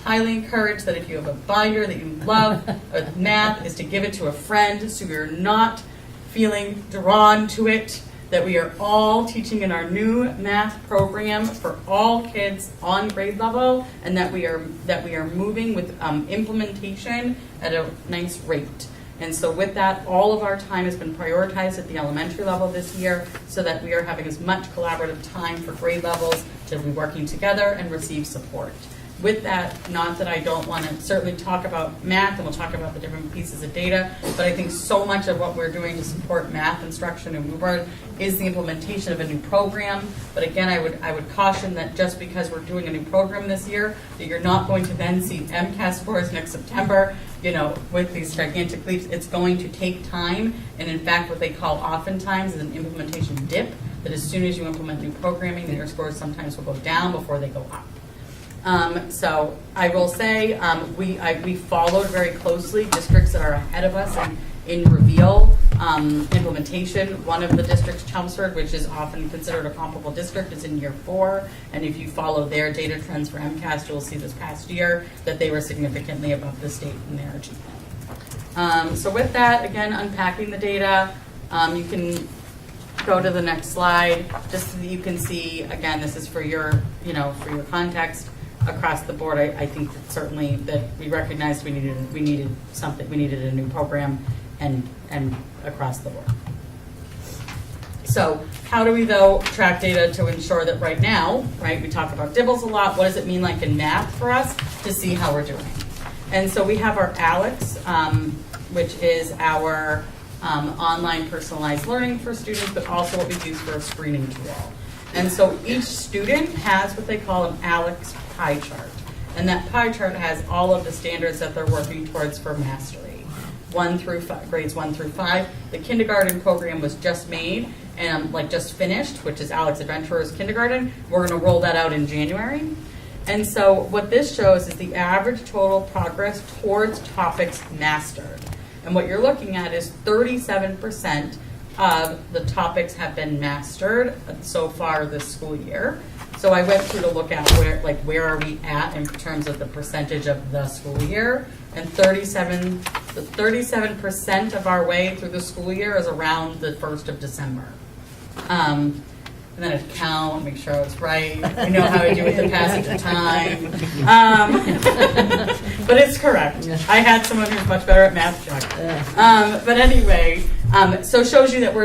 highly encourage that if you have a binder that you love with math, is to give it to a friend so you're not feeling drawn to it, that we are all teaching in our new math program for all kids on grade level, and that we are moving with implementation at a nice rate. And so with that, all of our time has been prioritized at the elementary level this year so that we are having as much collaborative time for grade levels to be working together and receive support. With that, not that I don't want to certainly talk about math, and we'll talk about the different pieces of data, but I think so much of what we're doing to support math instruction in Woburn is the implementation of a new program. But again, I would caution that just because we're doing a new program this year, that you're not going to then see MCAS scores next September, with these gigantic leaps. It's going to take time, and in fact, what they call oftentimes is an implementation dip, that as soon as you implement new programming, then your scores sometimes will go down before they go up. So I will say we followed very closely districts that are ahead of us in reveal implementation. One of the districts, Chelmsford, which is often considered a comparable district, is in year 4. And if you follow their data trends for MCAS, you'll see this past year that they were significantly above the state in their achievement. So with that, again, unpacking the data, you can go to the next slide just so that you can see, again, this is for your, for your context. across the board, I think that certainly that we recognized we needed something, we needed a new program and across the board. So how do we, though, track data to ensure that right now, right, we talk about DIBELS a lot, what does it mean like in math for us to see how we're doing? And so we have our ALEX, which is our online personalized learning for students, but also what we use for a screening tool. And so each student has what they call an ALEX pie chart. And that pie chart has all of the standards that they're working towards for mastery. Grades 1 through 5. The kindergarten program was just made and just finished, which is Alex Adventurers Kindergarten. We're going to roll that out in January. And so what this shows is the average total progress towards topics mastered. And what you're looking at is 37% of the topics have been mastered so far this school year. So I went through to look at where are we at in terms of the percentage of the school year, and 37% of our way through the school year is around the 1st of December. And then I'd count, make sure I was right. We know how to do with the passage of time. But it's correct. I had someone who's much better at math, Chuck. But anyway, so it shows you that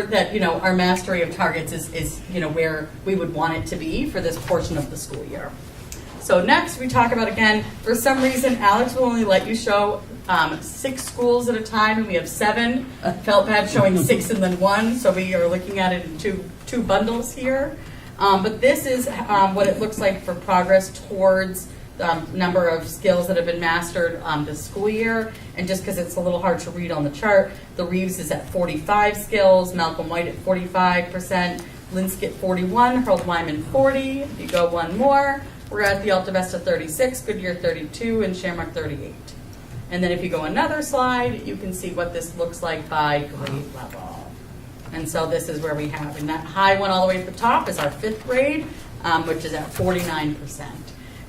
our mastery of targets is where we would want it to be for this portion of the school year. So next we talk about, again, for some reason Alex will only let you show 6 schools at a time, and we have 7. Felt bad showing 6 and then 1, so we are looking at it in two bundles here. But this is what it looks like for progress towards the number of skills that have been mastered this school year. And just because it's a little hard to read on the chart, the Reeves is at 45 skills, Malcolm White at 45%, Linsky 41, Harold Wyman 40. If you go one more, we're at the Alta Vista 36, Goodyear 32, and Shamrock 38. And then if you go another slide, you can see what this looks like by grade level. And so this is where we have, and that high one all the way at the top is our 5th grade, which is at 49%.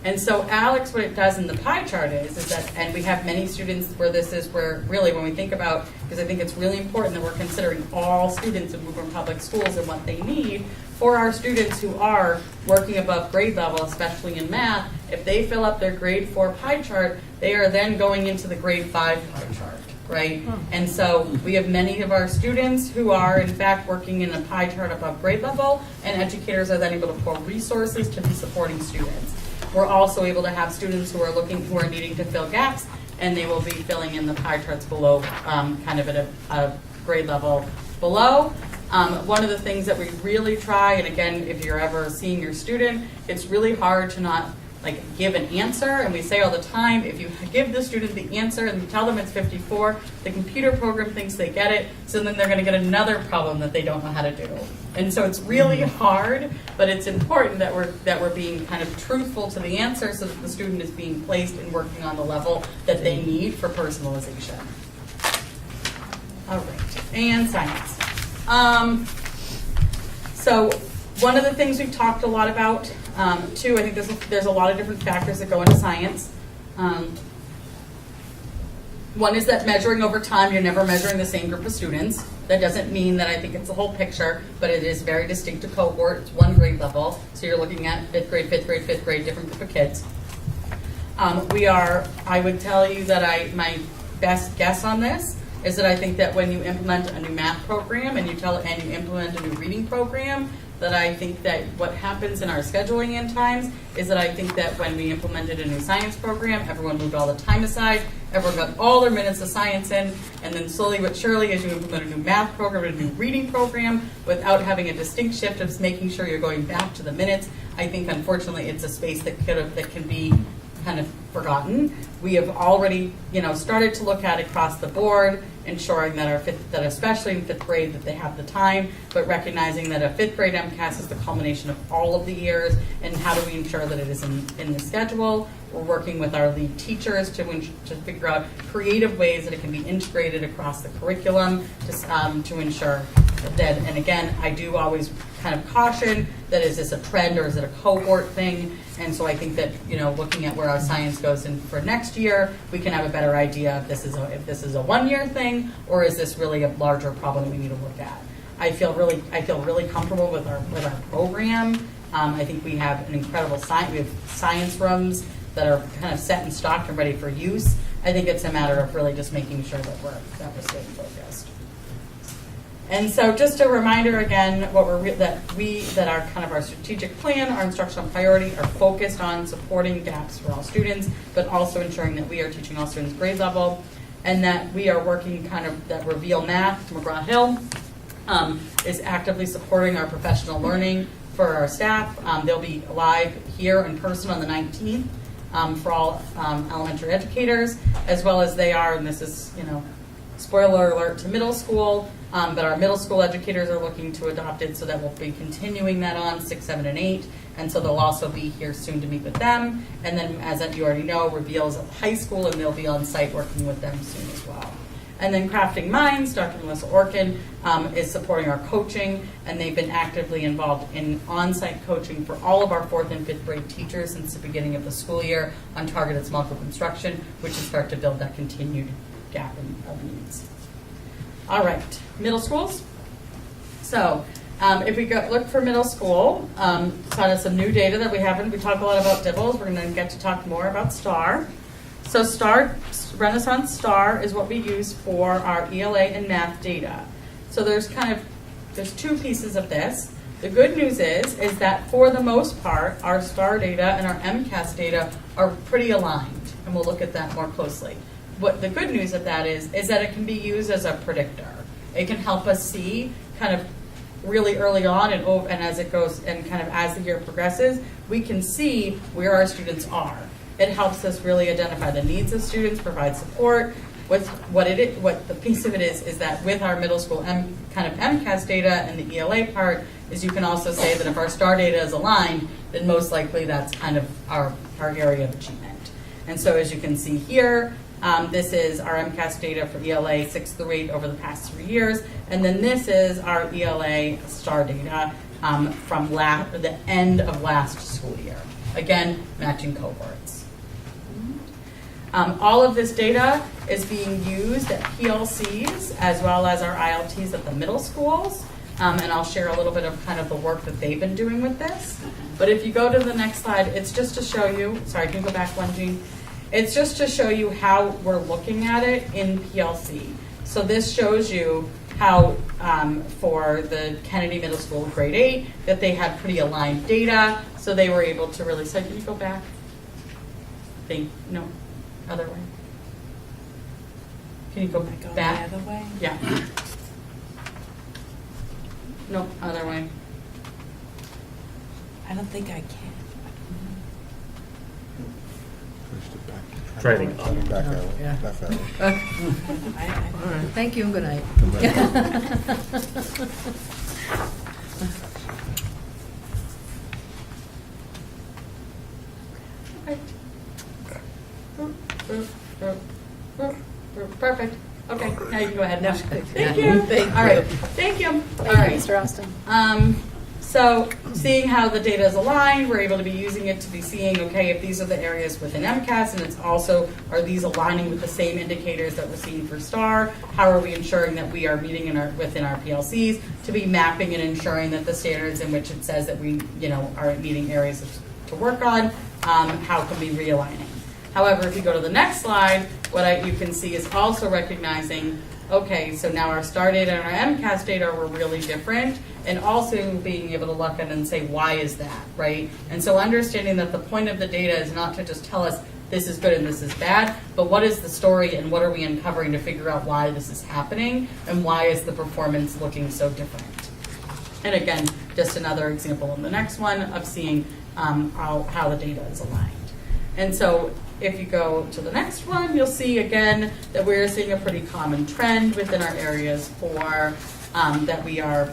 And so Alex, what it does in the pie chart is that, and we have many students where this is where really when we think about, because I think it's really important that we're considering all students in Woburn Public Schools and what they need. For our students who are working above grade level, especially in math, if they fill up their grade 4 pie chart, they are then going into the grade 5 pie chart. Right? And so we have many of our students who are in fact working in a pie chart above grade level, and educators are then able to pull resources to be supporting students. We're also able to have students who are needing to fill gaps, and they will be filling in the pie charts below, kind of at a grade level below. One of the things that we really try, and again, if you're ever a senior student, it's really hard to not give an answer, and we say all the time, if you give the student the answer and you tell them it's 54, the computer program thinks they get it, so then they're going to get another problem that they don't know how to do. And so it's really hard, but it's important that we're being kind of truthful to the answer so that the student is being placed and working on the level that they need for personalization. All right, and science. So one of the things we've talked a lot about, too, I think there's a lot of different factors that go into science. One is that measuring over time, you're never measuring the same group of students. That doesn't mean that I think it's the whole picture, but it is very distinct to cohort. It's one grade level, so you're looking at 5th grade, 5th grade, 5th grade, different group of kids. I would tell you that my best guess on this is that I think that when you implement a new math program and you implement a new reading program, that I think that what happens in our scheduling end times is that I think that when we implemented a new science program, everyone moved all the time aside, everyone got all their minutes of science in, and then slowly but surely as you implement a new math program and a new reading program without having a distinct shift of making sure you're going back to the minutes, I think unfortunately it's a space that can be kind of forgotten. We have already, started to look at across the board, ensuring that that especially in 5th grade that they have the time, but recognizing that a 5th grade MCAS is the culmination of all of the years, and how do we ensure that it is in the schedule. We're working with our lead teachers to figure out creative ways that it can be integrated across the curriculum to ensure that, and again, I do always kind of caution that is this a trend or is it a cohort thing? And so I think that, looking at where our science goes in for next year, we can have a better idea if this is a 1-year thing, or is this really a larger problem that we need to look at. I feel really comfortable with our program. I think we have an incredible science. We have science rooms that are kind of set in stock and ready for use. I think it's a matter of really just making sure that we're staying focused. And so just a reminder again, that our kind of our strategic plan, our instructional priority are focused on supporting gaps for all students, but also ensuring that we are teaching all students grade level, and that we are working that Reveal Math, McGraw-Hill, is actively supporting our professional learning for our staff. They'll be live here in person on the 19th for all elementary educators, as well as they are, and this is, spoiler alert to middle school, but our middle school educators are looking to adopt it, so that we'll be continuing that on 6, 7, and 8. And so they'll also be here soon to meet with them. And then, as you already know, Reveal's at high school, and they'll be on site working with them soon as well. And then Crafting Minds, Dr. Melissa Orkin is supporting our coaching, and they've been actively involved in on-site coaching for all of our 4th and 5th grade teachers since the beginning of the school year on targeted small group instruction, which is start to build that continued gap of needs. All right, middle schools. So if we look for middle school, kind of some new data that we haven't. We talk a lot about DIBELS. We're going to get to talk more about STAR. So STAR, Renaissance STAR, is what we use for our ELA and math data. So there's two pieces of this. The good news is that for the most part, our STAR data and our MCAS data are pretty aligned, and we'll look at that more closely. What the good news of that is that it can be used as a predictor. It can help us see kind of really early on and as it goes and kind of as the year progresses, we can see where our students are. It helps us really identify the needs of students, provide support. What the piece of it is that with our middle school kind of MCAS data and the ELA part is you can also say that if our STAR data is aligned, then most likely that's kind of our area of achievement. And so as you can see here, this is our MCAS data for ELA 6 through 8 over the past 3 years. And then this is our ELA STAR data from the end of last school year. Again, matching cohorts. All of this data is being used at PLCs as well as our ILTs at the middle schools. And I'll share a little bit of kind of the work that they've been doing with this. But if you go to the next slide, it's just to show you, sorry, can you go back one, Jean? It's just to show you how we're looking at it in PLC. So this shows you how for the Kennedy Middle School grade 8, that they had pretty aligned data. So they were able to really say, can you go back? No, other way. Can you go back? The other way? Yeah. No, other way. I don't think I can. Try to Back arrow. Yeah. Left arrow. All right. Thank you and good night. Perfect. Okay, now you can go ahead. No. Thank you. Thank All right. you. Thank you. All Thank right. you, Mr. Austin. So seeing how the data is aligned, we're able to be using it to be seeing, okay, if these are the areas within MCAS, and it's also, are these aligning with the same indicators that we're seeing for STAR? How are we ensuring that we are meeting within our PLCs to be mapping and ensuring that the standards in which it says that we, are meeting areas to work on, how can we realigning? However, if you go to the next slide, what you can see is also recognizing, okay, so now our STAR data and our MCAS data were really different, and also being able to look at it and say, why is that, right? And so understanding that the point of the data is not to just tell us this is good and this is bad, but what is the story and what are we uncovering to figure out why this is happening and why is the performance looking so different. And again, just another example in the next one of seeing how the data is aligned. And so if you go to the next one, you'll see again that we're seeing a pretty common trend within our areas for that we are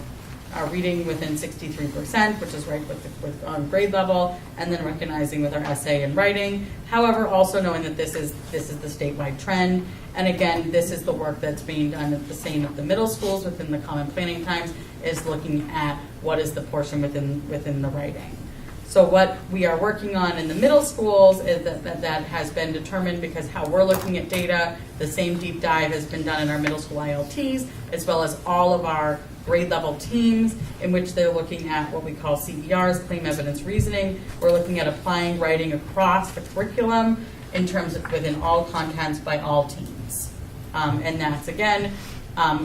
reading within 63%, which is right with on grade level, and then recognizing with our essay and writing. However, also knowing that this is the statewide trend. And again, this is the work that's being done at the same at the middle schools within the common planning times, is looking at what is the portion within the writing. So what we are working on in the middle schools is that has been determined because how we're looking at data, the same deep dive has been done in our middle school ILTs, as well as all of our grade level teams in which they're looking at what we call CERs, claim evidence reasoning. We're looking at applying writing across the curriculum in terms of within all contents by all teams. And that's, again,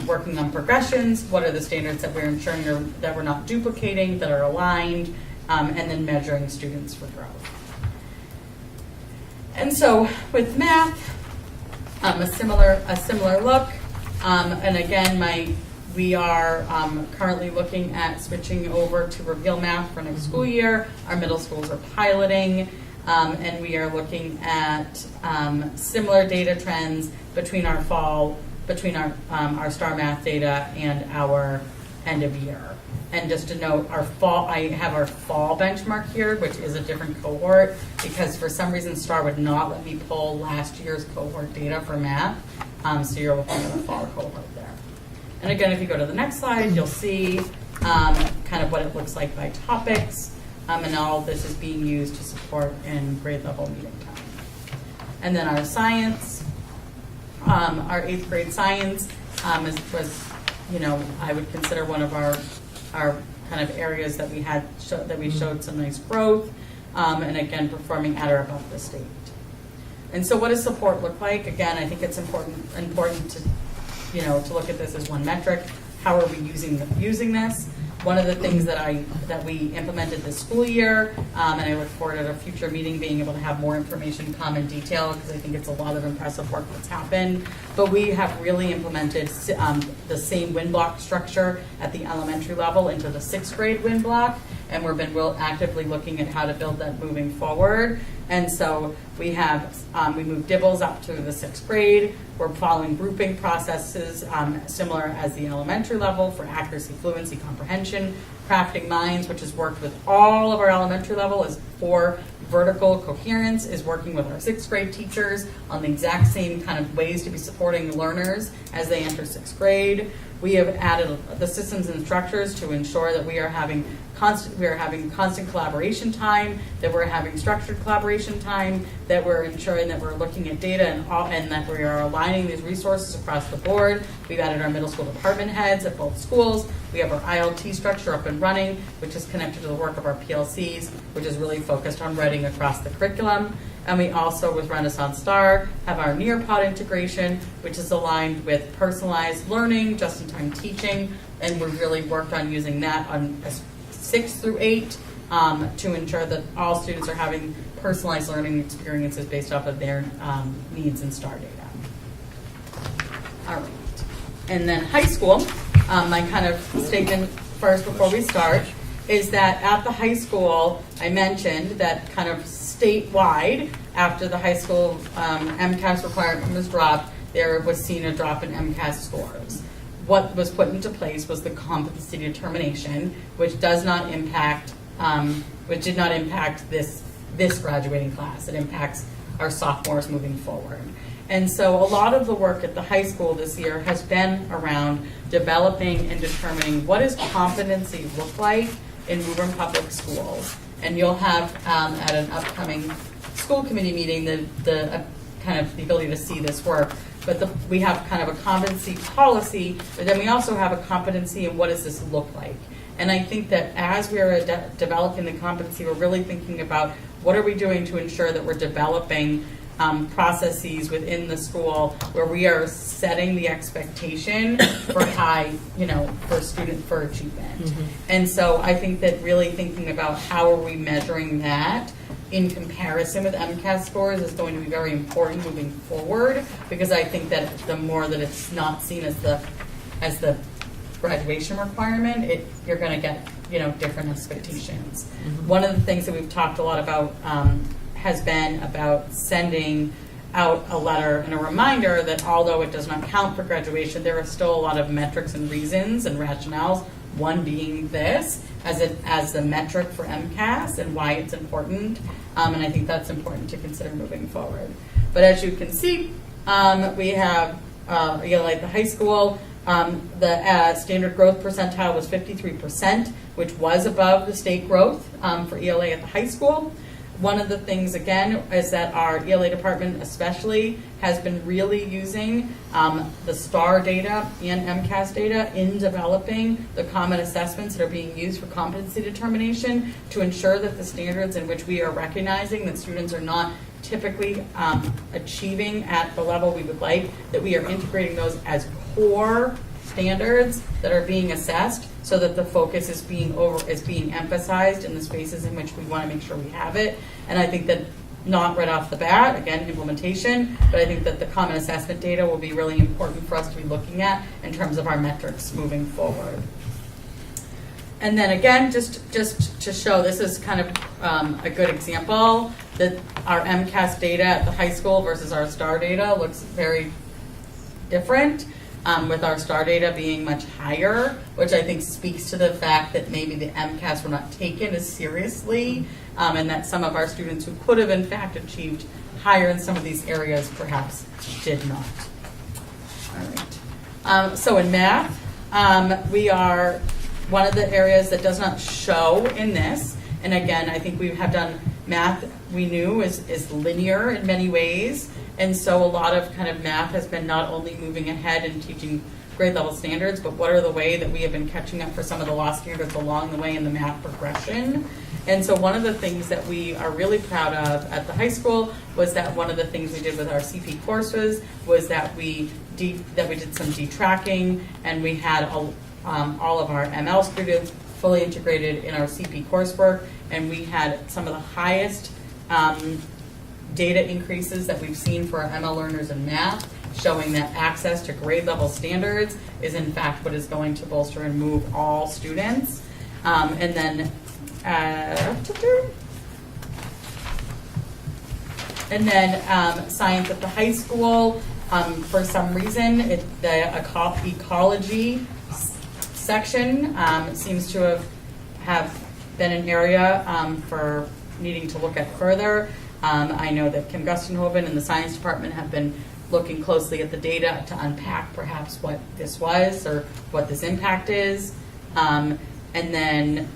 working on progressions, what are the standards that we're ensuring that we're not duplicating, that are aligned, and then measuring students for growth. And so with math, a similar look, and again, we are currently looking at switching over to Reveal Math for next school year. Our middle schools are piloting, and we are looking at similar data trends between our STAR Math data and our end of year. And just to note, I have our fall benchmark here, which is a different cohort, because for some reason STAR would not let me pull last year's cohort data for math. So you're looking at the fall cohort there. And again, if you go to the next slide, you'll see kind of what it looks like by topics. And all of this is being used to support in grade level meeting time. And then our science, our 8th grade science was, I would consider one of our kind of areas that we showed some nice growth, and again, performing at or above the state. And so what does support look like? Again, I think it's important to, to look at this as one metric. How are we using this? One of the things that we implemented this school year, and I look forward at a future meeting being able to have more information come in detail, because I think it's a lot of impressive work that's happened. But we have really implemented the same win block structure at the elementary level into the 6th grade win block, and we've been actively looking at how to build that moving forward. And so we have, we moved DIBELS up to the 6th grade. We're following grouping processes similar as the elementary level for accuracy, fluency, comprehension. Crafting Minds, which has worked with all of our elementary level, is for vertical coherence, is working with our 6th grade teachers on the exact same kind of ways to be supporting learners as they enter 6th grade. We have added the systems and structures to ensure that we are having constant collaboration time, that we're having structured collaboration time, that we're ensuring that we're looking at data and that we are aligning these resources across the board. We've added our middle school department heads at both schools. We have our ILT structure up and running, which is connected to the work of our PLCs, which is really focused on writing across the curriculum. And we also, with Renaissance Star, have our Nearpod integration, which is aligned with personalized learning, just-in-time teaching, and we've really worked on using that on 6 through 8 to ensure that all students are having personalized learning experiences based off of their needs and STAR data. All right. And then high school, my kind of statement first before we start is that at the high school, I mentioned that kind of statewide, after the high school MCAS requirement was dropped, there was seen a drop in MCAS scores. What was put into place was the competency determination, which does not impact, which did not impact this graduating class. It impacts our sophomores moving forward. And so a lot of the work at the high school this year has been around developing and determining what does competency look like in Woburn Public Schools. And you'll have at an upcoming school committee meeting the kind of the ability to see this work. But we have kind of a competency policy, but then we also have a competency in what does this look like. And I think that as we are developing the competency, we're really thinking about what are we doing to ensure that we're developing processes within the school where we are setting the expectation for high, for achievement. Mm-hmm. And so I think that really thinking about how are we measuring that in comparison with MCAS scores is going to be very important moving forward, because I think that the more that it's not seen as the graduation requirement, you're going to get different expectations. Mm-hmm. One of the things that we've talked a lot about has been about sending out a letter and a reminder that although it does not count for graduation, there are still a lot of metrics and reasons and rationales, one being this as the metric for MCAS and why it's important, and I think that's important to consider moving forward. But as you can see, we have ELA at the high school. The standard growth percentile was 53%, which was above the state growth for ELA at the high school. One of the things, again, is that our ELA department especially has been really using the STAR data and MCAS data in developing the common assessments that are being used for competency determination to ensure that the standards in which we are recognizing that students are not typically achieving at the level we would like, that we are integrating those as core standards that are being assessed, so that the focus is being emphasized in the spaces in which we want to make sure we have it. And I think that, not right off the bat, again, implementation, but I think that the common assessment data will be really important for us to be looking at in terms of our metrics moving forward. And then again, just to show, this is kind of a good example that our MCAS data at the high school versus our STAR data looks very different, with our STAR data being much higher, which I think speaks to the fact that maybe the MCAS were not taken as seriously, and that some of our students who could have in fact achieved higher in some of these areas perhaps did not. All right. So in math, we are one of the areas that does not show in this, and again, I think we have done math, we knew is linear in many ways, and so a lot of kind of math has been not only moving ahead and teaching grade level standards, but what are the way that we have been catching up for some of the lost standards along the way in the math progression. And so one of the things that we are really proud of at the high school was that one of the things we did with our CP courses was that we did some detracking, and we had all of our ML students fully integrated in our CP coursework, and we had some of the highest data increases that we've seen for our ML learners in math, showing that access to grade level standards is in fact what is going to bolster and move all students. And then science at the high school, for some reason, the ecology section seems to have been an area for needing to look at further. I know that Kim Gustenhoven and the science department have been looking closely at the data to unpack perhaps what this was or what this impact is. And then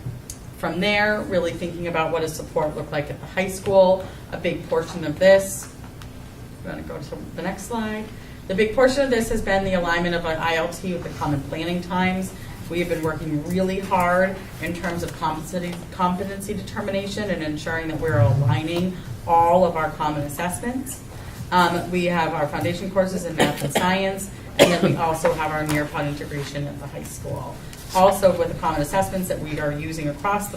from there, really thinking about what does support look like at the high school. A big portion of this, I'm going to go to the next slide. The big portion of this has been the alignment of an ILT with the common planning times. We have been working really hard in terms of competency determination and ensuring that we're aligning all of our common assessments. We have our foundation courses in math and science, and then we also have our Nearpod integration at the high school. Also with the common assessments that we are using across,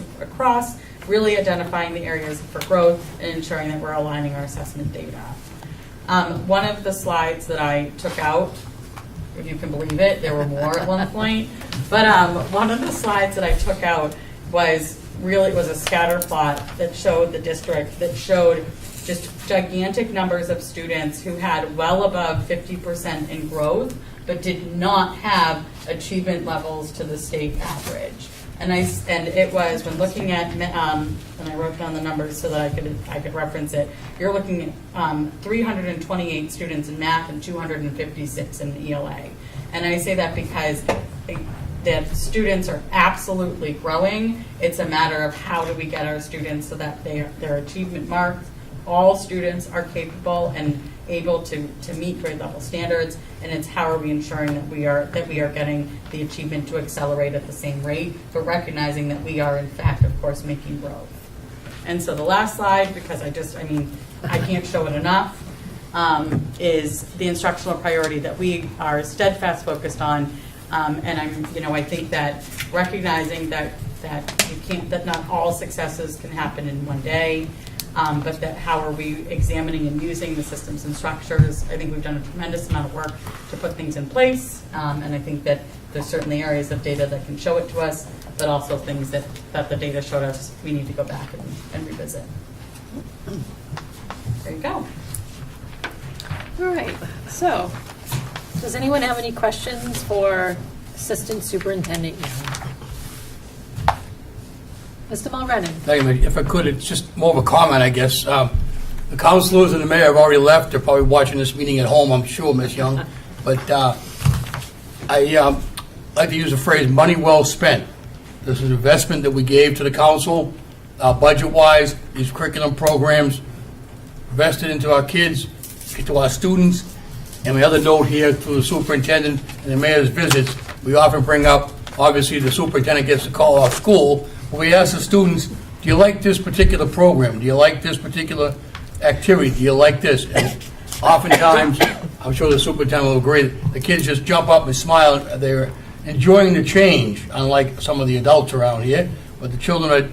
really identifying the areas for growth and ensuring that we're aligning our assessment data. One of the slides that I took out, if you can believe it, there were more at one point, but one of the slides that I took out was a scatter plot that showed the district, that showed just gigantic numbers of students who had well above 50% in growth, but did not have achievement levels to the state average. And it was, when looking at, and I wrote down the numbers so that I could reference it, you're looking at 328 students in math and 256 in ELA. And I say that because the students are absolutely growing. It's a matter of how do we get our students so that their achievement marks, all students are capable and able to meet grade level standards, and it's how are we ensuring that we are getting the achievement to accelerate at the same rate, but recognizing that we are in fact, of course, making growth. And so the last slide, because I can't show it enough, is the instructional priority that we are steadfast focused on, and I think that recognizing that not all successes can happen in one day. But that how are we examining and using the systems and structures. I think we've done a tremendous amount of work to put things in place, and I think that there's certainly areas of data that can show it to us, but also things that the data showed us we need to go back and revisit. There you go. All right, so does anyone have any questions for Assistant Superintendent Young? Mr. Mulrennan. Thank you. If I could, it's just more of a comment, I guess. The councilors and the mayor have already left. They're probably watching this meeting at home, I'm sure, Ms. Young. But I like to use the phrase, money well spent. This is an investment that we gave to the council budget-wise, these curriculum programs invested into our kids, into our students. And my other note here, through the superintendent and the mayor's visits, we often bring up, obviously, the superintendent gets to call our school, but we ask the students, do you like this particular program? Do you like this particular activity? Do you like this? And oftentimes, I'm sure the superintendent will agree, the kids just jump up and smile. They're enjoying the change, unlike some of the adults around here. But the children are,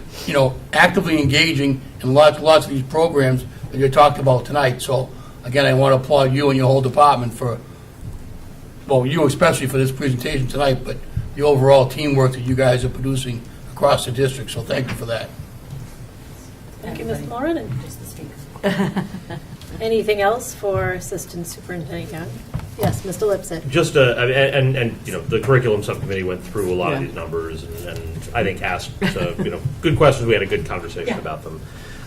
actively engaging in lots of these programs that you talked about tonight. So, again, I want to applaud you and your whole department for, well, you especially for this presentation tonight, but the overall teamwork that you guys are producing across the district. So thank you for that. Thank you, Ms. Moran. And anything else for Assistant Superintendent Young? Yes, Mr. Lipset. Just, the curriculum subcommittee went through a lot of these numbers and I think asked, good questions. We had a good conversation about them.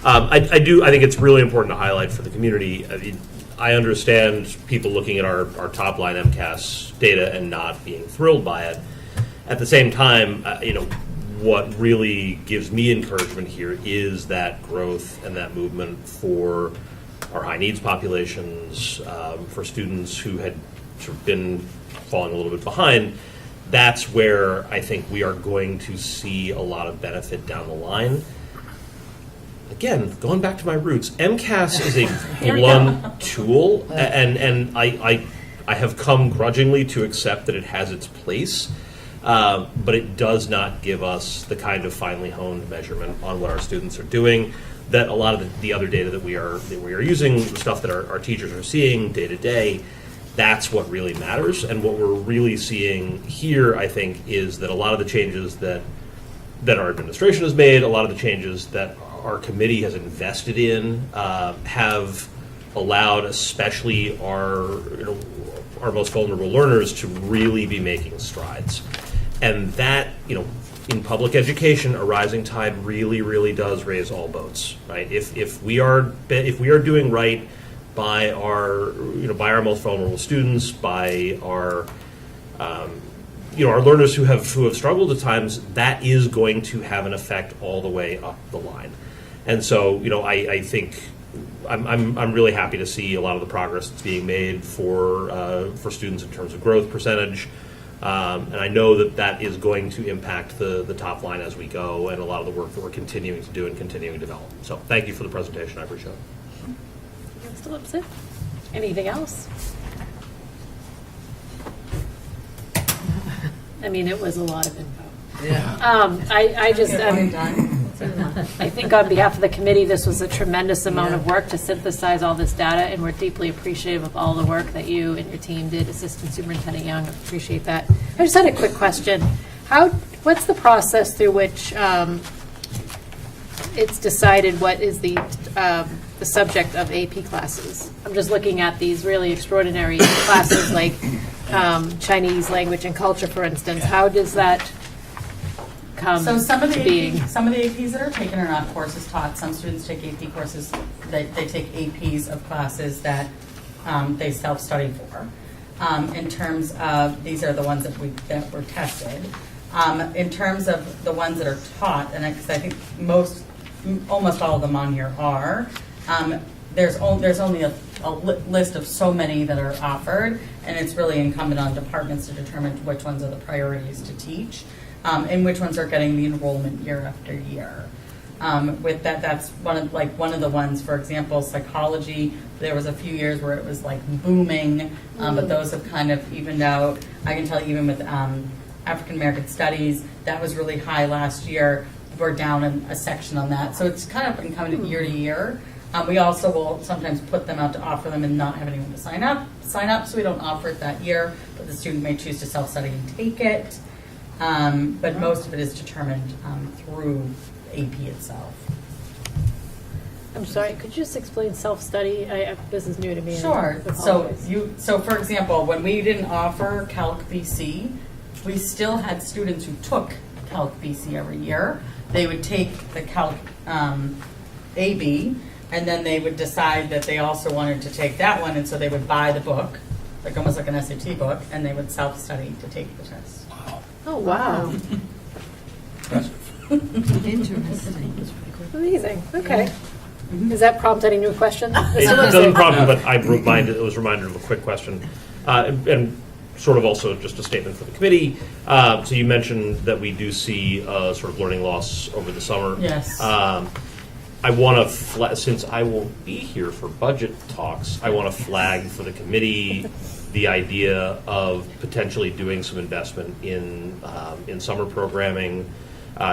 I think it's really important to highlight for the community. I understand people looking at our top line MCAS data and not being thrilled by it. At the same time, what really gives me encouragement here is that growth and that movement for our high needs populations, for students who had sort of been falling a little bit behind. That's where I think we are going to see a lot of benefit down the line. Again, going back to my roots, MCAS is a blunt tool, and I have come grudgingly to accept that it has its place, but it does not give us the kind of finely honed measurement on what our students are doing that a lot of the other data that we are using, the stuff that our teachers are seeing day to day. That's what really matters, and what we're really seeing here, I think, is that a lot of the changes that our administration has made, a lot of the changes that our committee has invested in, have allowed especially our most vulnerable learners to really be making strides. And that, in public education, a rising tide really, really does raise all boats, right? If we are doing right by our most vulnerable students, by our our learners who have struggled at times, that is going to have an effect all the way up the line. And so, I think I'm really happy to see a lot of the progress that's being made for students in terms of growth percentage. And I know that is going to impact the top line as we go, and a lot of the work that we're continuing to do and continuing to develop. So thank you for the presentation. I appreciate it. Mr. Lipset. Anything else? I mean, it was a lot of info. Yeah. I think on behalf of the committee, this was a tremendous amount of work to synthesize all this data, and we're deeply appreciative of all the work that you and your team did. Assistant Superintendent Young, appreciate that. I just had a quick question. What's the process through which it's decided what is the subject of AP classes? I'm just looking at these really extraordinary classes like Chinese language and culture, for instance. How does that come So some of to the being? some of the APs that are taken are not courses taught. Some students take AP courses. They take APs of classes that they self-study for. In terms of, these are the ones that were tested. In terms of the ones that are taught, and because I think almost all of them on here are, there's only a list of so many that are offered, and it's really incumbent on departments to determine which ones are the priorities to teach, and which ones are getting the enrollment year after year. With that's one of the ones, for example, psychology. There was a few years where it was like booming, but those have kind of evened out. I can tell you even with African American Studies, that was really high last year. We're down in a section on that. So it's kind of incumbent year to year. We also will sometimes put them out to offer them and not have anyone to sign up, so we don't offer it that year, but the student may choose to self-study and take it. But most of it is determined through AP itself. I'm sorry, could you just explain self-study? This is new to me. Sure. So for example, when we didn't offer Calc BC, we still had students who took Calc BC every year. They would take the Calc AB, and then they would decide that they also wanted to take that one, and so they would buy the book, like almost like an SAT book, and they would self-study to take the test. Oh, wow. Interesting. Amazing, okay. Does that prompt any new questions? It doesn't prompt, but I was reminded of a quick question. And sort of also just a statement for the committee. So you mentioned that we do see sort of learning loss over the summer. Yes. I want to, since I won't be here for budget talks, I want to flag for the committee the idea of potentially doing some investment in summer programming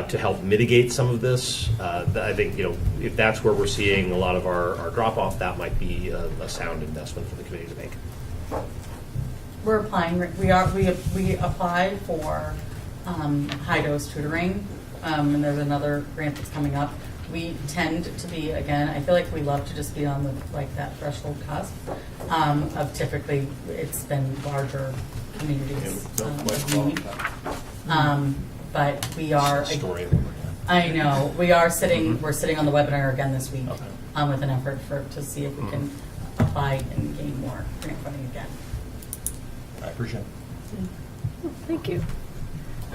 to help mitigate some of this. I think, if that's where we're seeing a lot of our drop-off, that might be a sound investment for the committee to make. We're applying, we applied for high-dose tutoring, and there's another grant that's coming up. We tend to be, again, I feel like we love to just be on that threshold cusp of typically it's been larger communities of need. But we are, I know, we're sitting on the webinar again this week with an effort to see if we can apply and gain more grant funding again. I appreciate it. Thank you.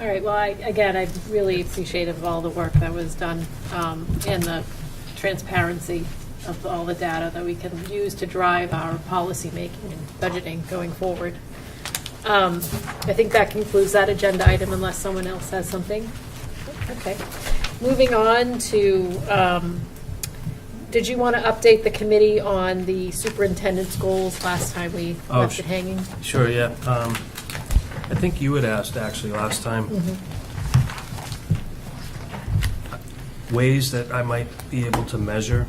All right, well, I'm really appreciative of all the work that was done and the transparency of all the data that we can use to drive our policy making and budgeting going forward. I think that concludes that agenda item unless someone else has something. Okay. Moving on to, did you want to update the committee on the superintendent's goals last time we left it hanging? Sure, yeah. I think you had asked actually last time ways that I might be able to measure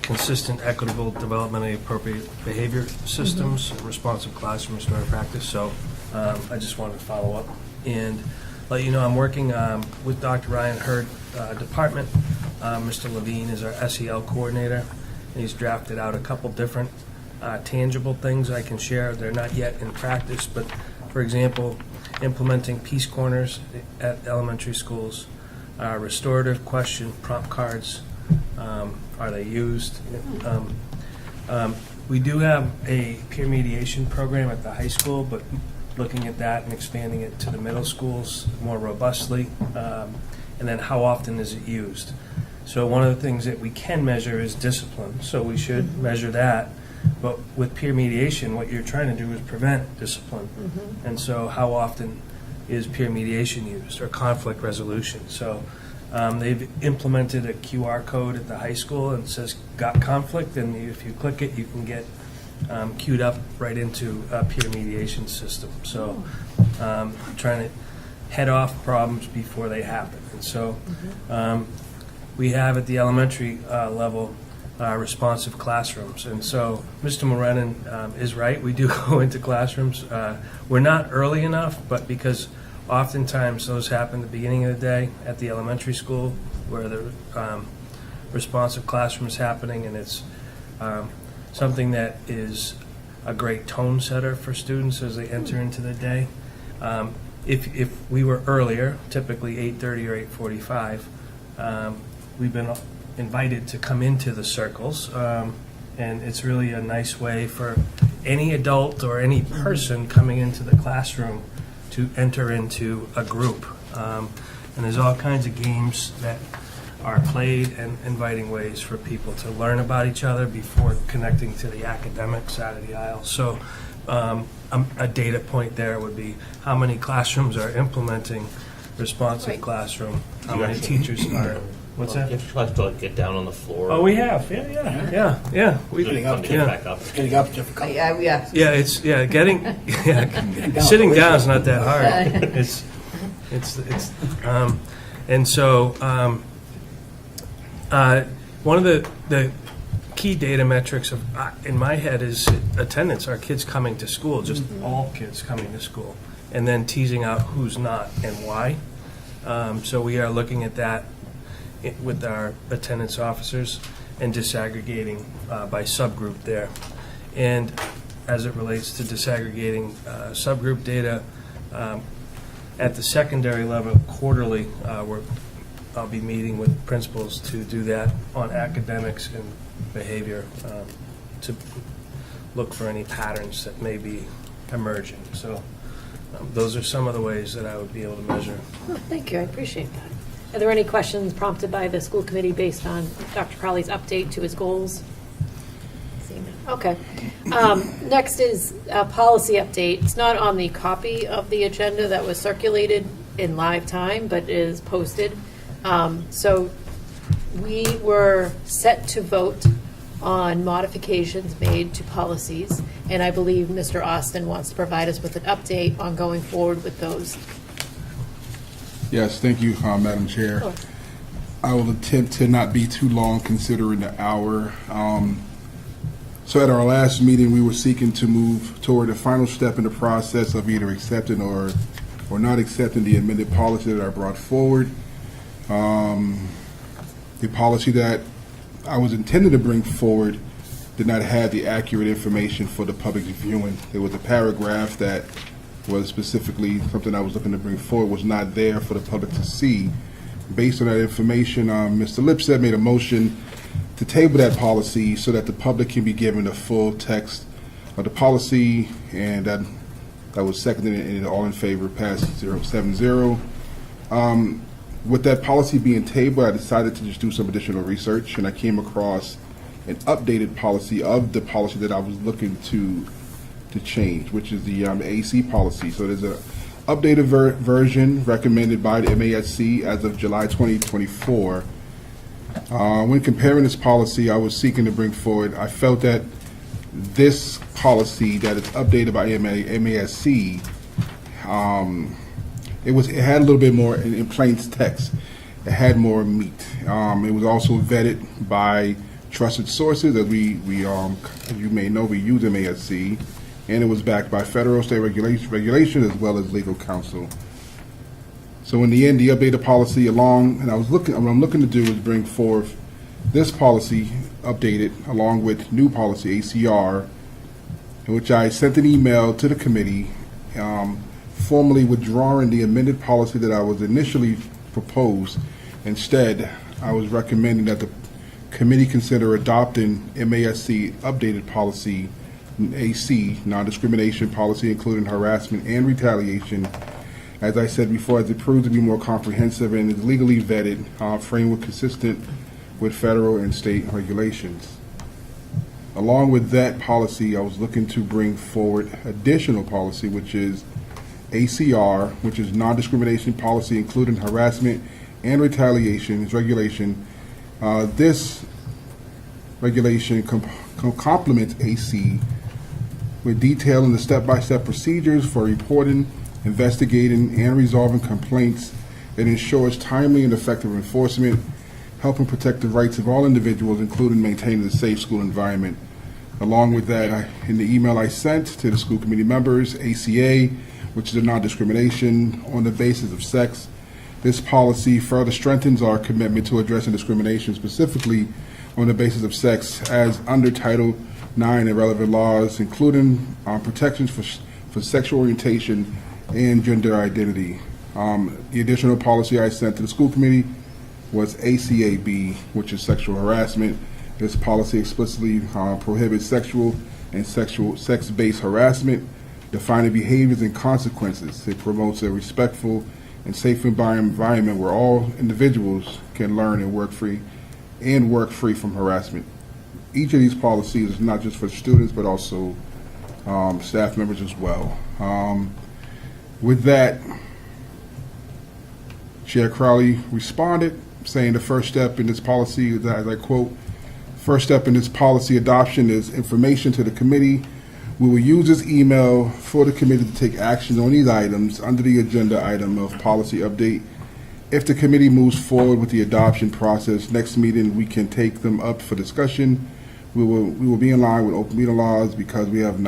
consistent, equitable, developmentally appropriate behavior systems, and responsive classroom restorative practice. So I just wanted to follow up and let you know I'm working with Dr. Ryan Hurd department. Mr. Levine is our SEL coordinator, and he's drafted out a couple different tangible things I can share. They're not yet in practice, but for example, implementing peace corners at elementary schools, restorative question prompt cards, are they used? We do have a peer mediation program at the high school, but looking at that and expanding it to the middle schools more robustly, and then how often is it used? So one of the things that we can measure is discipline, so we should measure that. But with peer mediation, what you're trying to do is prevent discipline. And so how often is peer mediation used, or conflict resolution? So they've implemented a QR code at the high school and it says got conflict, and if you click it, you can get queued up right into a peer mediation system. So trying to head off problems before they happen. And so we have at the elementary level responsive classrooms. And so Mr. Morenin is right. We do go into classrooms. We're not early enough, but because oftentimes those happen at the beginning of the day at the elementary school where the responsive classroom is happening, and it's something that is a great tone setter for students as they enter into the day. If we were earlier, typically 8:30 or 8:45, we've been invited to come into the circles, and it's really a nice way for any adult or any person coming into the classroom to enter into a group. And there's all kinds of games that are played and inviting ways for people to learn about each other before connecting to the academic side of the aisle. So a data point there would be how many classrooms are implementing responsive classroom, how many teachers are. What's that? You have to get down on the floor. Oh, we have. Yeah. We Getting up, back up. Getting up difficult. Yeah, it's sitting down is not that hard. And so one of the key data metrics in my head is attendance. Are kids coming to school? Just all kids coming to school, and then teasing out who's not and why. So we are looking at that with our attendance officers and disaggregating by subgroup there. And as it relates to disaggregating subgroup data, at the secondary level quarterly, I'll be meeting with principals to do that on academics and behavior to look for any patterns that may be emerging. So those are some of the ways that I would be able to measure. Oh, thank you, I appreciate that. Are there any questions prompted by the school committee based on Dr. Crowley's update to his goals? Seeing none. Okay. Next is a policy update. It's not on the copy of the agenda that was circulated in live time, but is posted. So we were set to vote on modifications made to policies, and I believe Mr. Austin wants to provide us with an update on going forward with those. Yes, thank you, Madam Chair. Sure. I will attempt to not be too long considering the hour. So at our last meeting, we were seeking to move toward the final step in the process of either accepting or not accepting the amended policy that I brought forward. The policy that I was intended to bring forward did not have the accurate information for the public's viewing. There was a paragraph that was specifically something I was looking to bring forward was not there for the public to see. Based on that information, Mr. Lipset made a motion to table that policy so that the public can be given the full text of the policy, and that was seconded, and all in favor passed 0-7-0. With that policy being tabled, I decided to just do some additional research, and I came across an updated policy of the policy that I was looking to change, which is the AC policy. So there's an updated version recommended by the MASC as of July 2024. When comparing this policy, I was seeking to bring forward, I felt that this policy that is updated by MASC, it had a little bit more in plain text. It had more meat. It was also vetted by trusted sources, as as you may know, we use MASC, and it was backed by federal, state regulation, as well as legal counsel. So in the end, the updated policy what I'm looking to do is bring forth this policy updated along with new policy, ACR, in which I sent an email to the committee formally withdrawing the amended policy that I was initially proposed. Instead, I was recommending that the committee consider adopting MASC updated policy, AC, non-discrimination policy, including harassment and retaliation. As I said before, as it proved to be more comprehensive and is legally vetted, framework consistent with federal and state regulations. Along with that policy, I was looking to bring forward additional policy, which is ACR, which is non-discrimination policy, including harassment and retaliation, is regulation. This regulation complements AC with detailing the step-by-step procedures for reporting, investigating, and resolving complaints. It ensures timely and effective enforcement, helping protect the rights of all individuals, including maintaining a safe school environment. Along with that, in the email I sent to the school committee members, ACA, which is a non-discrimination on the basis of sex. This policy further strengthens our commitment to addressing discrimination, specifically on the basis of sex, as under Title IX and relevant laws, including protections for sexual orientation and gender identity. The additional policy I sent to the school committee was ACAB, which is sexual harassment. This policy explicitly prohibits sexual and sex-based harassment, defining behaviors and consequences. It promotes a respectful and safe environment where all individuals can learn and work free from harassment. Each of these policies is not just for students, but also staff members as well. With that, Chair Crowley responded, saying the first step in this policy, as I quote, "First step in this policy adoption is information to the committee. We will use this email for the committee to take action on these items under the agenda item of policy update. If the committee moves forward with the adoption process, next meeting we can take them up for discussion. We will be in line with open meeting laws because we have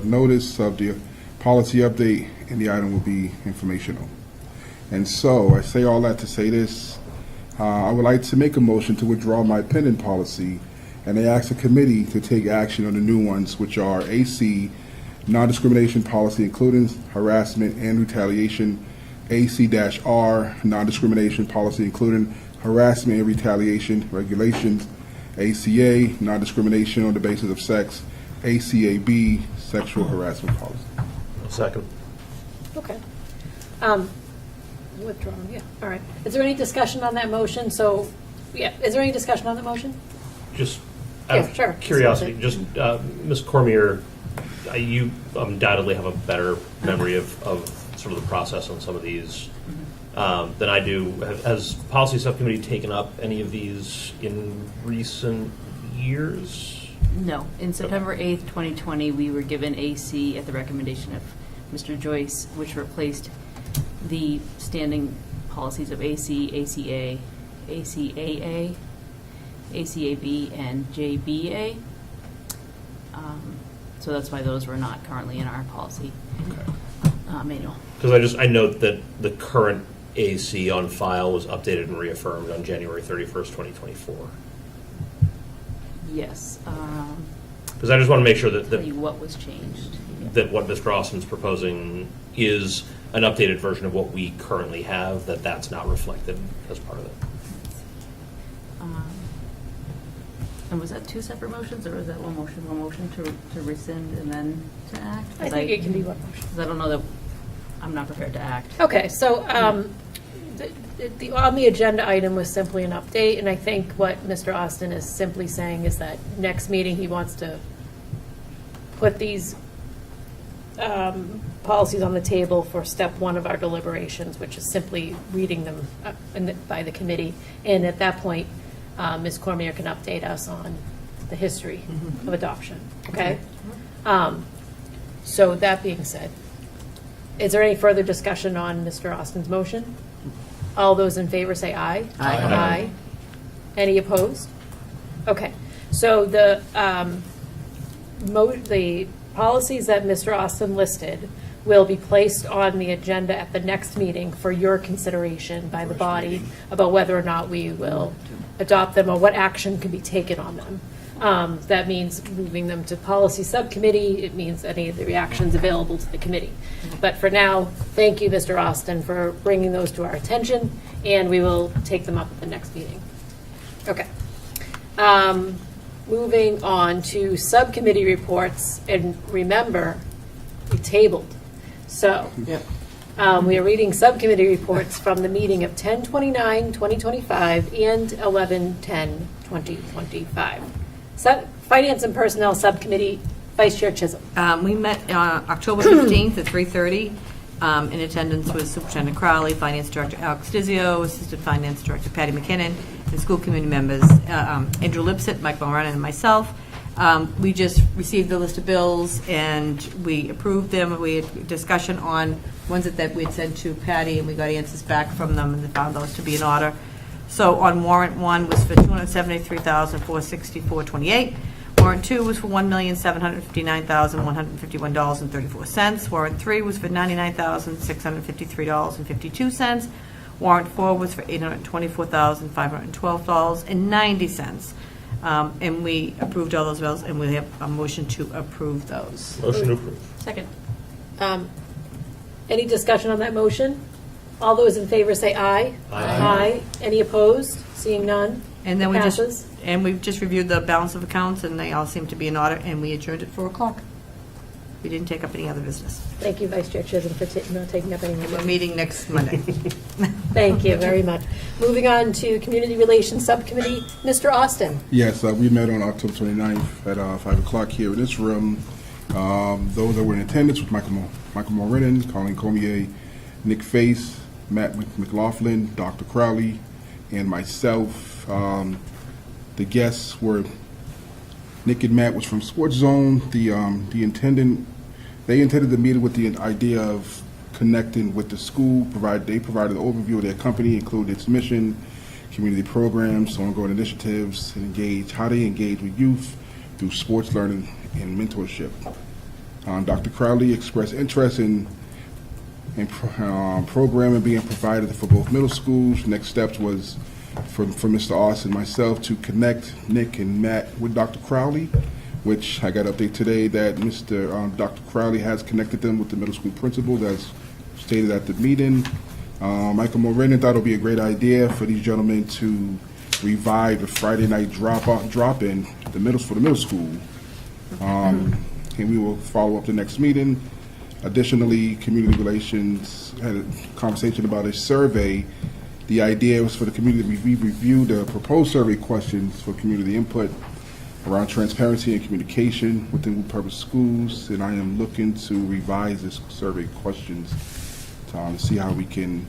notice of the policy update, and the item will be informational." And so I say all that to say this. I would like to make a motion to withdraw my pending policy, and I ask the committee to take action on the new ones, which are AC, non-discrimination policy, including harassment and retaliation, AC-R, non-discrimination policy, including harassment and retaliation regulations, ACA, non-discrimination on the basis of sex, ACAB, sexual harassment policy. Second. Okay. withdrawn, yeah, all right. Is there any discussion on that motion? So, yeah, is there any discussion on the motion? Just out Yeah, sure. of curiosity, just, Ms. Cormier, you undoubtedly have a better memory of sort of the process on some of these than I do. Has policy subcommittee taken up any of these in recent years? No. In September 8th, 2020, we were given AC at the recommendation of Mr. Joyce, which replaced the standing policies of AC, ACA, ACAA, ACAB, and JBA. So that's why those were not currently in our policy manual. Because I note that the current AC on file was updated and reaffirmed on January 31st, 2024. Yes. Because I just want to make sure that Tell you what was changed. that what Mr. Austin's proposing is an updated version of what we currently have, that's not reflected as part of it. And was that two separate motions, or was that one motion? One motion to rescind and then to act? I think it can be one motion. Because I don't know that, I'm not prepared to act. Okay, so on the agenda item was simply an update, and I think what Mr. Austin is simply saying is that next meeting he wants to put these policies on the table for step one of our deliberations, which is simply reading them by the committee. And at that point, Ms. Cormier can update us on the history of adoption, okay? So that being said, is there any further discussion on Mr. Austin's motion? All those in favor say aye. Aye. Aye. Any opposed? Okay, so the policies that Mr. Austin listed will be placed on the agenda at the next meeting for your consideration by the body about whether or not we will adopt them or what action can be taken on them. That means moving them to policy subcommittee. It means any of the reactions available to the committee. But for now, thank you, Mr. Austin, for bringing those to our attention, and we will take them up at the next meeting. Okay. Moving on to subcommittee reports, and remember, we tabled. So we are reading subcommittee reports from the meeting of 10/29/2025 and 11/10/2025. Finance and Personnel Subcommittee, Vice Chair Chisholm. We met October 15th at 3:30. In attendance was Superintendent Crowley, Finance Director Alex Dizio, Assistant Finance Director Patty McKinnon, and school committee members Andrew Lipsett, Mike Mulrennan, and myself. We just received the list of bills and we approved them. We had discussion on ones that we had sent to Patty, and we got answers back from them and they found those to be in order. So on warrant 1 was for $273,464.28. Warrant 2 was for $1,759,151.34. Warrant 3 was for $99,653.52. Warrant 4 was for $824,512.90. And we approved all those bills, and we have a motion to approve those. Motion to approve. Second. Any discussion on that motion? All those in favor say aye. Aye. Any opposed? Seeing none? And then It we passes. we've just reviewed the balance of accounts, and they all seem to be in order, and we adjourned at 4 o'clock. We didn't take up any other business. Thank you, Vice Chair Chisholm, for not taking up any more. We're meeting next Monday. Thank you very much. Moving on to Community Relations Subcommittee, Mr. Austin. Yes, we met on October 29th at 5 o'clock here in this room. Those that were in attendance with Michael Mulrennan, Colleen Cormier, Nick Face, Matt McLaughlin, Dr. Crowley, and myself. The guests were Nick and Matt was from Sports Zone. They intended the meeting with the idea of connecting with the school. They provided an overview of their company, including its mission, community programs, ongoing initiatives, and how they engage with youth through sports learning and mentorship. Dr. Crowley expressed interest in programming being provided for both middle schools. Next steps was for Mr. Austin and myself to connect Nick and Matt with Dr. Crowley, which I got an update today that Dr. Crowley has connected them with the middle school principal, as stated at the meeting. Michael Mulrennan thought it would be a great idea for these gentlemen to revive the Friday night drop-in for the middle school. And we will follow up the next meeting. Additionally, community relations had a conversation about a survey. The idea was for the community to review the proposed survey questions for community input around transparency and communication within Woburn schools, and I am looking to revise this survey questions to see how we can,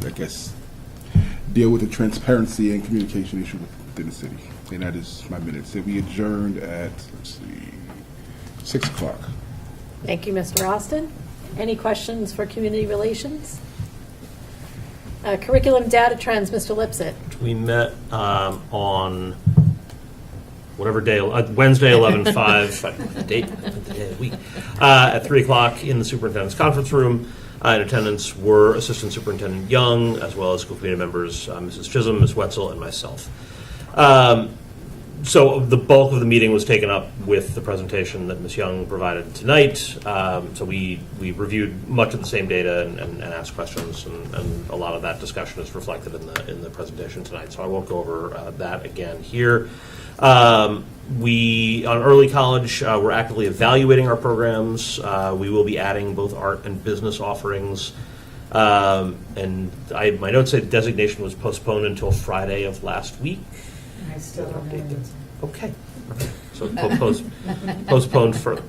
I guess, deal with the transparency and communication issue within the city. And that is my minutes. And we adjourned at, 6 o'clock. Thank you, Mr. Austin. Any questions for community relations? Curriculum data trends, Mr. Lipset. We met on whatever day, Wednesday, 11/5, day of the week, at 3 o'clock in the superintendent's conference room. In attendance were Assistant Superintendent Young, as well as school committee members, Mrs. Chisholm, Ms. Wetzel, and myself. So the bulk of the meeting was taken up with the presentation that Ms. Young provided tonight. So we reviewed much of the same data and asked questions, and a lot of that discussion is reflected in the presentation tonight. So I won't go over that again here. We, on early college, we're actively evaluating our programs. We will be adding both art and business offerings. And my notes say designation was postponed until Friday of last week. I still don't have it. Okay. So postponed further.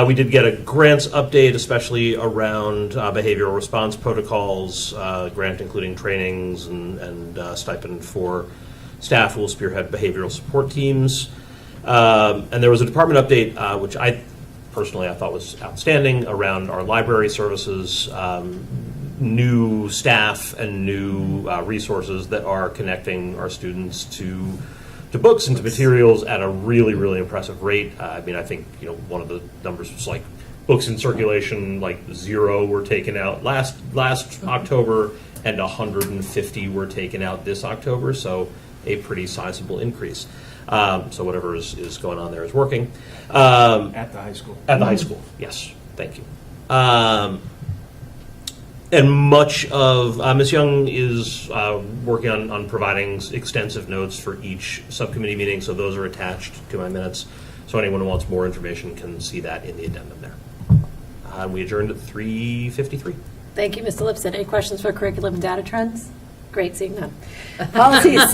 We did get a grants update, especially around behavioral response protocols, grant including trainings and stipend for staff who will spearhead behavioral support teams. And there was a department update, which I thought was outstanding, around our library services, new staff and new resources that are connecting our students to books and to materials at a really, really impressive rate. I mean, I think, one of the numbers was like books in circulation, like 0 were taken out last October, and 150 were taken out this October, so a pretty sizable increase. So whatever is going on there is working. At the high school. At the high school, yes. Thank you. And much of Ms. Young is working on providing extensive notes for each subcommittee meeting, so those are attached to my minutes. So anyone who wants more information can see that in the addendum there. We adjourned at 3:53. Thank you, Mr. Lipset. Any questions for curriculum and data trends? Great, seeing none. Policies.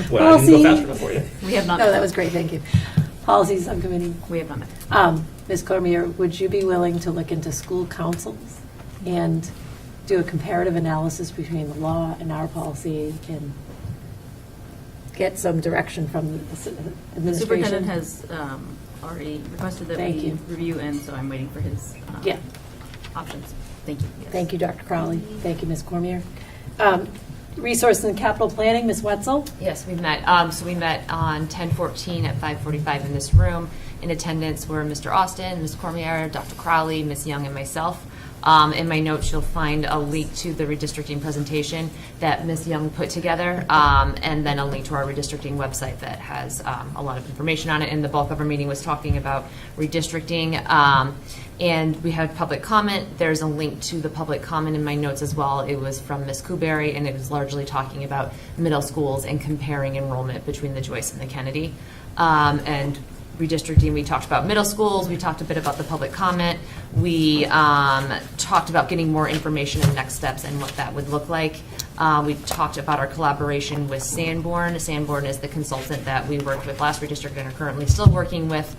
Well, I can go faster for you. We have not. No, that was great, thank you. Policies subcommittee. We have not. Ms. Cormier, would you be willing to look into school councils and do a comparative analysis between the law and our policy and get some direction from the administration? The superintendent has already requested that Thank we you. review, and so I'm waiting for his options. Thank you. Yes. Thank you, Dr. Crowley. Thank you, Ms. Cormier. Resource and capital planning, Ms. Wetzel? Yes, we met. So we met on 10/14 at 5:45 in this room. In attendance were Mr. Austin, Ms. Cormier, Dr. Crowley, Ms. Young, and myself. In my notes, you'll find a link to the redistricting presentation that Ms. Young put together, and then a link to our redistricting website that has a lot of information on it. And the bulk of our meeting was talking about redistricting. And we had public comment. There's a link to the public comment in my notes as well. It was from Ms. Kuberry, and it was largely talking about middle schools and comparing enrollment between the Joyce and the Kennedy. And redistricting, we talked about middle schools, we talked a bit about the public comment, we talked about getting more information and next steps and what that would look like. We talked about our collaboration with Sanborn. Sanborn is the consultant that we worked with last redistricting and are currently still working with.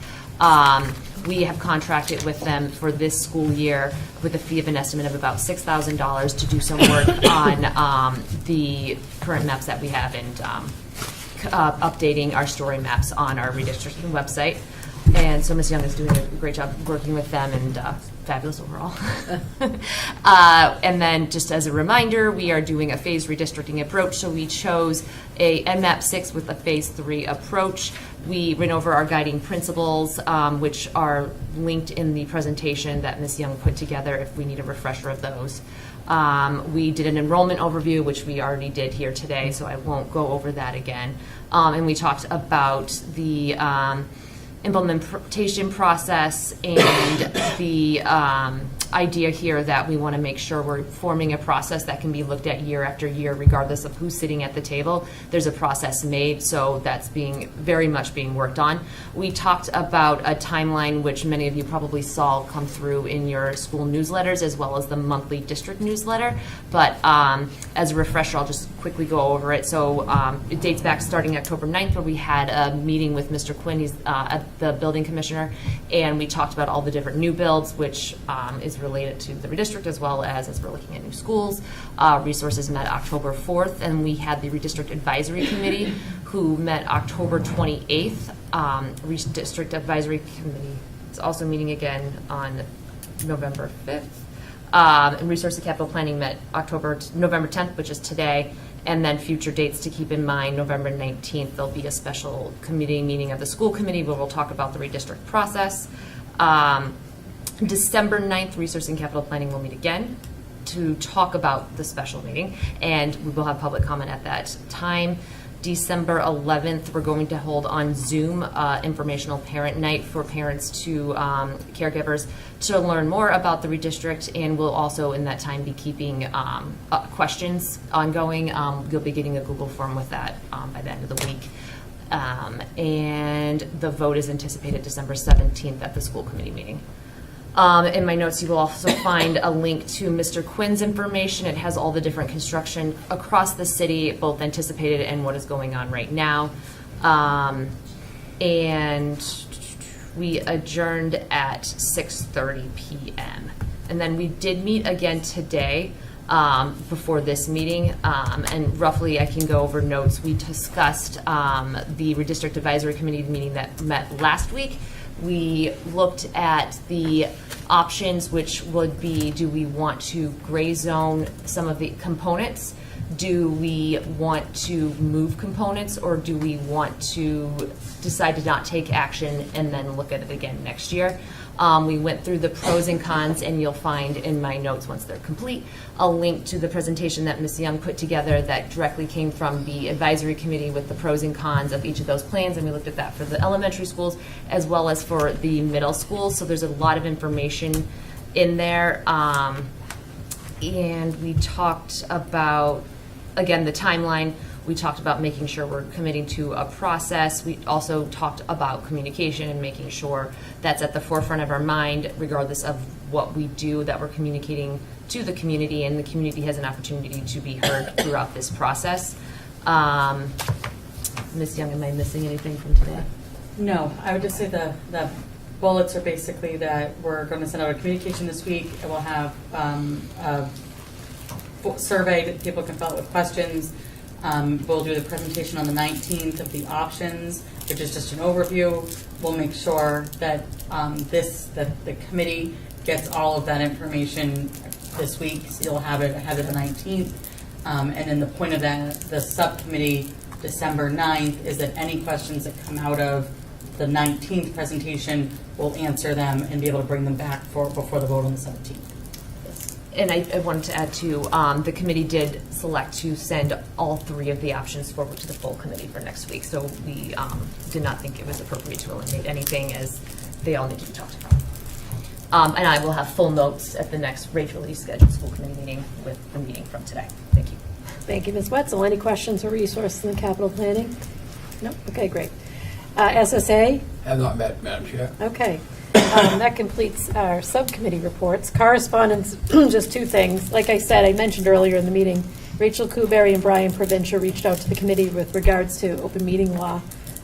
We have contracted with them for this school year with a fee of an estimate of about $6,000 to do some work on the current maps that we have and updating our story maps on our redistricting website. And so Ms. Young is doing a great job working with them, and fabulous overall. And then just as a reminder, we are doing a phased redistricting approach. So we chose a NMAP 6 with a phase 3 approach. We went over our guiding principles, which are linked in the presentation that Ms. Young put together if we need a refresher of those. We did an enrollment overview, which we already did here today, so I won't go over that again. And we talked about the implementation process and the idea here that we want to make sure we're forming a process that can be looked at year after year, regardless of who's sitting at the table. There's a process made, so that's very much being worked on. We talked about a timeline, which many of you probably saw come through in your school newsletters, as well as the monthly district newsletter. But as a refresher, I'll just quickly go over it. So it dates back starting October 9th, where we had a meeting with Mr. Quinn, he's the building commissioner, and we talked about all the different new builds, which is related to the redistrict, as well as we're looking at new schools. Resources met October 4th, and we had the redistrict advisory committee who met October 28th. Redistrict advisory committee is also meeting again on November 5th. And resource and capital planning met November 10th, which is today. And then future dates to keep in mind, November 19th, there'll be a special committee meeting of the school committee where we'll talk about the redistrict process. December 9th, resource and capital planning will meet again to talk about the special meeting, and we will have public comment at that time. December 11th, we're going to hold on Zoom informational parent night for parents to caregivers to learn more about the redistrict, and we'll also in that time be keeping questions ongoing. You'll be getting a Google form with that by the end of the week. And the vote is anticipated December 17th at the school committee meeting. In my notes, you will also find a link to Mr. Quinn's information. It has all the different construction across the city, both anticipated and what is going on right now. And we adjourned at 6:30 p.m. And then we did meet again today before this meeting, and roughly I can go over notes. We discussed the redistrict advisory committee meeting that met last week. We looked at the options, which would be, do we want to gray zone some of the components? Do we want to move components, or do we want to decide to not take action and then look at it again next year? We went through the pros and cons, and you'll find in my notes, once they're complete, a link to the presentation that Ms. Young put together that directly came from the advisory committee with the pros and cons of each of those plans, and we looked at that for the elementary schools as well as for the middle schools. So there's a lot of information in there. And we talked about, again, the timeline. We talked about making sure we're committing to a process. We also talked about communication and making sure that's at the forefront of our mind, regardless of what we do, that we're communicating to the community, and the community has an opportunity to be heard throughout this process. Ms. Young, am I missing anything from today? No, I would just say the bullets are basically that we're going to send out a communication this week, and we'll have a survey that people can fill out with questions. We'll do the presentation on the 19th of the options, which is just an overview. We'll make sure that that the committee gets all of that information this week, so you'll have it ahead of the 19th. And then the point of the subcommittee, December 9th, is that any questions that come out of the 19th presentation, we'll answer them and be able to bring them back before the vote on the 17th. And I wanted to add too, the committee did select to send all three of the options forward to the full committee for next week. So we did not think it was appropriate to eliminate anything, as they all need to be talked about. And I will have full notes at the next regularly scheduled school committee meeting with the meeting from today. Thank you. Thank you, Ms. Wetzel. Any questions or resources in the capital planning? No? Okay, great. SSA? Have not met, Madam Chair. Okay. That completes our subcommittee reports. Correspondence, just two things. Like I said, I mentioned earlier in the meeting, Rachel Kuberry and Brian Provencher reached out to the committee with regards to open meeting law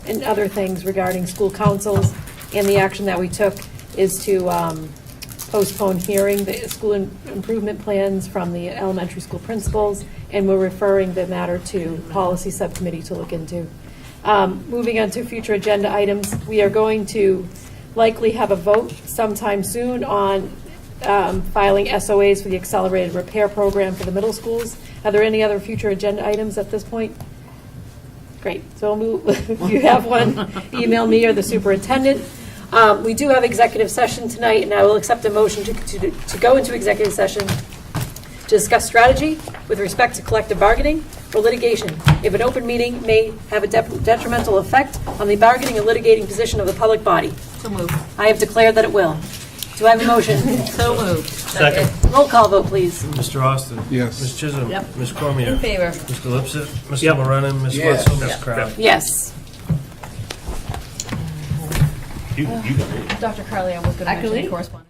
and other things regarding school councils, and the action that we took is to postpone hearing the school improvement plans from the elementary school principals, and we're referring the matter to policy subcommittee to look into. Moving on to future agenda items, we are going to likely have a vote sometime soon on filing SOAs for the accelerated repair program for the middle schools. Are there any other future agenda items at this point? Great. So if you have one, email me or the superintendent. We do have executive session tonight, and I will accept a motion to go into executive session to discuss strategy with respect to collective bargaining or litigation, if an open meeting may have a detrimental effect on the bargaining and litigating position of the public body. So moved. I have declared that it will. Do I have a motion? So moved. Second. Roll call vote, please. Mr. Austin? Yes. Ms. Chisholm? Yep. Ms. Cormier? In favor. Mr. Lipset? Mr. Yep. Morenon? Ms. Yes. Wetzel? Ms. Crowley? Yes. You got it. Dr. Carly, I was going to mention Accolade? correspondence.